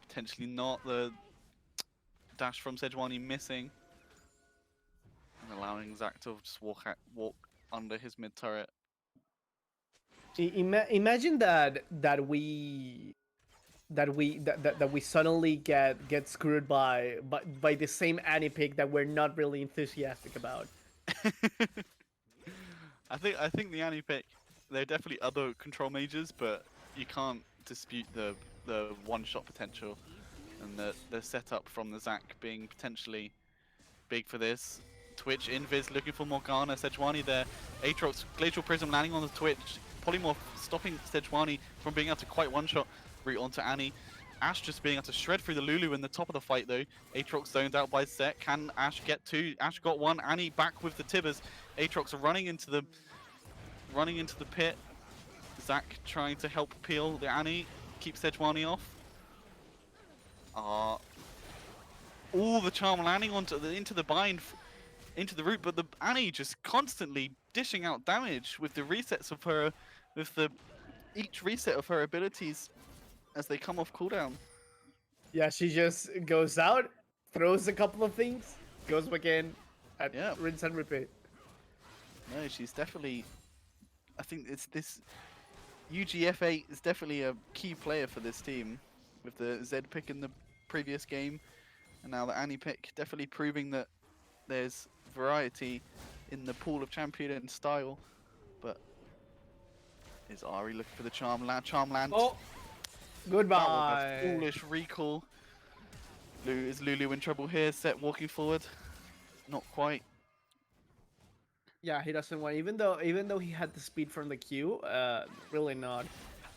Potentially not. The dash from Sejuani missing and allowing Zac to just walk under his mid turret. Imagine that we suddenly get screwed by the same Ani pick that we're not really enthusiastic about. I think the Annie pick, there are definitely other control mages, but you can't dispute the one shot potential and the setup from the Zac being potentially big for this. Twitch Invis looking for Morgana. Sejuani there. Aatrox Glacial Prism landing on the Twitch. Polymorph stopping Sejuani from being able to quite one shot route onto Annie. Ash just being able to shred through the Lulu in the top of the fight though. Aatrox zoned out by Set. Can Ash get two? Ash got one. Annie back with the Tibbers. Aatrox running into the pit. Zac trying to help peel the Annie. Keep Sejuani off. All the charm landing into the bind, into the root, but the Annie just constantly dishing out damage with the resets of her, each reset of her abilities as they come off cooldown. Yeah, she just goes out, throws a couple of things, goes back in, and Yeah. rinse and repeat. No, she's definitely. I think it's this UGF8 is definitely a key player for this team, with the Z pick in the previous game, and now the Annie pick, definitely proving that there's variety in the pool of champion and style. But is Ari looking for the charm land? Charm land. Oh, That was goodbye. a foolish recall. Is Lulu in trouble here? Set walking forward. Not quite. Yeah, he doesn't want. Even though he had the speed from the Q, really not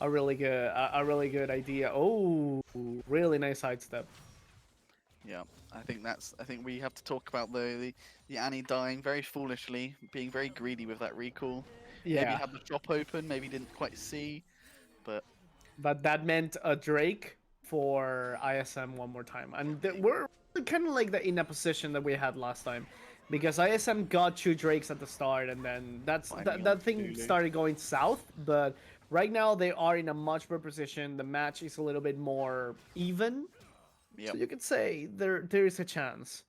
a really good idea. Oh, really nice sidestep. Yeah, I think we have to talk about the Annie dying very foolishly, being very greedy with that recall. Maybe Yeah, had the shop open, maybe didn't quite see, but but that meant a Drake for ISM one more time, and we're kind of like in a position that we had last time, because ISM got 2 Drakes at the start, and then Finding that on thing Lulu. started going south. But right now they are in a much better position. The match is a little bit more even, Yep. so you could say there is a chance.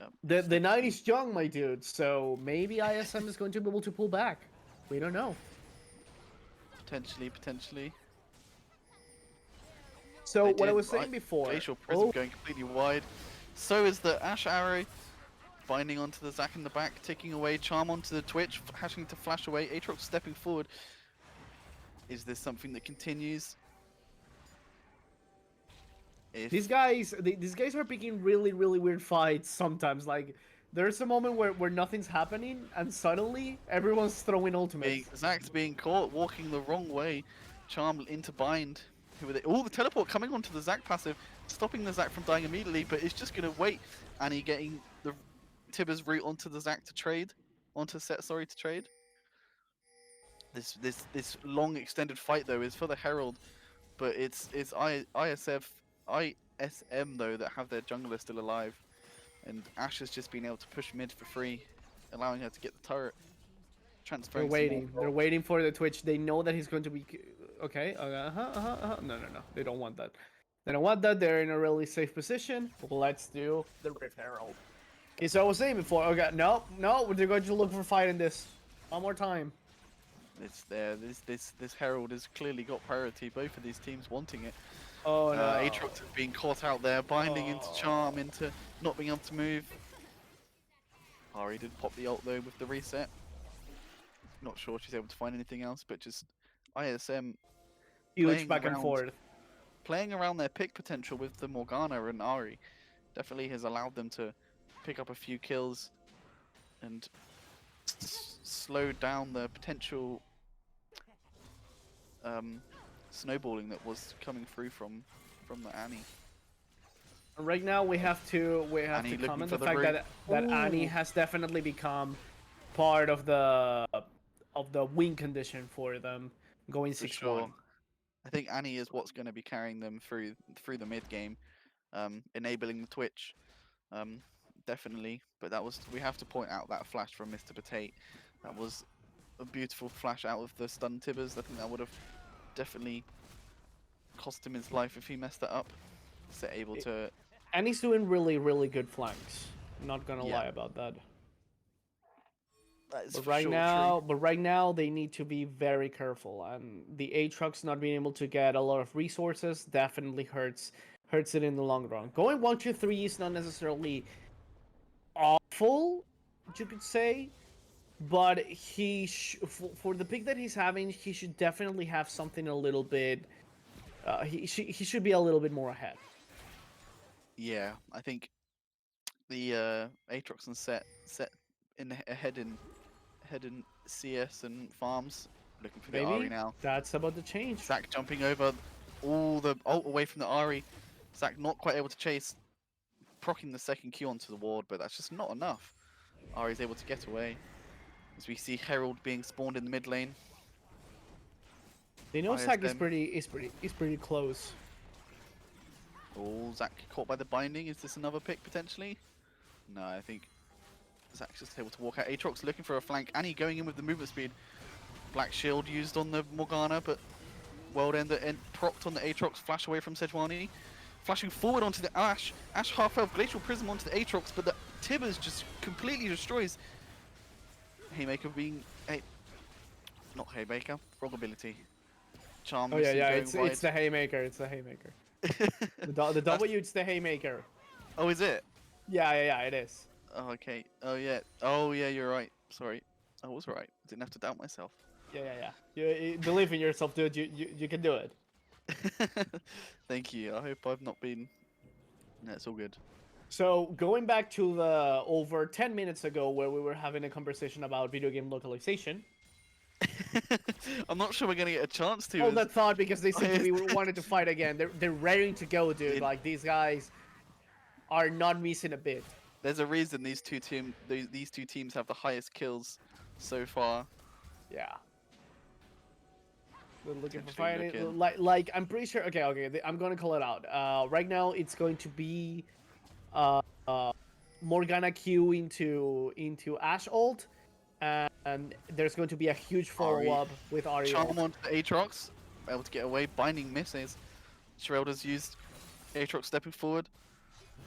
Yep. The night is young, my dude. So maybe ISM is going to be able to pull back. We don't know. Potentially. So They what I did, was saying right? before. Facial prism Oh, going completely wide. So is the Ash arrow. Binding onto the Zac in the back, taking away Charm onto the Twitch, hashing to flash away. Aatrox stepping forward. Is this something that continues? these guys are picking really weird fights sometimes. Like there's a moment where nothing's happening, and suddenly everyone's throwing ultimates. Zac's being caught walking the wrong way. Charm into bind. All the teleport coming onto the Zac passive, stopping the Zac from dying immediately, but it's just gonna wait. And he getting the Tibber's route onto the Zac to trade, onto Set. Sorry, to trade. This long extended fight though is for the Herald, but it's ISM though that have their jungler still alive, and Ash has just been able to push mid for free, allowing her to get the turret. They're Transferring some waiting. more They're waiting for the Twitch. They know that he's going to be okay. No. They don't want that. They don't want that. They're in a really safe position. Let's do the Rift Herald. Okay, so I was saying before. Okay, no. They're going to look for fight in this. One more time. It's there. This Herald has clearly got priority. Both of these teams wanting it. Oh no. Aatrox being caught out there, binding into Charm, into not being able to move. Ari did pop the ult though with the reset. Not sure she's able to find anything else, but just ISM Huge playing back and around. forth. Playing around their pick potential with the Morgana and Ari definitely has allowed them to pick up a few kills and slow down the potential snowballing that was coming through from the Annie. Right now we have to Annie looking comment for the the fact root. that Annie has definitely become part of the win condition for them going For 6-1. sure. I think Annie is what's going to be carrying them through the mid game, enabling the Twitch. Um, Definitely. But we have to point out that flash from Mr. Potate. That was a beautiful flash out of the stun tibbers. I think that would have definitely cost him his life if he messed that up. So able to, And he's doing really, really good flanks. Not gonna Yeah. lie about that. that is But for right sure now, they need to be very careful. And the Aatrox not being able to get a lot of resources definitely hurts it in the long run. Going 1-2-3 is not necessarily awful, you could say, but for the pick that he's having, he should definitely have something a little bit. He should be a little bit more ahead. true. Yeah, I think the Aatrox and set ahead in CS and farms. Looking for the Ari Maybe now. that's about to change. Zac jumping over all the ult away from the Ari. Zac not quite able to chase, proccing the second Q onto the ward, but that's just not enough. Ari's able to get away. As we see Herald being spawned in the mid lane. They know Sack is ISM. pretty close. Oh, Zac caught by the binding. Is this another pick potentially? No, I think Zac's just able to walk out. Aatrox looking for a flank. Annie going in with the movement speed. Black shield used on the Morgana, but World Ender propped on the Aatrox. Flash away from Sejuani. Flashing forward onto the Ash. Ash half health. Glacial Prism onto the Aatrox, but the Tibbers just completely destroys. Haymaker being not Haymaker. Wrong ability. Charm. Oh yeah, missing, yeah. going It's wide. the haymaker. It's the haymaker. The W. It's the haymaker. Oh, is it? Yeah. It is. Oh, okay. Oh, yeah. Oh, yeah, you're right. Sorry. I was right. Didn't have to doubt myself. Yeah. You believe in yourself, dude. You can do it. Thank you. I hope I've not been... No, it's all good. So going back to the over 10 minutes ago where we were having a conversation about video game localization. I'm not sure we're going to get a chance to. Hold as- that thought because they seem to be wanted to fight again. They're raring to go, dude. It- Like these guys are not missing a bit. There's a reason these two teams have the highest kills so far. Yeah. They're looking for Potentially fighting. looking- Like I'm pretty sure. Okay. I'm gonna call it out. Right now it's going to be, Morgana Q into Ash ult, and there's going to be a huge follow up with Ari. Charm onto the Aatrox. Able to get away. Binding misses. Sherelda's used Aatrox stepping forward.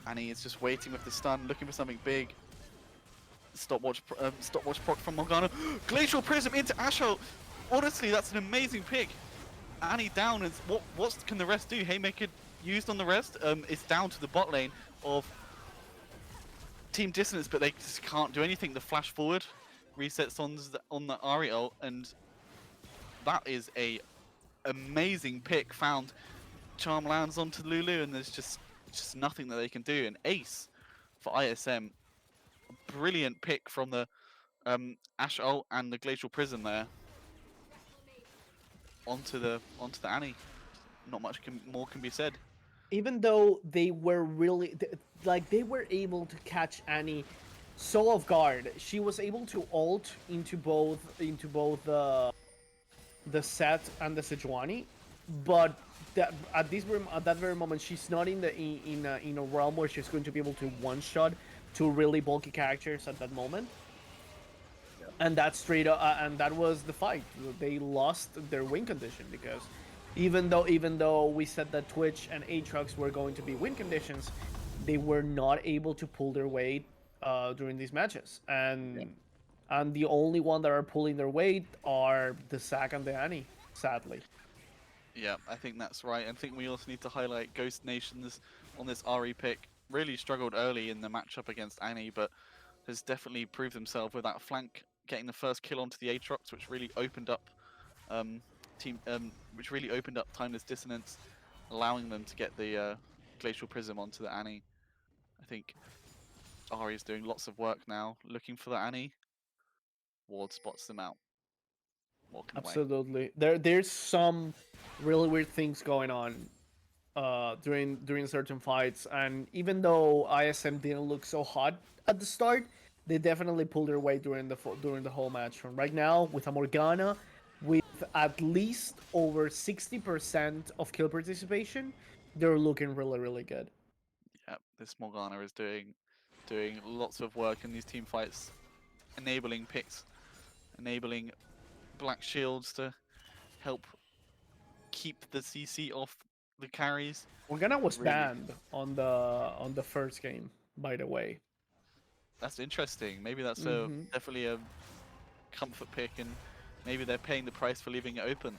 And he is just waiting with the stun, looking for something big. Stopwatch proc from Morgana. Glacial Prism into Asho. Honestly, that's an amazing pick. Annie down. Is what can the rest do? Haymaker used on the rest. It's down to the bot lane of Team Dissonance, but they just can't do anything. The flash forward resets on the Ari ult, and that is a amazing pick. Found Charm lands onto Lulu, and there's just nothing that they can do. An ace for ISM. A brilliant pick from the Ash ult and the Glacial Prism there. Onto the Annie. Not much more can be said. Even though they were really they were able to catch Annie so off guard, she was able to ult into both the Set and the Sejuani, but at that very moment she's not in a realm where she's going to be able to one shot two really bulky characters at that moment. And that's straight up, and that was the fight. They lost their win condition because even though we said that Twitch and Aatrox were going to be win conditions, they were not able to pull their weight during these matches. And the only one that are pulling their weight are the Zac and the Annie, sadly. Yeah, I think that's right. I think we also need to highlight Ghost Nations on this RE pick. Really struggled early in the matchup against Annie, but has definitely proved himself with that flank, getting the first kill onto the Aatrox, which really opened up Timeless Dissonance, allowing them to get the Glacial Prism onto the Annie. I think Ari is doing lots of work now, looking for the Annie. Ward spots them out. Walking away. Absolutely. There's some really weird things going on during certain fights, and even though ISM didn't look so hot at the start, they definitely pulled their weight during the whole match. From right now with a Morgana, with with at least over 60% of kill participation, they're looking really, really good. Yeah, this Morgana is doing lots of work in these team fights, enabling picks, enabling black shields to help keep the CC off the carries. Morgana was Really, banned on the first game, by the way. that's interesting. Maybe that's Hmm. definitely a comfort pick, and maybe they're paying the price for leaving it open.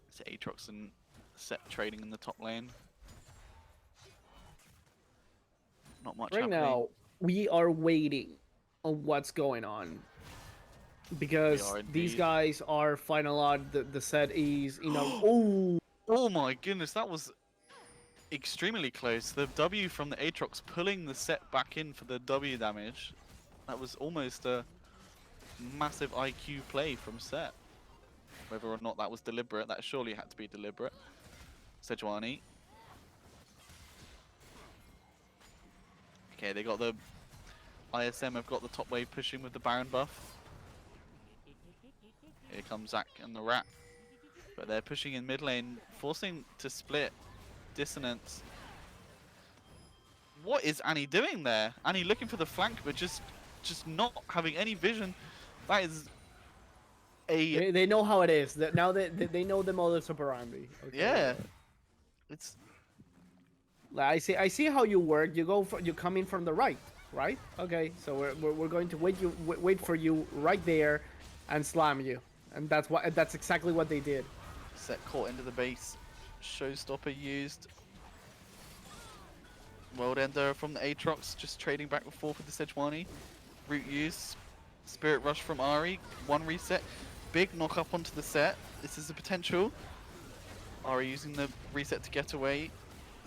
It's Aatrox and Set trading in the top lane. Not much Right happening. now, we are waiting on what's going on We because are these indeed. guys are final out. The set is oh, Oh my goodness, that was extremely close. The W from the Aatrox pulling the Set back in for the W damage. That was almost a massive IQ play from Set. Whether or not that was deliberate, that surely had to be deliberate. Sejuani. Okay, they got the ISM have got the top wave pushing with the Baron buff. Here comes Zac and the Rat. But they're pushing in mid lane, forcing to split Dissonance. What is Annie doing there? Annie looking for the flank, but just not having any vision. That is a they know how it is. Now they know the modus operandi. Okay. yeah. It's Like, I see how you work. You come in from the right? Okay, so we're going to wait for you right there, and slam you, and that's exactly what they did. Set caught into the base. Showstopper used. World Ender from the Aatrox, just trading back and forth with the Sejuani. Root use. Spirit Rush from Ari. One reset. Big knock up onto the Set. This is a potential. Ari using the reset to get away.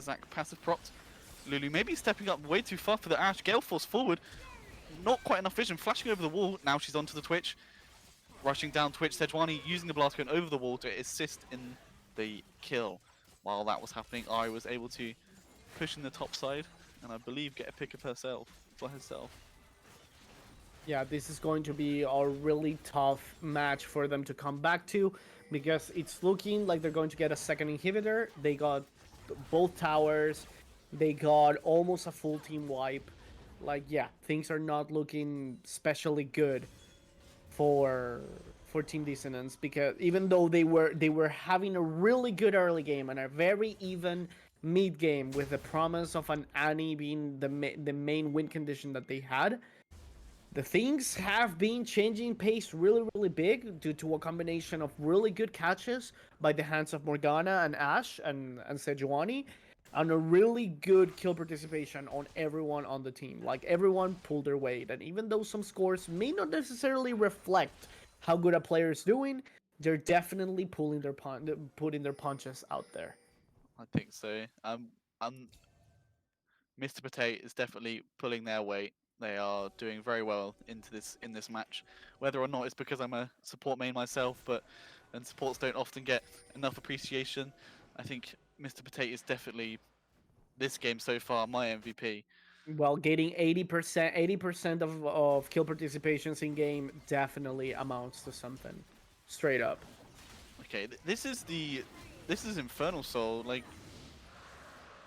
Zac passive propped. Lulu maybe stepping up way too far for the Ashe. Gale Force forward. Not quite enough vision. Flashing over the wall. Now she's onto the Twitch. Rushing down Twitch. Sejuani using the blast gun over the wall to assist in the kill. While that was happening, Ari was able to push in the top side and I believe get a pick of herself for herself. Yeah, this is going to be a really tough match for them to come back to because it's looking like they're going to get a second inhibitor. They got both towers. They got almost a full team wipe. Like, yeah, things are not looking especially good for Team Dissonance because even though they were having a really good early game and a very even mid game with the promise of an Annie being the main win condition that they had, the things have been changing pace really, really big due to a combination of really good catches by the hands of Morgana and Ashe and Sejuani, and a really good kill participation on everyone on the team. Like, everyone pulled their weight, and even though some scores may not necessarily reflect how good a player is doing, they're definitely putting their punches out there. I think so. Mr. Potato is definitely pulling their weight. They are doing very well in this match. Whether or not it's because I'm a support main myself, but and supports don't often get enough appreciation. I think Mr. Potato is definitely this game so far my MVP. Well, getting 80% of kill participations in game definitely amounts to something. Straight up. Okay, this is Infernal Soul. Like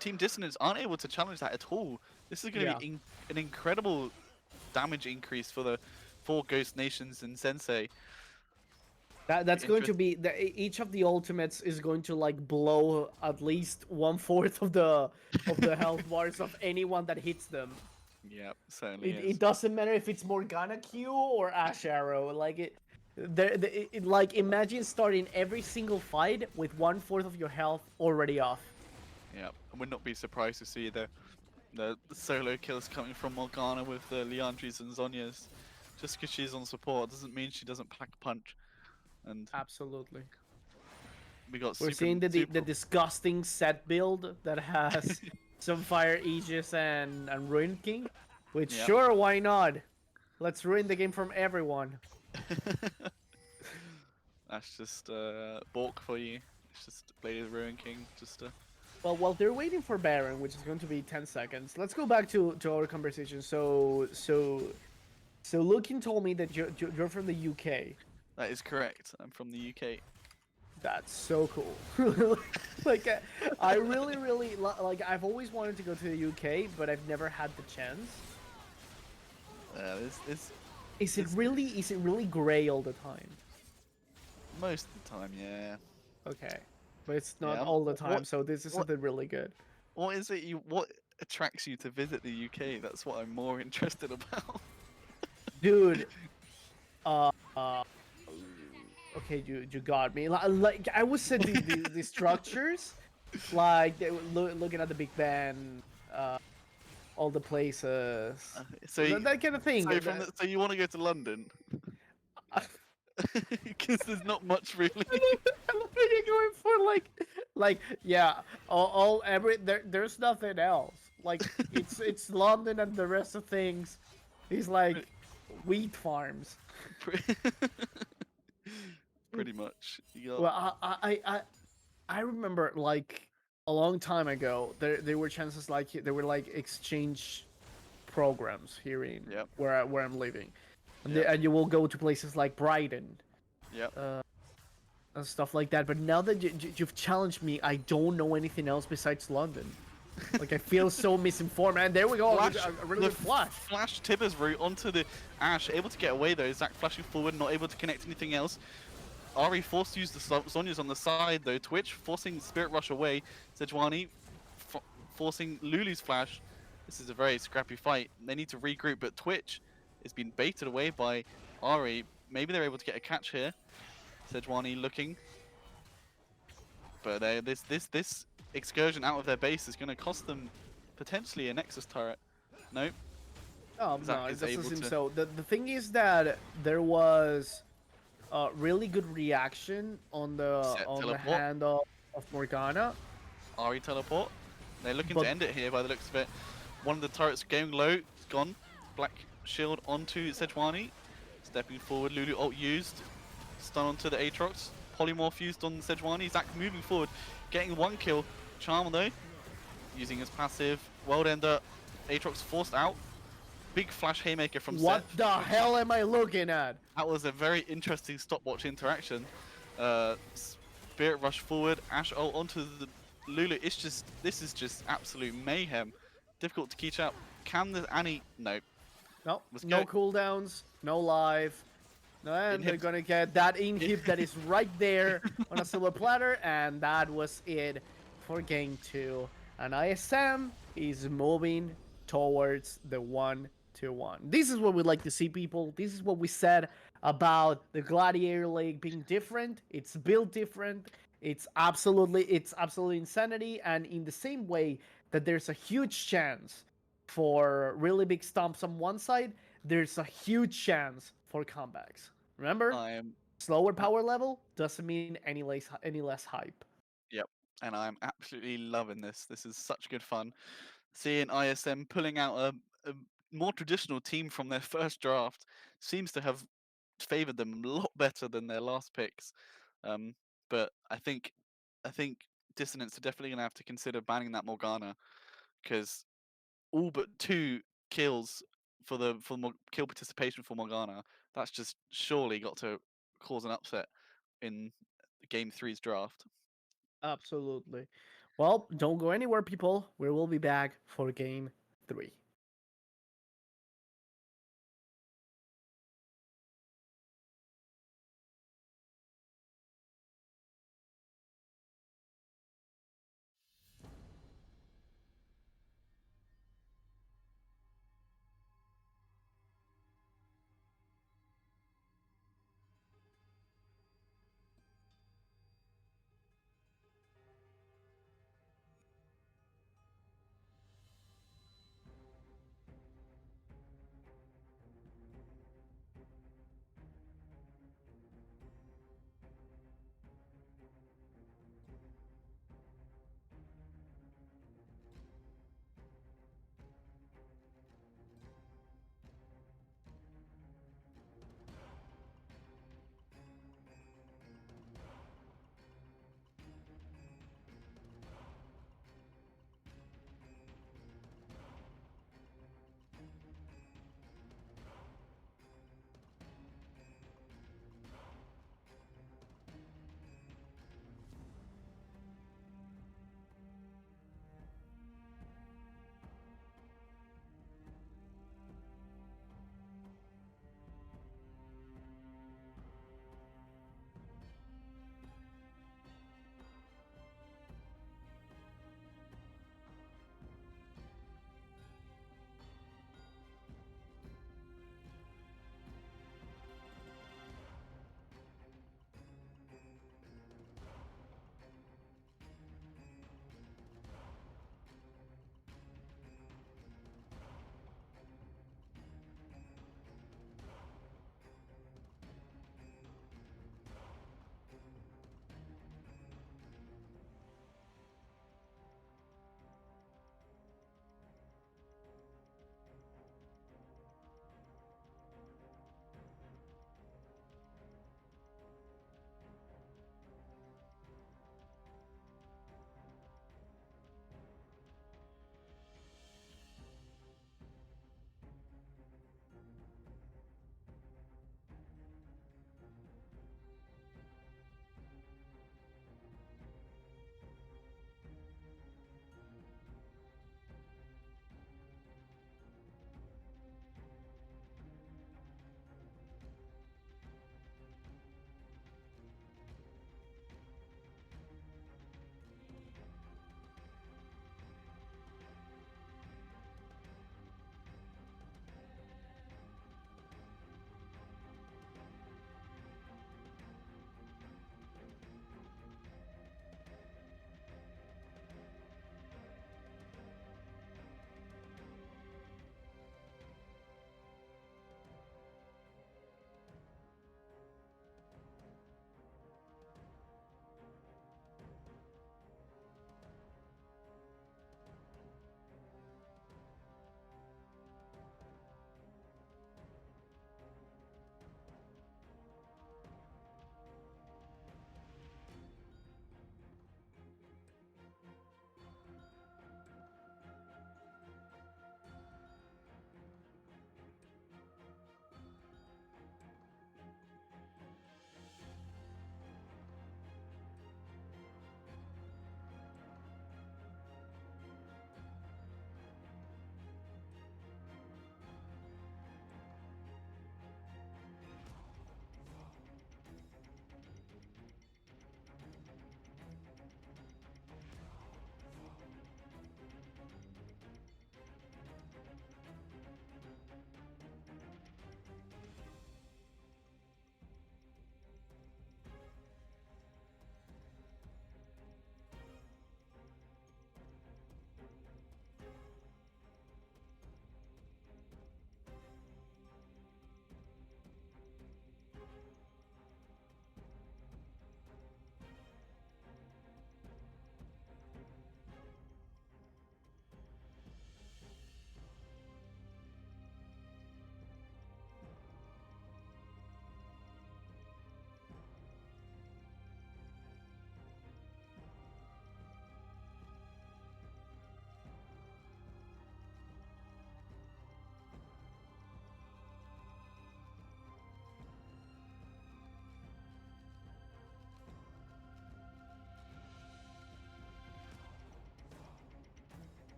Team Dissonance aren't able to challenge that at all. This is going to Yeah. be an incredible damage increase for the four Ghost Nations and Sensei. That's going to be each of the ultimates is going to like blow at least 1/4 of the health bars of anyone that hits them. Yeah, certainly is. It doesn't matter if it's Morgana Q or Ash Arrow. Like like imagine starting every single fight with 1/4 of your health already off. Yeah, I would not be surprised to see the solo kills coming from Morgana with the Leandries and Zhonya's. Just because she's on support doesn't mean she doesn't pack a punch. And Absolutely. we got We're super, seeing the super disgusting set build that has some Fire Aegis and Ruin King. Which, Yep. sure, why not? Let's ruin the game from everyone. That's just Bork for you. It's just Blade of the Ruin King. Just Well, while they're waiting for Baron, which is going to be 10 seconds, let's go back to our conversation. So So Lukin told me that you're from the UK. That is correct. I'm from the UK. That's so cool. Like, I really, really like. I've always wanted to go to the UK, but I've never had the chance. This Is it It's- really? Is it really gray all the time? most of the time, yeah. Okay, but it's not Yeah, all the time. So this is what- something really good. What is it what attracts you to visit the UK? That's what I'm more interested about. Dude, uh, uh okay, you got me. Like I would say the structures, like looking at the Big Ben, uh, all the places, that kind of thing. So you want to go to London? Because there's not much really. I love what you're going for. Like yeah, all every there's nothing else. Like it's London and the rest of things is like wheat farms. Pretty much. You got Well, I remember like a long time ago there were chances like there were like exchange programs here in Yep. where I'm living, and, Yep. and you will go to places like Brighton, Yep. and stuff like that. But now that you've challenged me, I don't know anything else besides London. Like I feel so misinformed. And there we go, a really the good flash. Flash Tibbers route onto the Ash, able to get away though. Zach flashing forward, not able to connect anything else. Ari forced to use the Sonya's on the side though. Twitch forcing Spirit Rush away. Sejuani forcing Lulu's flash. This is a very scrappy fight. They need to regroup, but Twitch is being baited away by Ari. Maybe they're able to get a catch here. Sejuani looking, but this excursion out of their base is going to cost them potentially a Nexus turret. Nope. Oh Zach no, it is doesn't able seem to- so. The thing is that there was really good reaction on the Set on the teleport. hand of Morgana. Ari teleport. They're looking But- to end it here by the looks of it. One of the turrets going low, it's gone. Black shield onto Sejuani. Stepping forward, Lulu ult used. Stun onto the Aatrox. Polymorph used on Sejuani. Zach moving forward, getting one kill. Charm though, using his passive. World Ender. Aatrox forced out. Big flash haymaker from What Seth. the hell am I looking at? That was a very interesting stopwatch interaction. Spirit rush forward, Ash ult onto the Lulu. This is just absolute mayhem. Difficult to keep up. Can the Annie? No. No, Let's no go. cooldowns, no live. No, and they're Inhib- gonna get that inhib that is right there on a silver platter, and that was it for game 2. And ISM is moving towards the 1-1. This is what we like to see, people. This is what we said about the Gladiator League being different. It's built different. It's absolutely insanity, and in the same way that there's a huge chance for really big stomps on one side, there's a huge chance for comebacks. Remember, I am, slower power level doesn't mean any less hype. and I'm absolutely loving this. This is such good fun. Seeing ISM pulling out a more traditional team from their first draft seems to have favored them a lot better than their last picks. But I think Dissonance are definitely going to have to consider banning that Morgana, because all but 2 kills for kill participation for Morgana. That's just surely got to cause an upset in Game 3's draft. Absolutely. Well, don't go anywhere, people. We will be back for game 3.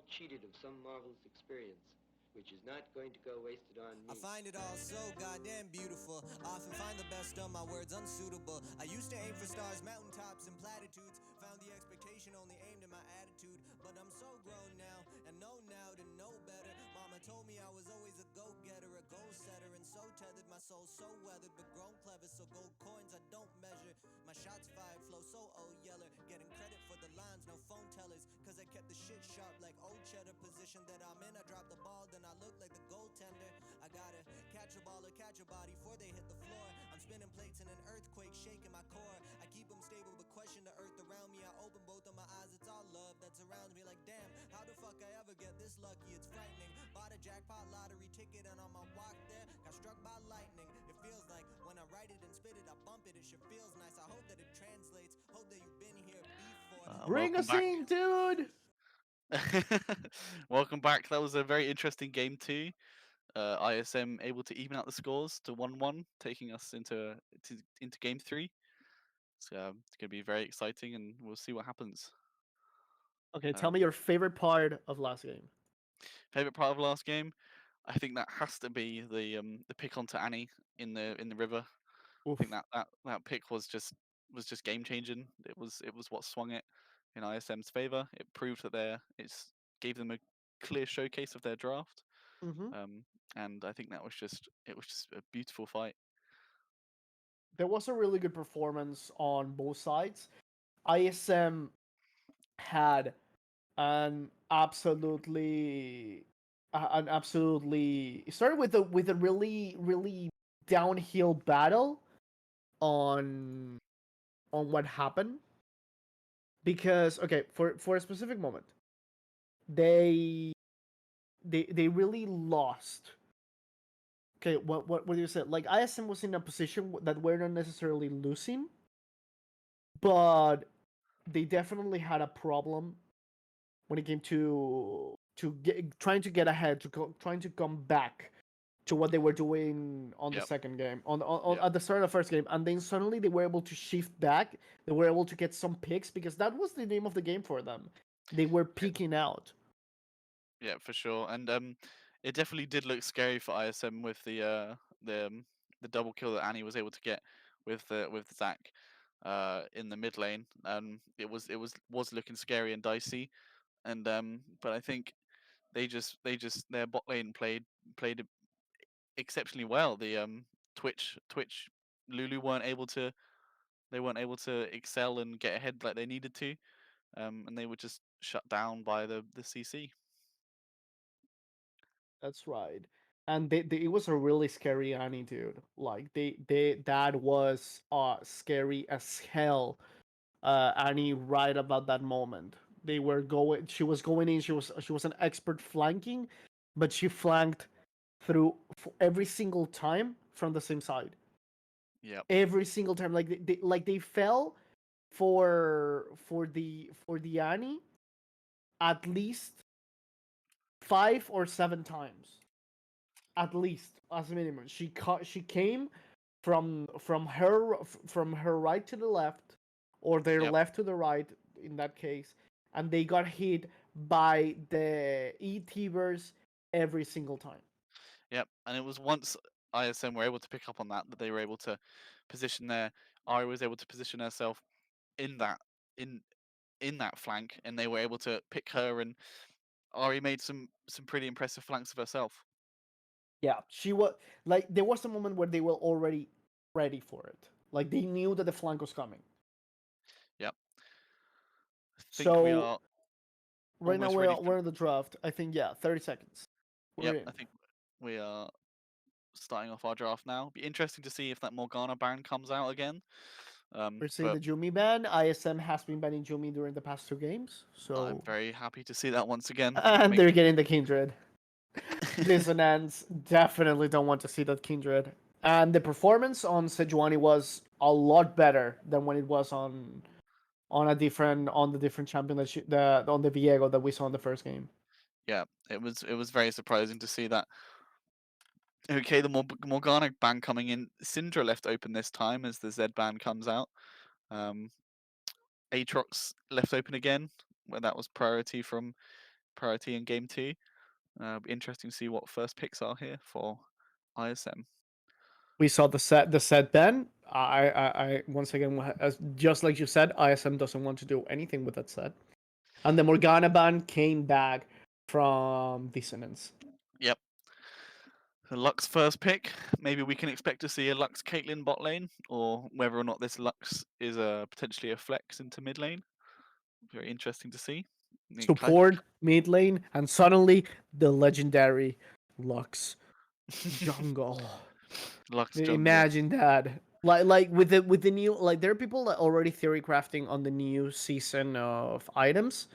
cheated of some marvelous experience, which is not going to go wasted on I me. find it all so goddamn beautiful. I often find the best of my words unsuitable. I used to aim for stars, mountaintops, and platitudes. Found the expectation only aimed at my attitude. But I'm so grown now, and know now to know better. Mama told me I was always a go-getter, a goal-setter, and so tethered. My soul so weathered, but grown clever. So gold coins I don't measure. My shots fired flow so old yeller. Getting credit for the lines, no phone tellers. Cause I kept the shit sharp like old cheddar. Position that I'm in, I drop the ball, then I look like the goaltender. I gotta catch a ball or catch a body before they hit the floor. I'm spinning plates in an earthquake, shaking my core. I keep them stable, but question the earth around me. I open both of my eyes, it's all love that surrounds me. Like damn, how the fuck I ever get this lucky? It's frightening. Bought a jackpot lottery ticket, and on my walk there, got struck by lightning. It feels like when I write it and spit it, I bump it. It sure feels nice. I hope that it translates. Hope that you've been here before. Bring Welcome us back. in, dude. Welcome back. That was a very interesting game too. ISM able to even out the scores to 1-1, taking us into game 3. So it's going to be very exciting, and we'll see what happens. Okay, tell Um, me your favorite part of last game. favorite part of last game, I think that has to be the pick onto Annie in the river. I Oof. think that pick was just game changing. It was what swung it in ISM's favor. It proved that it's gave them a clear showcase of their draft. Mm-hmm. And I think it was just a beautiful fight. There was a really good performance on both sides. ISM had an absolutely it started with a really downhill battle on what happened, because okay, for a specific moment they really lost. Okay, what do you say? Like ISM was in a position that we're not necessarily losing, but they definitely had a problem when it came trying to get ahead, trying to come back to what they were doing on the Yep. second game, Yep. at the start of the first game, and then suddenly they were able to shift back. They were able to get some picks because that was the name of the game for them. They were peeking out. Yeah, for sure. And it definitely did look scary for ISM with the double kill that Annie was able to get with Zach in the mid lane. It was looking scary and dicey. And but I think their bot lane played it exceptionally well. The Twitch Lulu weren't able to excel and get ahead like they needed to. And they were just shut down by the CC. That's right. And it was a really scary Annie, dude. Like that was scary as hell. Annie right about that moment. They were going. She was going in. She was an expert flanking, but she flanked through every single time from the same side. Yep. Every single time, like they fell for the Annie at least 5 or 7 times, at least as a minimum. She came from her right to the left, or their Yep. left to the right in that case, and they got hit by the ETvers every single time. Yep. And it was once ISM were able to pick up on that they were able to position their Ari was able to position herself in that in in that flank, and they were able to pick her, and Ari made some pretty impressive flanks of herself. Yeah, she was like there was a moment where they were already ready for it. Like they knew that the flank was coming. Yep. I think we So are right now almost we're ready for. we're in the draft. I think, yeah, 30 seconds. We're Yep. in. I think we are starting off our draft now. Be interesting to see if that Morgana ban comes out again. We're seeing But the Jumi ban. ISM has been banning Jumi during the past 2 games. I'm So very happy to see that once again. and Make they're getting the Kindred. Dissonance definitely don't want to see that Kindred. And the performance on Sejuani was a lot better than when it was on the different champion that on the Viego that we saw in the first game. Yeah, it was very surprising to see that. Okay, the Morgana ban coming in. Syndra left open this time as the Z ban comes out. Aatrox left open again, where that was priority from priority in game 2. Be interesting to see what first picks are here for ISM. We saw the set ban. I once again, just like you said, ISM doesn't want to do anything with that set, and the Morgana ban came back from Dissonance. Yep. The Lux first pick. Maybe we can expect to see a Lux Caitlyn bot lane, or whether or not this Lux is potentially a flex into mid lane. Very interesting to see. Support mid lane, and suddenly the legendary Lux jungle. Lux jungle. Imagine that. Like with the new, like, there are people that already theory crafting on the new season of items,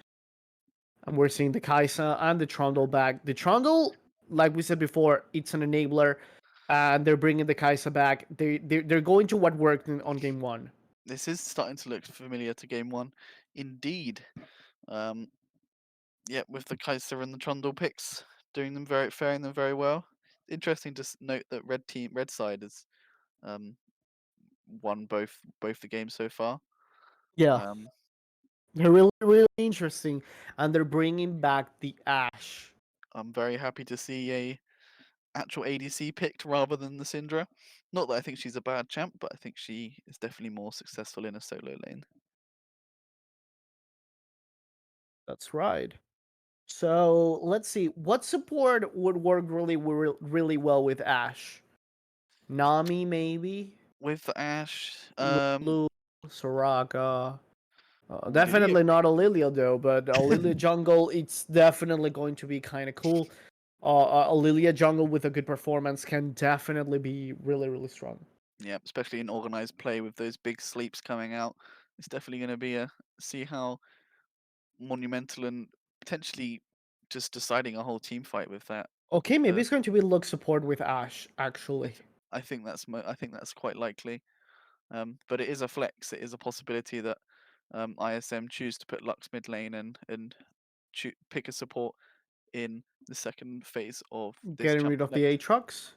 and we're seeing the Kaisa and the Trundle back. The Trundle, like we said before, it's an enabler, and they're bringing the Kaisa back. They're going to what worked on game 1. This is starting to look familiar to game 1, indeed. Yeah, with the Kaiser and the Trundle picks faring them very well. Interesting to note that red side has won both the games so far. Yeah, they're really interesting, and they're bringing back the Ashe. I'm very happy to see a actual ADC picked rather than the Syndra. Not that I think she's a bad champ, but I think she is definitely more successful in a solo lane. That's right. So let's see, what support would work really well with Ashe? Nami, maybe. With Ashe, Lulu, Soraka. Lilia. Definitely not a Lilia though, but a Lilia jungle, it's definitely going to be kind of cool. A Lilia jungle with a good performance can definitely be really strong. Yeah, especially in organized play with those big sleeps coming out. It's definitely going to be see how monumental and potentially just deciding a whole team fight with that. Okay, maybe it's going to be Lux support with Ashe, actually. I think that's quite likely. But it is a flex. It is a possibility that ISM choose to put Lux mid lane and pick a support in the second phase of this Getting champ rid of flex. the Aatrox.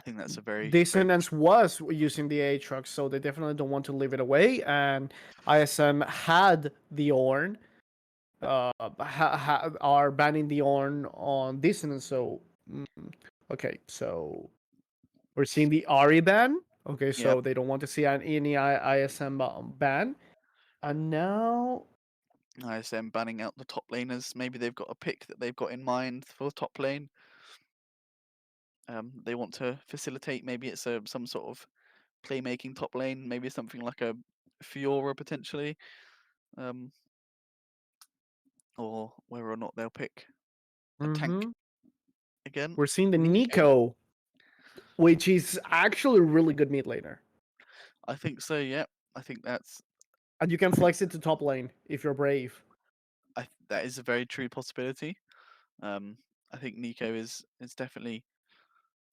I think that's a very Dissonance was using the Aatrox, so they definitely don't want to leave it away. And ISM had the Ornn, are banning the Ornn on Dissonance. So, okay, so we're seeing the Ari ban. Okay, so Yep. they don't want to see any ISM ban. And now ISM banning out the top laners. Maybe they've got a pick that they've got in mind for the top lane. They want to facilitate. Maybe it's some sort of playmaking top lane. Maybe something like a Fiora potentially, or whether or not they'll pick a tank again. we're seeing the Nico. Nico, which is actually a really good mid laner. I think so. Yeah, I think And you can flex it to top lane if you're brave. that is a very true possibility. I think Nico is definitely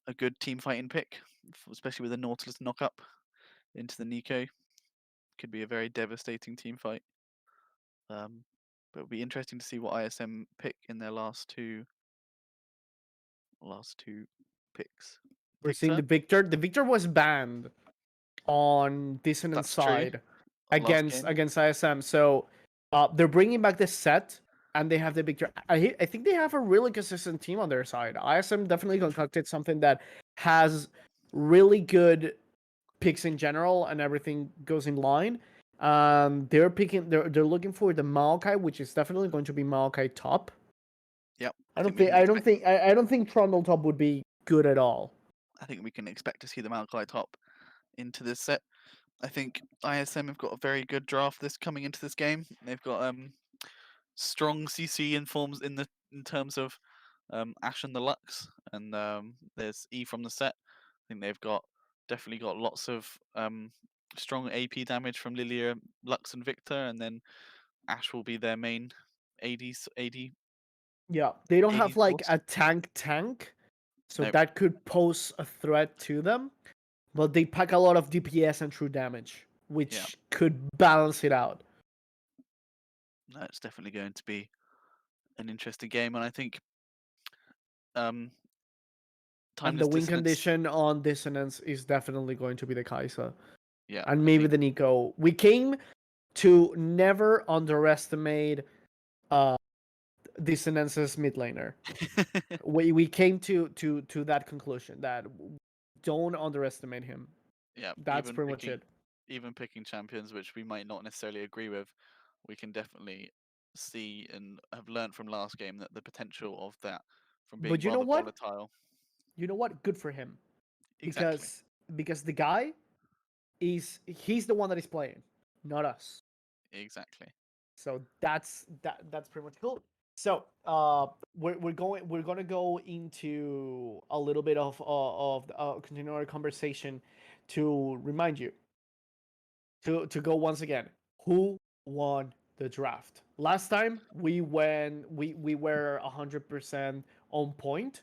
a good team fighting pick, especially with the Nautilus knock up into the Nico. Could be a very devastating team fight. But it'll be interesting to see what ISM pick in their last two picks. We're seeing the Victor. The Victor was banned on Dissonance That's true. side Last game. against ISM. So they're bringing back the set, and they have the Victor. I think they have a really consistent team on their side. ISM definitely concocted something that has really good picks in general, and everything goes in line. They're looking for the Maokai, which is definitely going to be Maokai top. Yep. I don't think Trundle top would be good at all. I think we can expect to see the Maokai top into this set. I think ISM have got a very good draft this coming into this game. They've got strong CC in terms of Ashe and the Lux, and there's E from the set. I think they've definitely got lots of strong AP damage from Lilia, Lux, and Victor, and then Ashe will be their main AD. Yeah, they don't 80 have like force. a tank, so Nope. that could pose a threat to them. But they pack a lot of DPS and true damage, which could balance it out. No, it's definitely going to be an interesting game, and I think And Timeless the win Dissonance. condition on Dissonance is definitely going to be the Kaisa. Yeah, And I maybe think the Nico. We came to never underestimate Dissonance's mid laner. We came to that conclusion that don't underestimate him. Yeah, That's pretty much it. even picking champions which we might not necessarily agree with, we can definitely see and have learned from last game that the potential of that from being But you know rather what? volatile. You know what? Good for him. Exactly. Because the guy he's the one that is playing, not us. Exactly. So that's pretty much cool. So we're gonna go into a little bit of continue our conversation to remind you to go once again. Who won the draft? Last time we were 100% on point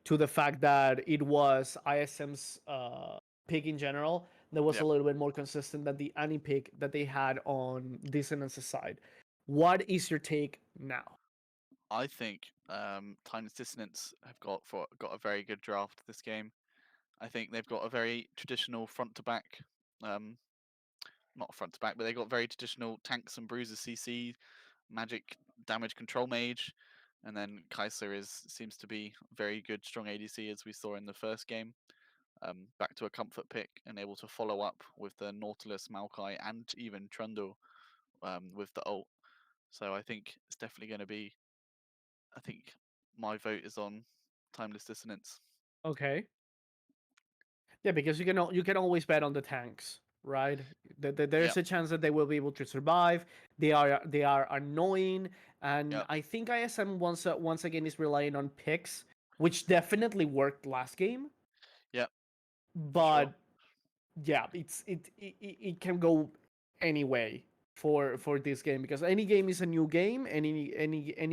to the fact that it was ISM's pick in general that was a Yep. little bit more consistent than the Annie pick that they had on Dissonance's side. What is your take now? I think Timeless Dissonance have got a very good draft this game. I think they've got a very traditional front to back, um, not front to back, but they got very traditional tanks and bruisers CC, magic damage control mage, and then Kaiser seems to be very good strong ADC as we saw in the first game. Back to a comfort pick and able to follow up with the Nautilus, Maokai, and even Trundle with the ult. So I think it's definitely going to be. I think my vote is on Timeless Dissonance. Okay. Yeah, because you can always bet on the tanks, right? There's Yep, a chance that they will be able to survive. They are annoying, and yep, I think ISM once again is relying on picks, which definitely worked last game. yep, for sure. But yeah, it can go any way for this game because any game is a new game, any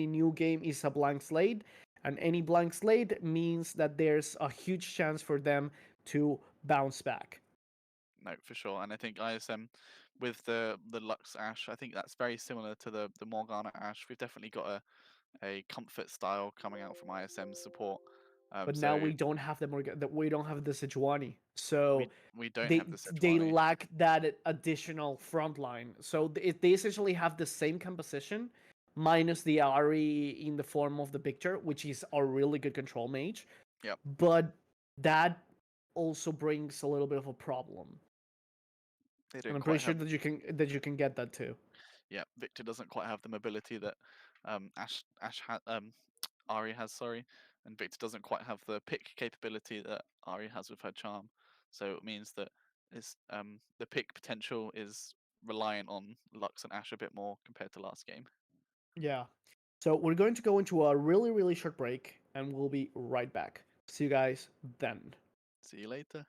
new game is a blank slate, and any blank slate means that there's a huge chance for them to bounce back. No, for sure. And I think ISM with the Lux Ash, I think that's very similar to the Morgana Ash. We've definitely got a comfort style coming out from ISM support. But now So we don't have we don't have the Sejuani, so we don't have the they Sejuani. lack that additional front line. So they essentially have the same composition, minus the Ari in the form of the picture, which is a really good control mage. Yep, But that also brings a little bit of a problem, they and don't I'm pretty quite sure have. that you can get that too. Yeah, Victor doesn't quite have the mobility that Ari has, sorry, and Victor doesn't quite have the pick capability that Ari has with her charm. So it means that the pick potential is reliant on Lux and Ash a bit more compared to last game. Yeah. So we're going to go into a really short break, and we'll be right back. See you guys then. See you later.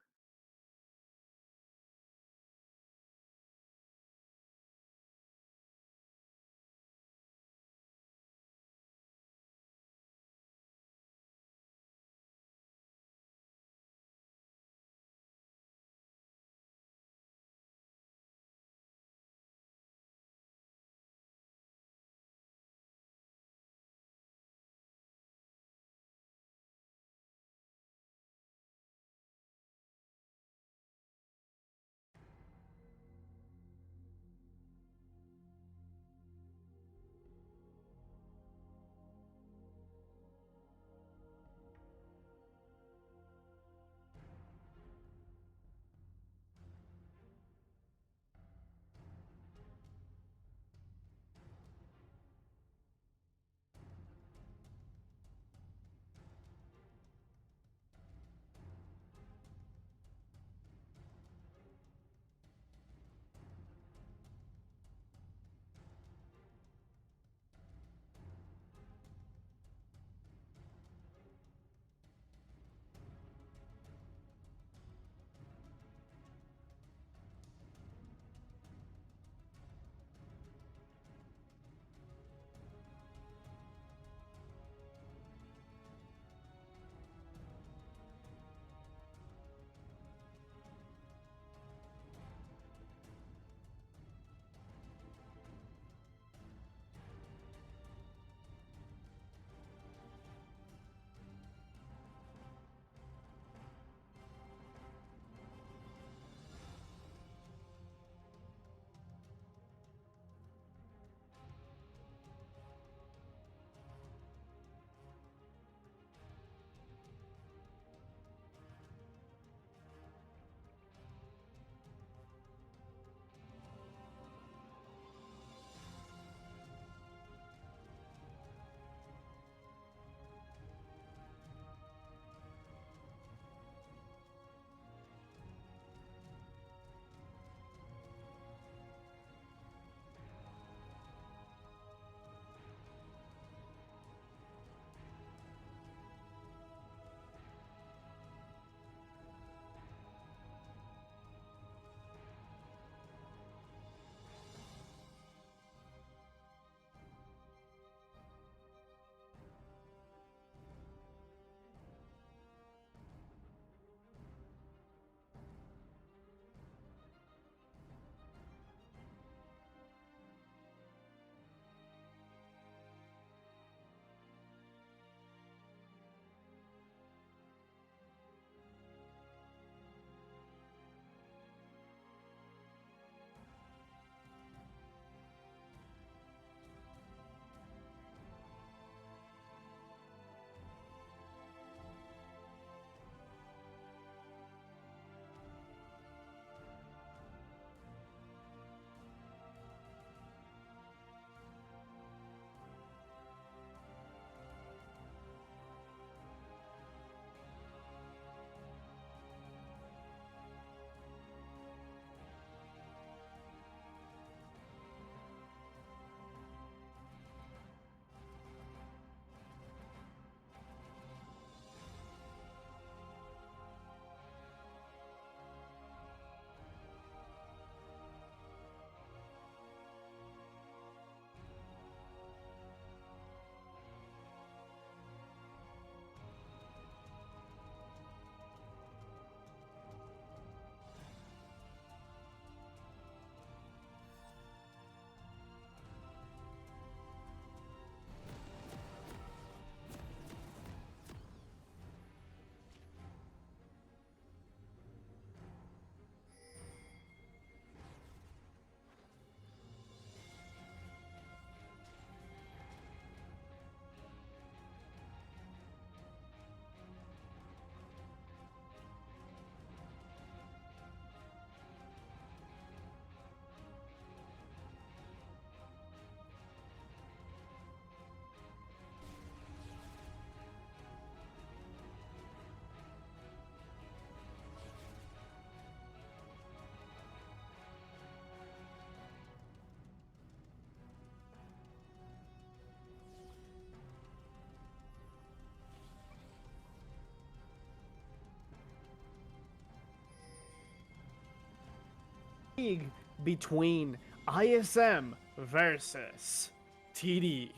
league between ISM versus TD,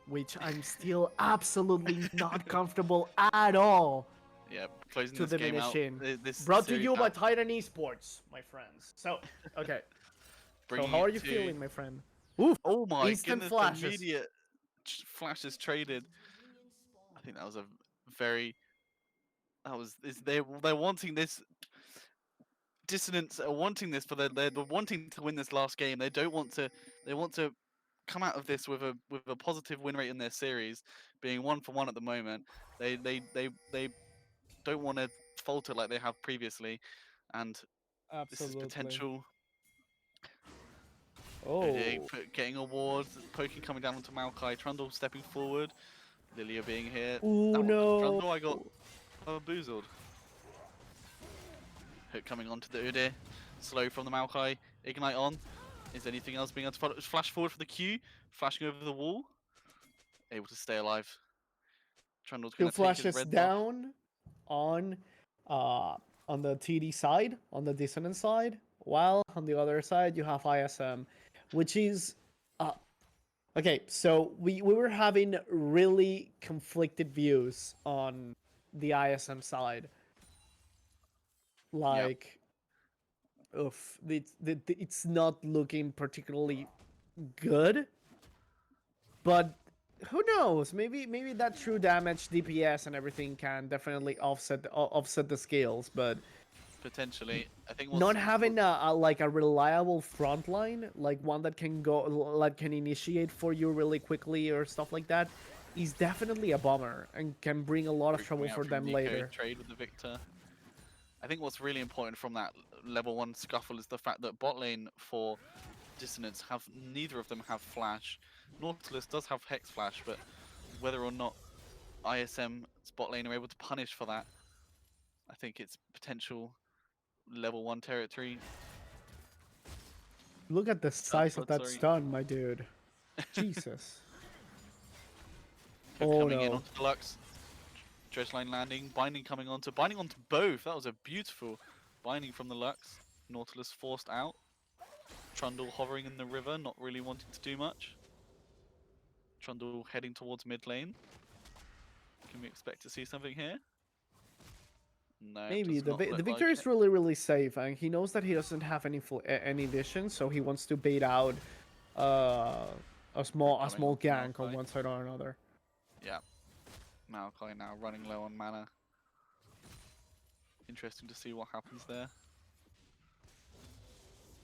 which I'm still absolutely not comfortable at all Yeah, closing to this game out. diminish in. This Brought to series you by out, Titan Esports, my friends. So, okay. So, bringing how are it you to. feeling, my friend? Oof, Oh my instant goodness! flashes. Immediate flashes traded. I think that was a very. That was. They're wanting this. Dissonance are wanting this, but they're wanting to win this last game. They don't want to. They want to come out of this with a positive win rate in their series, being 1-for-1 at the moment. They don't want to falter like they have previously, and this is Absolutely. potential. Oh. Getting awards, poking coming down onto Maokai, Trundle stepping forward, Lilia being here. Ooh, That one, no. Trundle, I got boozled. Hook coming onto the Udyr, slow from the Maokai, Ignite on. Is anything else being able to follow? Flash forward for the Q, flashing over the wall, able to stay alive. Trundle's Two going to take his flashes red buff. down on uh on the TD side, on the Dissonance side, while on the other side you have ISM, which is okay, so we were having really conflicted views on the ISM side. Yeah, Like it's not looking particularly good, but who knows? Maybe that true damage, DPS, and everything can definitely offset the scales. But potentially. I think not having like a reliable front line, like one that can go, like can initiate for you really quickly or stuff like that, is definitely a bummer and can bring a lot of trouble coming out for from them Nico, later. trade with the Victor. I think what's really important from that level 1 scuffle is the fact that bot lane for Dissonance neither of them have flash. Nautilus does have Hex Flash, but whether or not ISM bot lane are able to punish for that, I think it's potential level 1 territory. Look at the size of that Sorry. stun, my dude. Jesus. Hook Oh coming in no. onto the Lux. Dredgeline landing, binding binding onto both. That was a beautiful binding from the Lux. Nautilus forced out. Trundle hovering in the river, not really wanting to do much. Trundle heading towards mid lane. Can we expect to see something here? No, it Maybe does not the look Victor like is it. really safe, and he knows that he doesn't have any vision, so he wants to bait out uh, a Coming small onto gank on Maokai. one side or another. Yeah, Maokai now running low on mana. Interesting to see what happens there.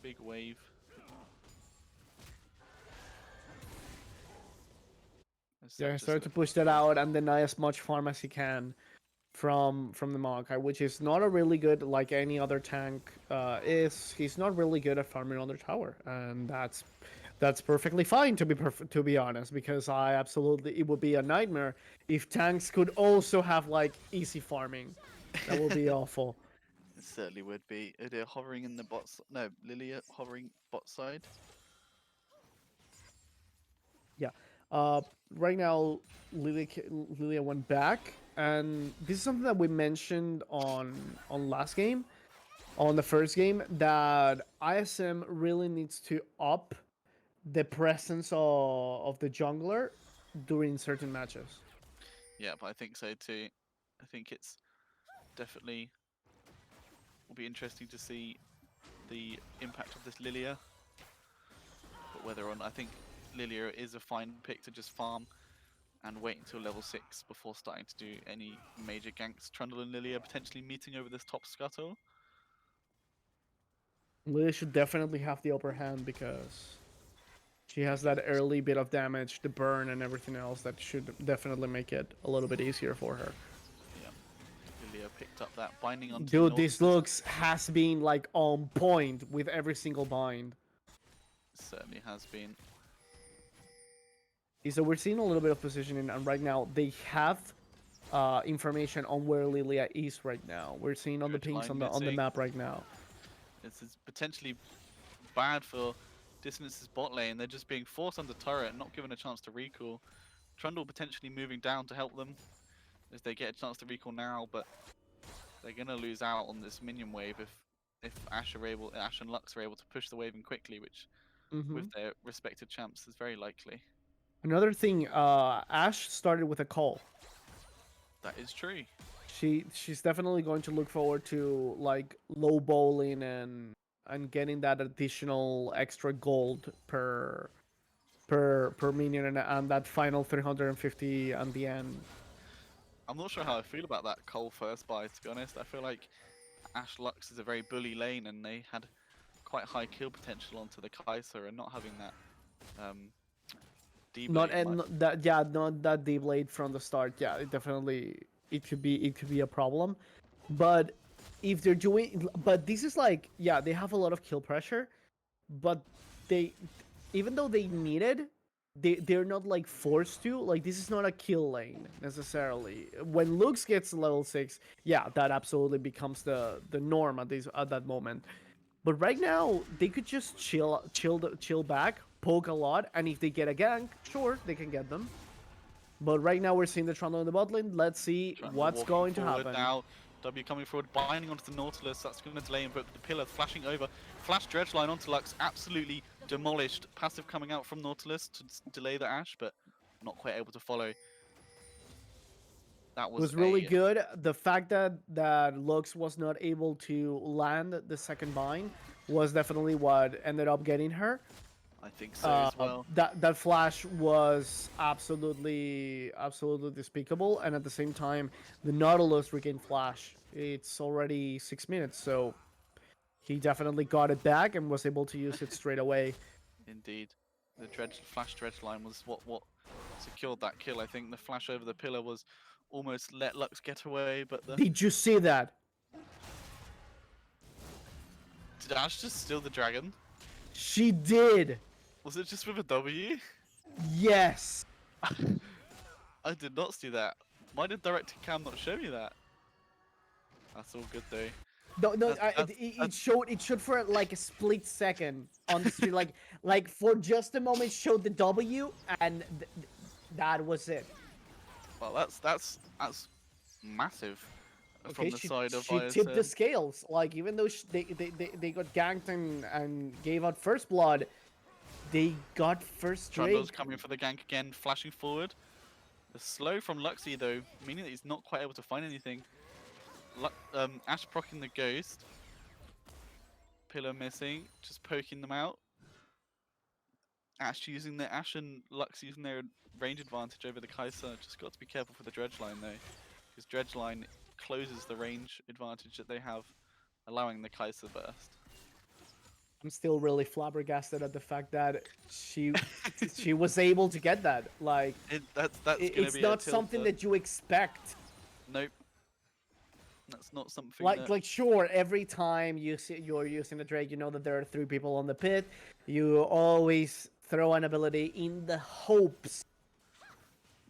Big wave. Yeah, Just start to looking push that for. out and deny as much farm as he can from the Maokai, which is not a really good like any other tank is. He's not really good at farming on the tower, and that's perfectly fine to be honest, because I absolutely it would be a nightmare if tanks could also have like easy farming. That would be awful. It certainly would be. Udyr hovering in the no, Lilia hovering bot side. Yeah. Uh, right now, Lilia went back, and this is something that we mentioned on last game, on the first game, that ISM really needs to up the presence of the jungler during certain matches. Yeah, but I think so too. I think it's definitely will be interesting to see the impact of this Lilia. But whether or not I think Lilia is a fine pick to just farm and wait until level 6 before starting to do any major ganks. Trundle and Lilia potentially meeting over this top scuttle. Lilia should definitely have the upper hand because she has that early bit of damage, the burn, and everything else that should definitely make it a little bit easier for her. Yeah, Lilia picked up that binding onto Dude, this Nautilus. looks has been like on point with every single bind. Certainly has been. So we're seeing a little bit of positioning, and right now they have information on where Lilia is right now. We're seeing on the Dredge pings line on the missing. map right now. This is potentially bad for Dissonance's bot lane. They're just being forced under turret, not given a chance to recall. Trundle potentially moving down to help them as they get a chance to recall now, but they're going to lose out on this minion wave if if Ash and Lux are able to push the wave in quickly, which Mhm. with their respective champs is very likely. Another thing, Ash started with a call. That is true. She's definitely going to look forward to like low bowling and getting that additional extra gold per minion and that final 350 at the end. I'm not sure how I feel about that Cole first buy, to be honest. I feel like Ash Lux is a very bully lane, and they had quite high kill potential onto the Kai'Sa, and not having that D Not blade. and not that D blade from the start. Yeah, it could be a problem. But if they're doing, but this is like, yeah, they have a lot of kill pressure, but they, even though they need it, they're not like forced to. Like this is not a kill lane necessarily. When Lux gets level 6, yeah, that absolutely becomes the norm at that moment. But right now they could just chill back, poke a lot, and if they get a gank, sure they can get them. But right now we're seeing the Trundle in the bot lane. Let's see Trundle what's walking going to forward happen. now. W coming forward, binding onto the Nautilus. That's going to delay him, but the pillar flashing over. Flash dredge line onto Lux, absolutely demolished. Passive coming out from Nautilus to delay the Ash, but not quite able to follow. That was Was really a good. The fact that Lux was not able to land the second bind was definitely what ended up getting her. I think so as well. That flash was absolutely despicable, and at the same time, the Nautilus regained flash. It's already 6 minutes, so he definitely got it back and was able to use it straight away. Indeed. The flash dredge line was what secured that kill. I think the flash over the pillar was almost let Lux get away, but Did you see that? did Ash just steal the dragon? She did. Was it just with a W? Yes. I did not see that. Why did directing cam not show me that? That's all good though. No, That's- it showed for like a split second on the screen, like for just a moment showed the W, and that was it. Well, that's massive from Okay, the side of she tipped the ISM. scales. Like even though they got ganked and gave out first blood, they got first Trundle's straight. coming for the gank again, flashing forward. The slow from Luxie though, meaning that he's not quite able to find anything. Ash proccing the ghost. Pillar missing, just poking them out. Ash and Lux using their range advantage over the Kai'Sa. Just got to be careful for the dredge line though, because dredge line closes the range advantage that they have, allowing the Kai'Sa burst. I'm still really flabbergasted at the fact that she was able to get that. Like That's gonna it's be not a something tilter. that you expect. Nope. That's not something Like sure, every time you're using a Drake, you know that there are 3 people on the pit. You always throw an ability in the hopes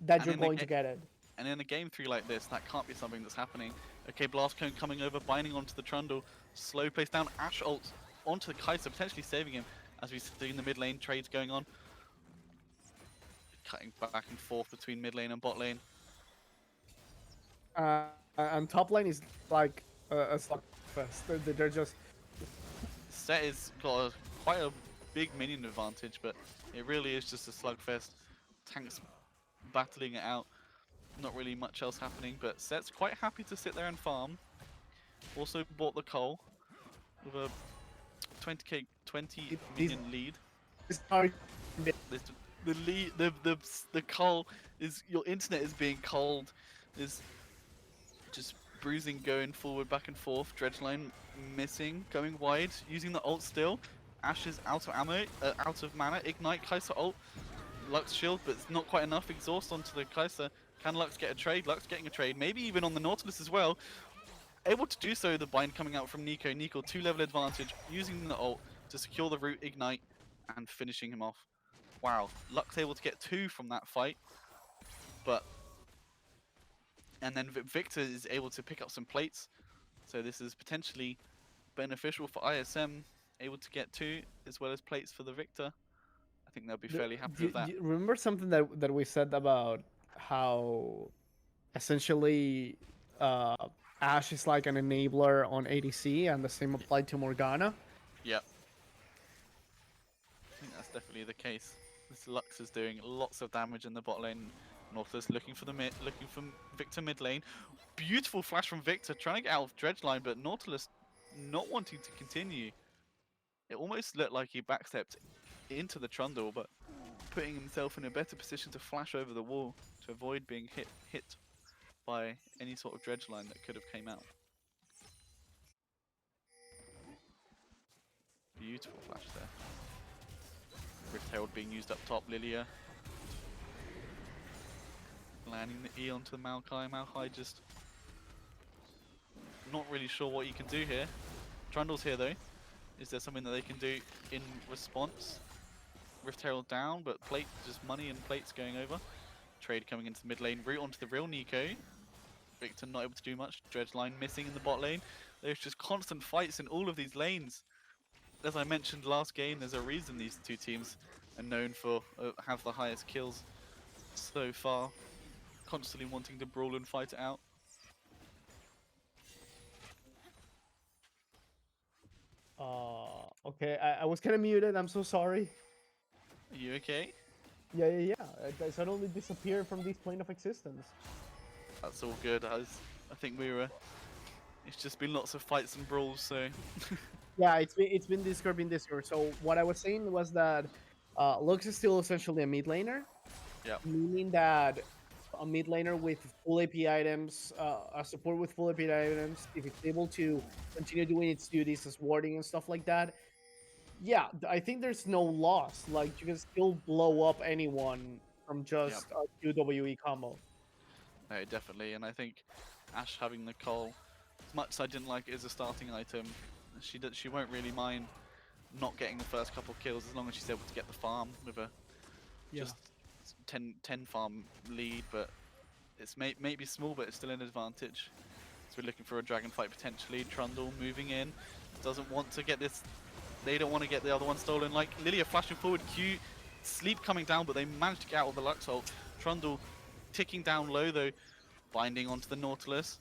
that And you're in the going to get it. And in a game 3 like this, that can't be something that's happening. Okay, Blast Cone coming over, binding onto the Trundle. Slow place down, Ash ult onto the Kai'Sa, potentially saving him as we see in the mid lane trades going on. Cutting back and forth between mid lane and bot lane. And top lane is like a slugfest. They're just Set has got quite a big minion advantage, but it really is just a slugfest. Tanks battling it out. Not really much else happening, but Set's quite happy to sit there and farm. Also bought the coal with a 20 minion lead. it's hard. The lead, the coal is, your internet is being cold. Is just bruising, going forward, back and forth. Dredge line missing, going wide, using the ult still. Ash is out of ammo, out of mana. Ignite, Kai'Sa ult. Lux shield, but it's not quite enough. Exhaust onto the Kai'Sa. Can Lux get a trade? Lux getting a trade, maybe even on the Nautilus as well. Able to do so, the bind coming out from Nico. Nico 2-level advantage, using the ult to secure the root, ignite, and finishing him off. Wow, Lux able to get 2 from that fight, but... And then Victor is able to pick up some plates, so this is potentially beneficial for ISM, able to get 2 as well as plates for the Victor. I think they'll be fairly happy with that. Remember something that we said about how essentially Ashe is like an enabler on ADC, and the same applied to Morgana. Yep. I think that's definitely the case. This Lux is doing lots of damage in the bot lane. Nautilus looking for the looking for Victor mid lane. Beautiful flash from Victor, trying to get out of dredge line, but Nautilus not wanting to continue. It almost looked like he backstepped into the trundle, but putting himself in a better position to flash over the wall to avoid being hit by any sort of dredge line that could have came out. Beautiful flash there. Rift Herald being used up top, Lilia landing the E onto the Maokai. Maokai just not really sure what he can do here. Trundle's here though. Is there something that they can do in response? Rift Herald down, but plate, just money and plates going over. Trade coming into the mid lane, route onto the real Nico. Victor not able to do much. Dredge line missing in the bot lane. There's just constant fights in all of these lanes. As I mentioned last game, there's a reason these two teams are known for have the highest kills so far. Constantly wanting to brawl and fight it out. Okay, I was kind of muted. I'm so sorry. Are you okay? Yeah. I suddenly disappeared from this plane of existence. That's all good. I think we were. It's just been lots of fights and brawls, so. Yeah, it's been Discord. So what I was saying was that Lux is still essentially a mid laner. Yeah. Meaning that a mid laner with full AP items, a support with full AP items, if it's able to continue doing its duties as warding and stuff like that, yeah, I think there's no loss. Like, you can still blow up anyone from just a QWE combo. No, definitely, and I think Ashe having the Cull, as much as I didn't like it as a starting item, she won't really mind not getting the first couple kills as long as she's able to get the farm with a just 10 farm lead, but it's maybe small, but it's still an advantage. So we're looking for a dragon fight potentially. Trundle moving in, doesn't want to get this. They don't want to get the other one stolen. Like Lilia flashing forward, Q, Sleep coming down, but they managed to get out of the Lux ult. Trundle ticking down low though, binding onto the Nautilus,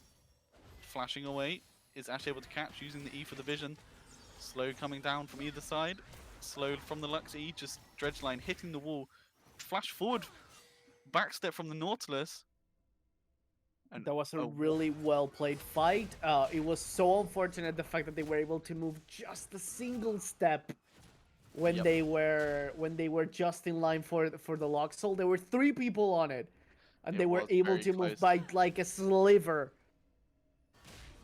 flashing away. Is Ashe able to catch using the E for the vision? Slow coming down from either side. Slow from the Lux E, just dredge line hitting the wall. Flash forward, backstep from the Nautilus. And That was a really well played fight. It was so unfortunate the fact that they were able to move just a single step when they were just in line for the lock soul. There were 3 people on it, and they were able to move by like a sliver.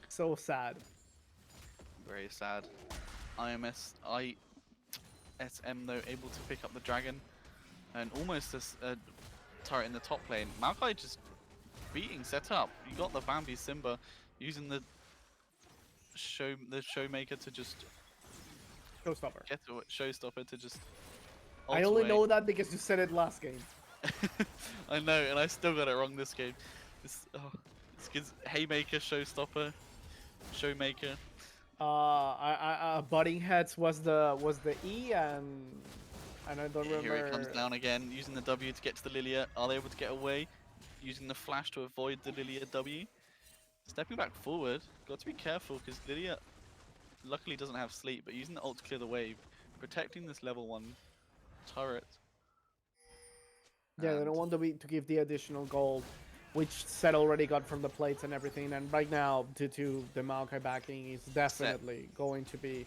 So sad. Very sad. ISM though able to pick up the dragon and almost a turret in the top lane. Maokai just beating setup. You got the Bambi Simba using the showmaker to just Showstopper. get to it, showstopper to just. I only know that because you said it last game. I know, and I still got it wrong this game. This kid's haymaker, showstopper, showmaker. Butting heads was the E, and I don't remember. Here it comes down again, using the W to get to the Lilia. Are they able to get away? Using the flash to avoid the Lilia W. Stepping back forward, got to be careful because Lilia luckily doesn't have sleep, but using the ult to clear the wave, protecting this level 1 turret. Yeah, they don't want to give the additional gold, which Set already got from the plates and everything. And right now, due to the Maokai backing, is definitely going to be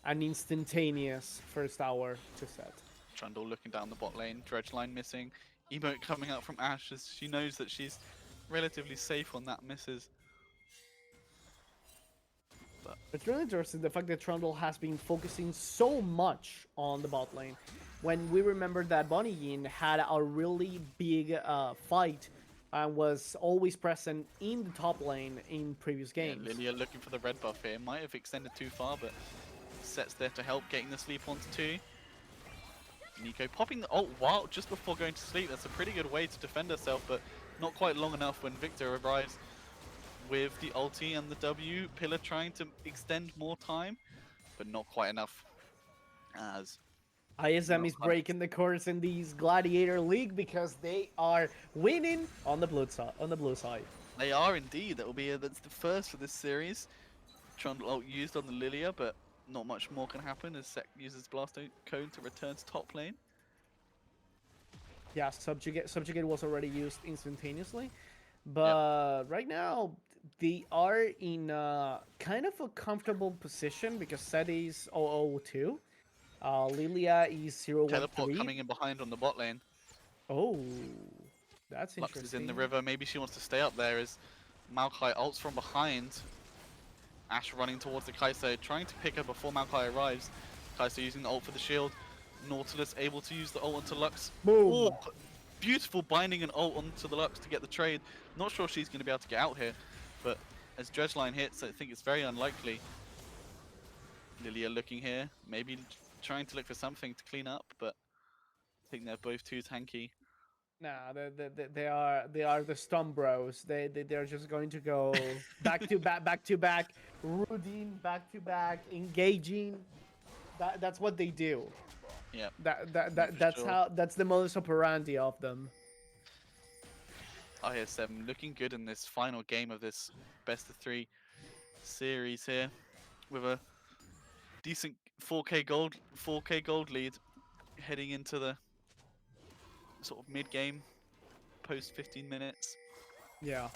an instantaneous first hour to Set. Trundle looking down the bot lane, dredge line missing. Emote coming out from Ashe as she knows that she's relatively safe when that misses. But it's really interesting the fact that Trundle has been focusing so much on the bot lane. When we remember that Bonnie Yin had a really big fight and was always present in the top lane in previous games. Yeah, Lilia looking for the red buff here. Might have extended too far, but Set's there to help, getting the sleep onto 2. Nico popping the ult while just before going to sleep. That's a pretty good way to defend herself, but not quite long enough when Victor arrives with the ulti and the W. Pillar trying to extend more time, but not quite enough. As ISM is breaking the course in these Gladiator League because they are winning on the blue side. They are indeed. That will be that's the first for this series. Trundle ult used on the Lilia, but not much more can happen as Sec uses Blast Cone to return to top lane. Yeah, subjugate was already used instantaneously, Yep. but right now they are in kind of a comfortable position because Set is 002. Lilia is Teleport 013. coming in behind on the bot lane. Oh, that's Lux is in the interesting. river. Maybe she wants to stay up there as Maokai ults from behind. Ashe running towards the Kai'Sa, trying to pick her before Maokai arrives. Kai'Sa using the ult for the shield. Nautilus able to use the ult onto Lux. Boom. Oh, beautiful binding an ult onto the Lux to get the trade. Not sure she's going to be able to get out here, but as Dredgeline hits, I think it's very unlikely. Lilia looking here, maybe trying to look for something to clean up, but I think they're both too tanky. Nah, they are the Stump Bros. They're just going to go back to back, rooting back to back, engaging. That's what they do. Yep, no, for That's sure. that's the modus operandi of them. ISM looking good in this final game of this best of 3 series here with a decent 4K gold lead heading into the sort of mid game post 15 minutes. Yeah.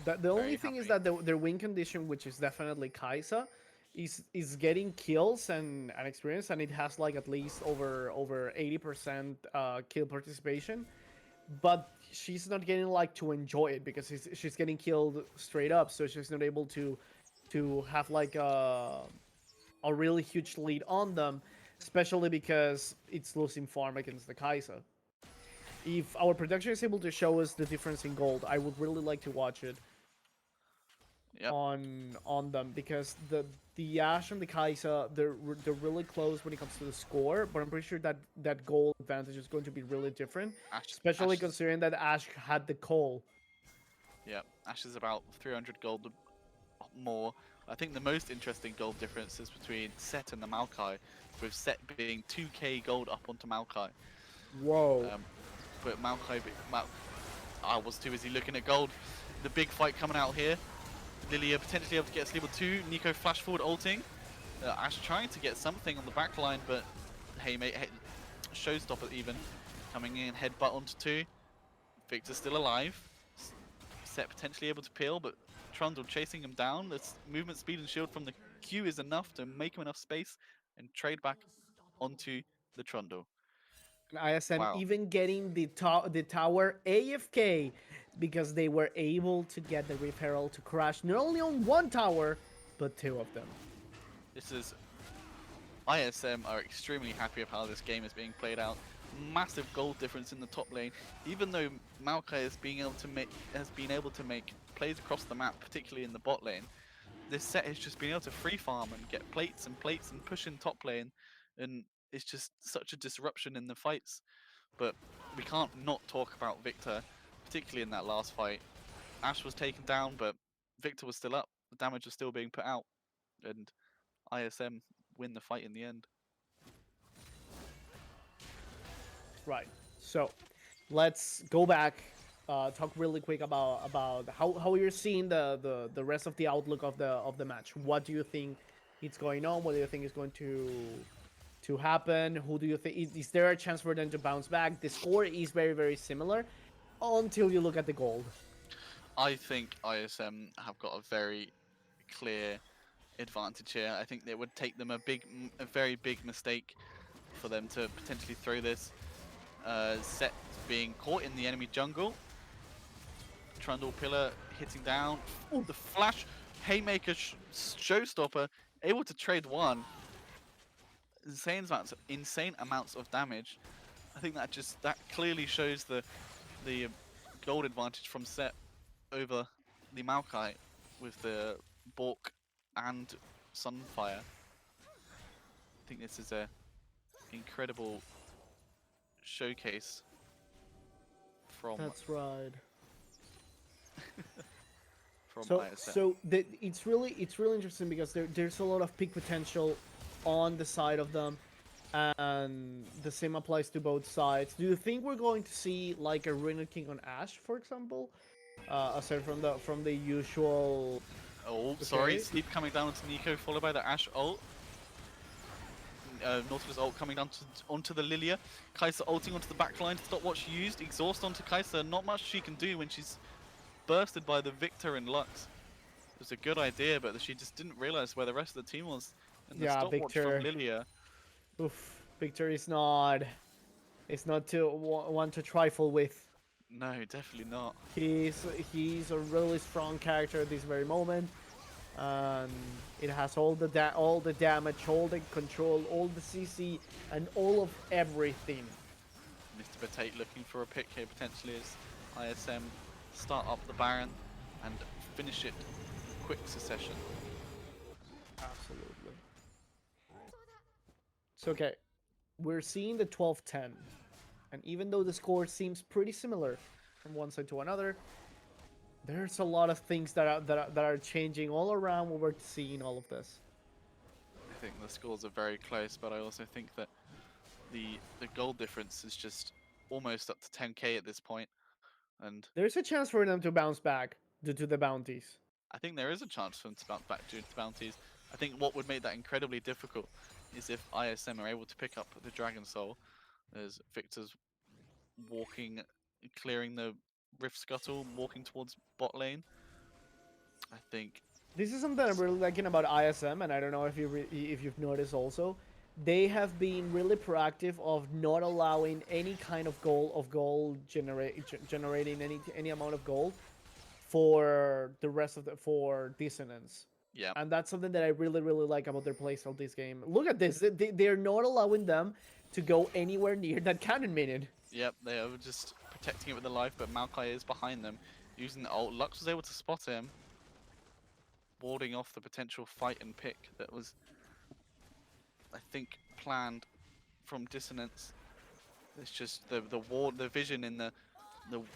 The only Very thing is happy. that their win condition, which is definitely Kaisa, is getting kills and experience, and it has like at least over 80% kill participation. But she's not getting like to enjoy it because she's getting killed straight up, so she's not able to have like a really huge lead on them, especially because it's losing farm against the Kaisa. If our production is able to show us the difference in gold, I would really like to watch it Yep, on them because the Ash and the Kaisa they're really close when it comes to the score, but I'm pretty sure that that goal advantage is going to be really different, especially Ash is, considering that Ash had the call. yep, Ash is about 300 gold more. I think the most interesting gold difference is between Set and the Maokai, with Set being 2k gold up onto Maokai. Whoa. Um, but I was too busy looking at gold. The big fight coming out here. Lilia potentially able to get a sleep or 2. Nico flash forward ulting. Ash trying to get something on the back line, but hey mate, showstopper even. Coming in, headbutt onto 2. Victor's still alive. Set potentially able to peel, but Trundle chasing him down. The movement speed and shield from the Q is enough to make him enough space and trade back onto the Trundle. And ISM Wow. even getting the tower AFK because they were able to get the Reef Herald to crash not only on one tower, but two of them. This is ISM are extremely happy of how this game is being played out. Massive gold difference in the top lane. Even though Maokai has been able to make plays across the map, particularly in the bot lane, this set has just been able to free farm and get plates and push in top lane, and it's just such a disruption in the fights. But we can't not talk about Victor, particularly in that last fight. Ash was taken down, but Victor was still up. The damage was still being put out, and ISM win the fight in the end. Right. So let's go back. Talk really quick about how you're seeing the rest of the outlook of the match. What do you think is going on? What do you think is going to happen? Who do you think is there a chance for them to bounce back? The score is very similar until you look at the gold. I think ISM have got a very clear advantage here. I think it would take them a very big mistake for them to potentially throw this. Set being caught in the enemy jungle. Trundle pillar hitting down. Oh, the flash haymaker showstopper able to trade one. Insane amounts of damage. I think that clearly shows the gold advantage from Set over the Maokai with the Bork and Sunfire. I think this is a incredible showcase from That's right. from So ISM. it's really interesting because there's a lot of peak potential on the side of them, and the same applies to both sides. Do you think we're going to see like a Ruined King on Ash, for example, aside from the usual. Oh, sorry. Okay. Sleep coming down onto Nico, followed by the Ashe ult. Nautilus ult coming down onto the Lilia. Kai'Sa ulting onto the backline. Stopwatch used. Exhaust onto Kai'Sa. Not much she can do when she's bursted by the Victor and Lux. It was a good idea, but she just didn't realize where the rest of the team was. And the Yeah, stopwatch from Victor. Lilia. Oof, Victor is not. It's not to one to trifle with. No, definitely not. He's a really strong character at this very moment. It has all the damage, all the control, all the CC, and all of everything. Mr. Potate looking for a pick here potentially as ISM start up the Baron and finish it quick succession. Absolutely. It's okay. We're seeing the 12-10, and even though the score seems pretty similar from one side to another, there's a lot of things that are changing all around when we're seeing all of this. I think the scores are very close, but I also think that the goal difference is just almost up to 10k at this point, and There's a chance for them to bounce back due to the bounties. I think there is a chance for them to bounce back due to the bounties. I think what would make that incredibly difficult is if ISM are able to pick up the Dragon Soul, as Victor's walking, clearing the Rift Scuttle, walking towards bot lane. I think This is something I'm really liking about ISM, and I don't know if if you've noticed also. They have been really proactive of not allowing any kind of generating any amount of gold for the rest of the for Dissonance. yeah. And that's something that I really like about their playstyle this game. Look at this. They're not allowing them to go anywhere near that cannon minion. Yep, they are just protecting it with the life, but Maokai is behind them, using the ult. Lux was able to spot him, warding off the potential fight and pick that was, I think, planned from Dissonance. It's just the vision in the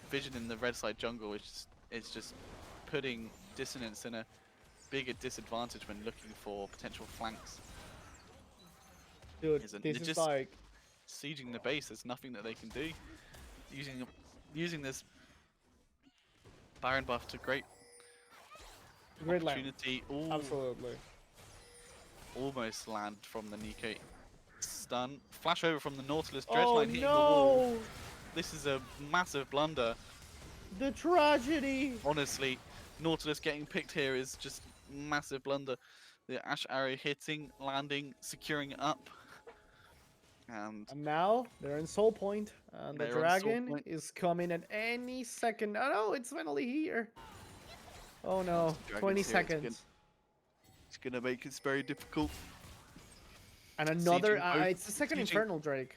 vision in the red side jungle is just putting Dissonance in a bigger disadvantage when looking for potential flanks. Dude, Isn't this it is just like sieging the base? There's nothing that they can do. Using this Baron buff to great great land. opportunity. Ooh, Absolutely. almost land from the Nico stun. Flash over from the Nautilus. Oh Dredgeline hitting the wall. no! This is a massive blunder. The tragedy. Honestly, Nautilus getting picked here is just massive blunder. The Ashe arrow hitting, landing, securing it up. And And now they're in Soul Point, and the they're on Soul dragon Point. is coming at any second. Oh no, it's finally here. Oh no, the dragon's 20 here, it's seconds. It's gonna make it very difficult. And another, sieging both- it's the second sieging- Infernal Drake.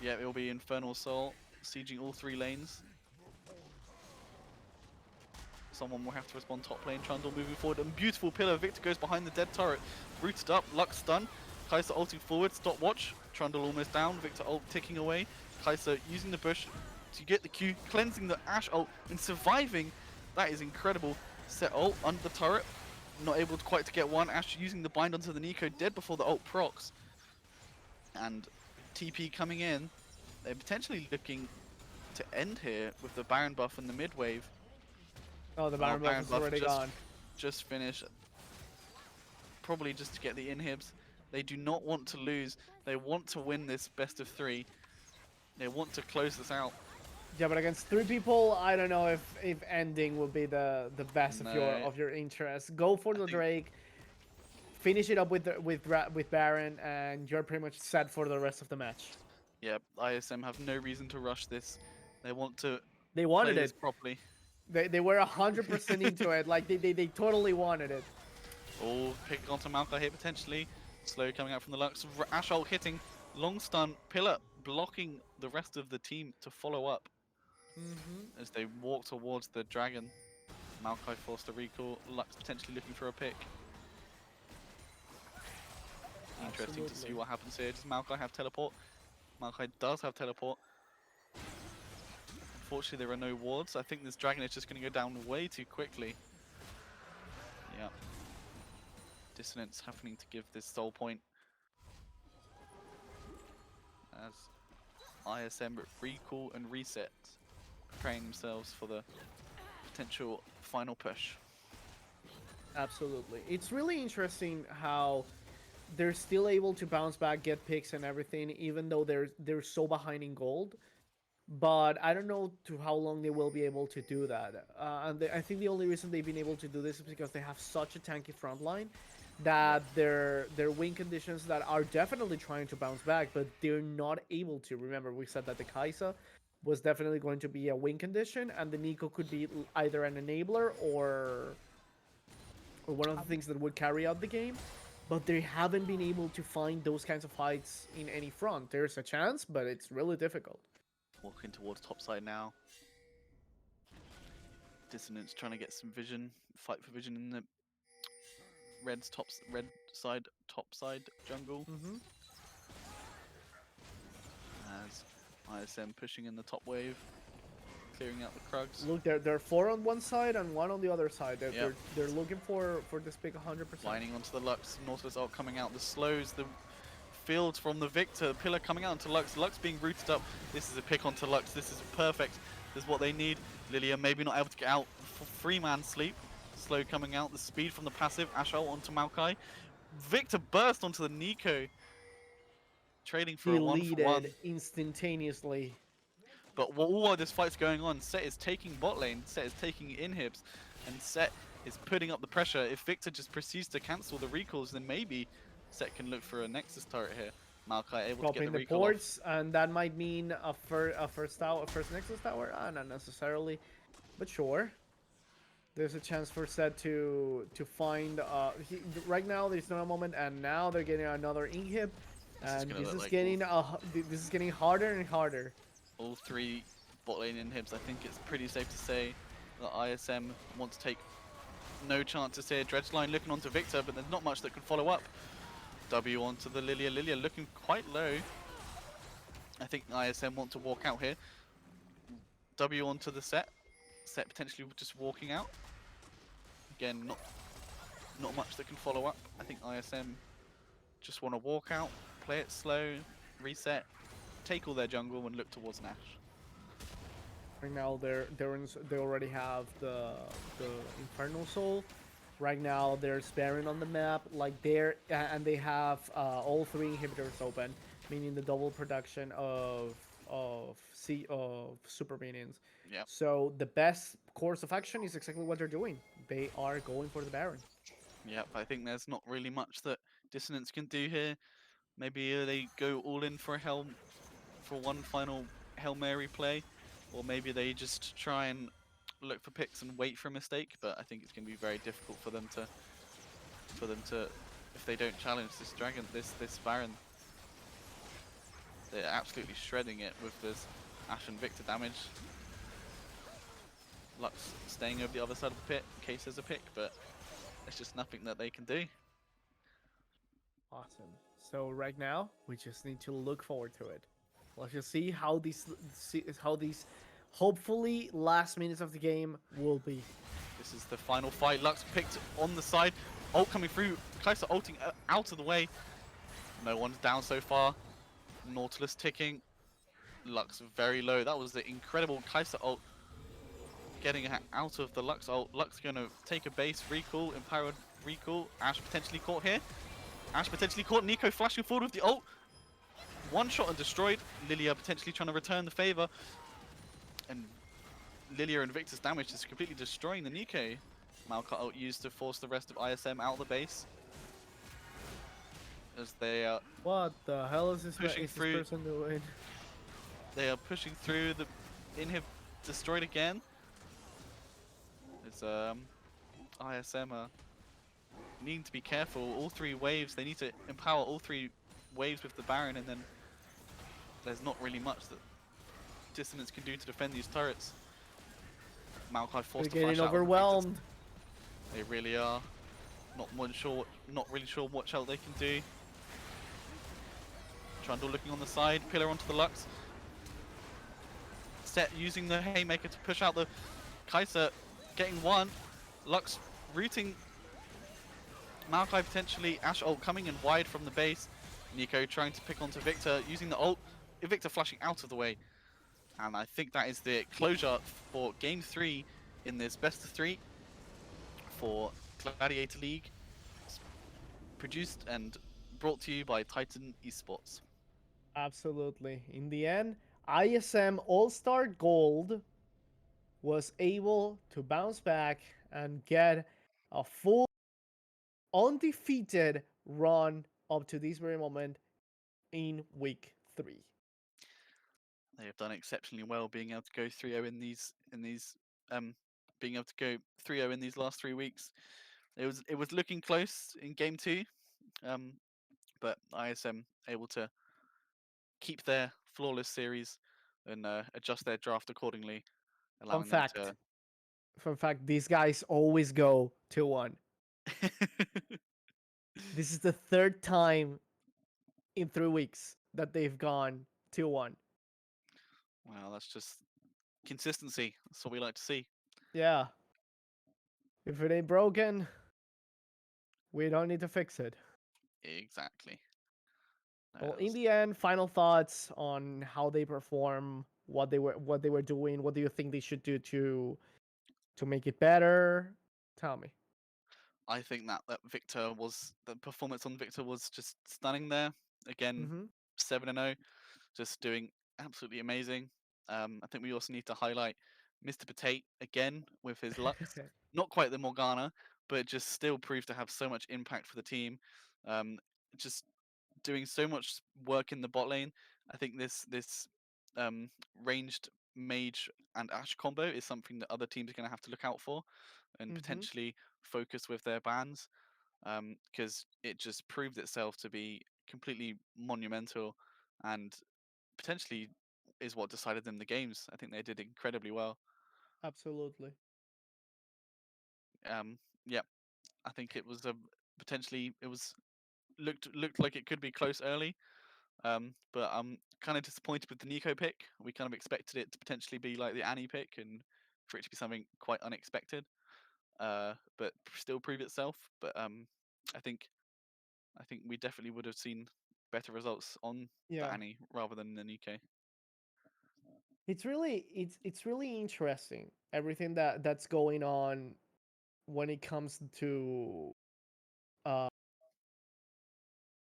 Yeah, it will be Infernal Soul, sieging all 3 lanes. Someone will have to respond top lane. Trundle moving forward. And beautiful pillar. Victor goes behind the dead turret. Rooted up. Lux stun. Kai'Sa ulting forward. Stopwatch. Trundle almost down. Victor ult ticking away. Kai'Sa using the bush to get the Q. Cleansing the Ashe ult and surviving. That is incredible. Set ult under the turret. Not able to quite to get one. Ashe using the bind onto the Nico. Dead before the ult procs. And TP coming in. They're potentially looking to end here with the Baron buff and the mid wave. Oh, the Baron buff is already gone. Just finish. Probably just to get the inhibs. They do not want to lose. They want to win this best of 3. They want to close this out. Yeah, but against 3 people, I don't know if ending will be the best No. of your interest. Go for the think- Drake. Finish it up with Baron, and you're pretty much set for the rest of the match. Yeah, ISM have no reason to rush this. They want to They play wanted this it. properly. They were 100% into it. Like they totally wanted it. Oh, pick onto Maokai here potentially. Slow coming out from the Lux. Ashe ult hitting. Long stun. Pillar blocking the rest of the team to follow up as they walk towards the dragon. Maokai forced a recall. Lux potentially looking for a pick. Interesting to see Absolutely. what happens here. Does Maokai have teleport? Maokai does have teleport. Unfortunately, there are no wards. I think this dragon is just going to go down way too quickly. Yeah. Dissonance happening to give this soul point. As ISM recall and reset, preparing themselves for the potential final push. Absolutely. It's really interesting how they're still able to bounce back, get picks and everything, even though they're so behind in gold. But I don't know to how long they will be able to do that. I think the only reason they've been able to do this is because they have such a tanky front line that their win conditions that are definitely trying to bounce back, but they're not able to. Remember, we said that the Kaisa was definitely going to be a win condition, and the Nico could be either an enabler or one of the things that would carry out the game. But they haven't been able to find those kinds of fights in any front. There's a chance, but it's really difficult. Walking towards top side now. Dissonance trying to get some vision, fight for vision in the red side top side jungle. Mm-hmm. As ISM pushing in the top wave, clearing out the Krugs. Look, they're 4 on one side and 1 on the other side. They're, Yep. they're looking for this pick 100%. Lining onto the Lux, Nautilus ult coming out, the slows, the fields from the Victor, Pillar coming out into Lux, Lux being rooted up. This is a pick onto Lux, this is perfect, this is what they need. Lilia maybe not able to get out for 3-man sleep. Slow coming out, the speed from the passive, Ash ult onto Maokai. Victor burst onto the Nico. Trading for a 1-for-1. Deleted instantaneously. But while this fight's going on, Set is taking bot lane, Set is taking inhibs, and Set is putting up the pressure. If Victor just proceeds to cancel the recalls, then maybe Set can look for a Nexus turret here. Maokai able to Dropping get the the recall ports, and that might mean a first Nexus tower. Not necessarily, but sure. There's a chance for Set to find. Right now, there's not a moment, and now they're getting another inhib, and this is getting harder and harder. all 3 bot lane inhibs. I think it's pretty safe to say that ISM want to take no chances here. Dredgeline looking onto Victor, but there's not much that could follow up. W onto the Lilia. Lilia looking quite low. I think ISM want to walk out here. W onto the Set. Set potentially just walking out. Again, not much that can follow up. I think ISM just want to walk out, play it slow, reset, take all their jungle and look towards Nash. Right now, they already have the Infernal Soul. Right now, they're sparing on the map, and they have all 3 inhibitors open, meaning the double production of super minions. Yeah. So the best course of action is exactly what they're doing. They are going for the Baron. Yep, I think there's not really much that Dissonance can do here. Maybe they go all in for one final Hail Mary play, or maybe they just try and look for picks and wait for a mistake. But I think it's going to be very difficult for them to, if they don't challenge this dragon, this Baron. They're absolutely shredding it with this Ash and Victor damage. Lux staying over the other side of the pit in case there's a pick, but there's just nothing that they can do. Awesome. So right now, we just need to look forward to it. Let's just see how these hopefully last minutes of the game will be. This is the final fight. Lux picked on the side. Ult coming through. Kai'Sa ulting out of the way. No one's down so far. Nautilus ticking. Lux very low. That was the incredible Kai'Sa ult. Getting out of the Lux ult. Lux going to take a base recall, empowered recall. Ash potentially caught here. Ash potentially caught. Nico flashing forward with the ult. One shot and destroyed. Lilia potentially trying to return the favor. And Lilia and Victor's damage is completely destroying the Nico. Maokai ult used to force the rest of ISM out of the base. As they are What the hell is this pushing through. person doing? They are pushing through. The inhib destroyed again. It's ISM are needing to be careful. All 3 waves. They need to empower all 3 waves with the Baron, and then there's not really much that Dissonance can do to defend these turrets. Maokai forced to They're flash getting out. overwhelmed. They really are. Not really sure what else they can do. Trundle looking on the side, Pillar onto the Lux. Set using the Haymaker to push out the Kai'Sa, getting one. Lux rooting. Maokai potentially, Ash ult coming in wide from the base. Nico trying to pick onto Victor, using the ult. Victor flashing out of the way. And I think that is the closure for Game 3 in this best of three for Gladiator League, produced and brought to you by Titan Esports. Absolutely. In the end, ISM All Star Gold was able to bounce back and get a full undefeated run up to this very moment in week 3. They have done exceptionally well, being able to go 3-0 being able to go 3-0 in these last 3 weeks. It was looking close in game 2, but ISM able to keep their flawless series and adjust their draft accordingly, Fun allowing them fact. to. Fun fact, these guys always go 2-1. This is the third time in 3 weeks that they've gone 2-1. Well, that's just consistency. That's what we like to see. Yeah. If it ain't broken, we don't need to fix it. Exactly. Well, in That's- the end, final thoughts on how they perform, what they were doing. What do you think they should do to make it better? Tell me. I think that Victor was the performance on Victor was just stunning there. Again, Mm-hmm. 7-0, just doing absolutely amazing. I think we also need to highlight Mr. Potate again with his Lux. Not quite the Morgana, but just still proved to have so much impact for the team. Um, just doing so much work in the bot lane. I think this um, ranged mage and Ash combo is something that other teams are going to have to look out for and Mm-hmm. potentially focus with their bans, because it just proved itself to be completely monumental and potentially is what decided them the games. I think they did incredibly well. Absolutely. Yeah, I think it was a potentially it was looked like it could be close early. But I'm kind of disappointed with the Nico pick. We kind of expected it to potentially be like the Annie pick and for it to be something quite unexpected. But still prove itself. But I think I think we definitely would have seen better results on the Yeah. Annie rather than the Nico. It's really interesting everything that's going on when it comes to uh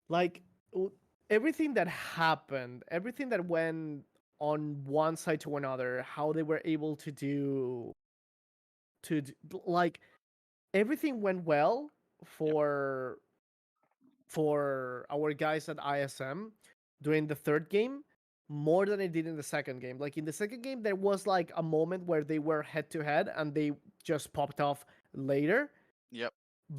like w- everything that happened, everything that went on one side to another, how they were able like everything went well Yep. for our guys at ISM during the third game more than it did in the second game. Like in the second game, there was like a moment where they were head to head and they just popped off later. Yep.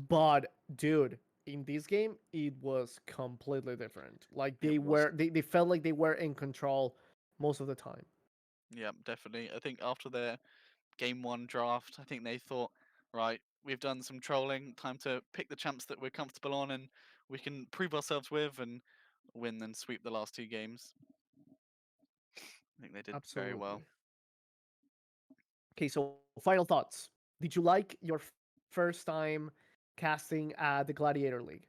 But dude, in this game, it was completely different. Like It was. they felt like they were in control most of the time. Yeah, definitely. I think after their game 1 draft, I think they thought, right, we've done some trolling, time to pick the champs that we're comfortable on and we can prove ourselves with and win and sweep the last 2 games. I think they did very well. Absolutely. Okay, so final thoughts. Did you like your first time casting at the Gladiator League?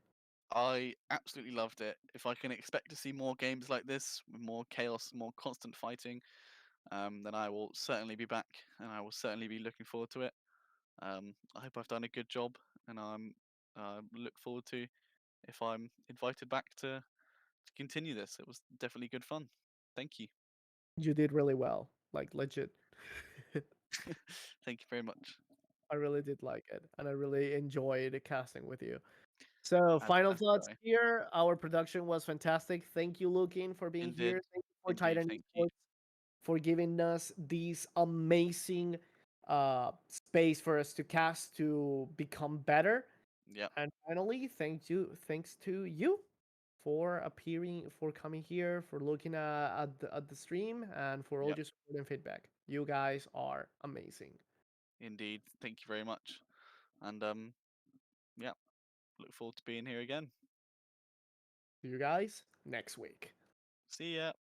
I absolutely loved it. If I can expect to see more games like this with more chaos, more constant fighting, then I will certainly be back and I will certainly be looking forward to it. I hope I've done a good job and I'm look forward to if I'm invited back to continue this. It was definitely good fun. Thank you. You did really well, like legit. Thank you very much. I really did like it, and I really enjoyed casting with you. So, final As did thoughts I. here. Our production was fantastic. Thank you, Lukin, for being Indeed. here. Thank you for Indeed. Titan Thank you. Esports for giving us these amazing space for us to cast to become better. Yep. And finally, thanks to you for appearing, for coming here, for looking at the stream, and for all Yep. your support and feedback. You guys are amazing. Indeed. Thank you very much. And yeah, look forward to being here again. See you guys next week. See ya.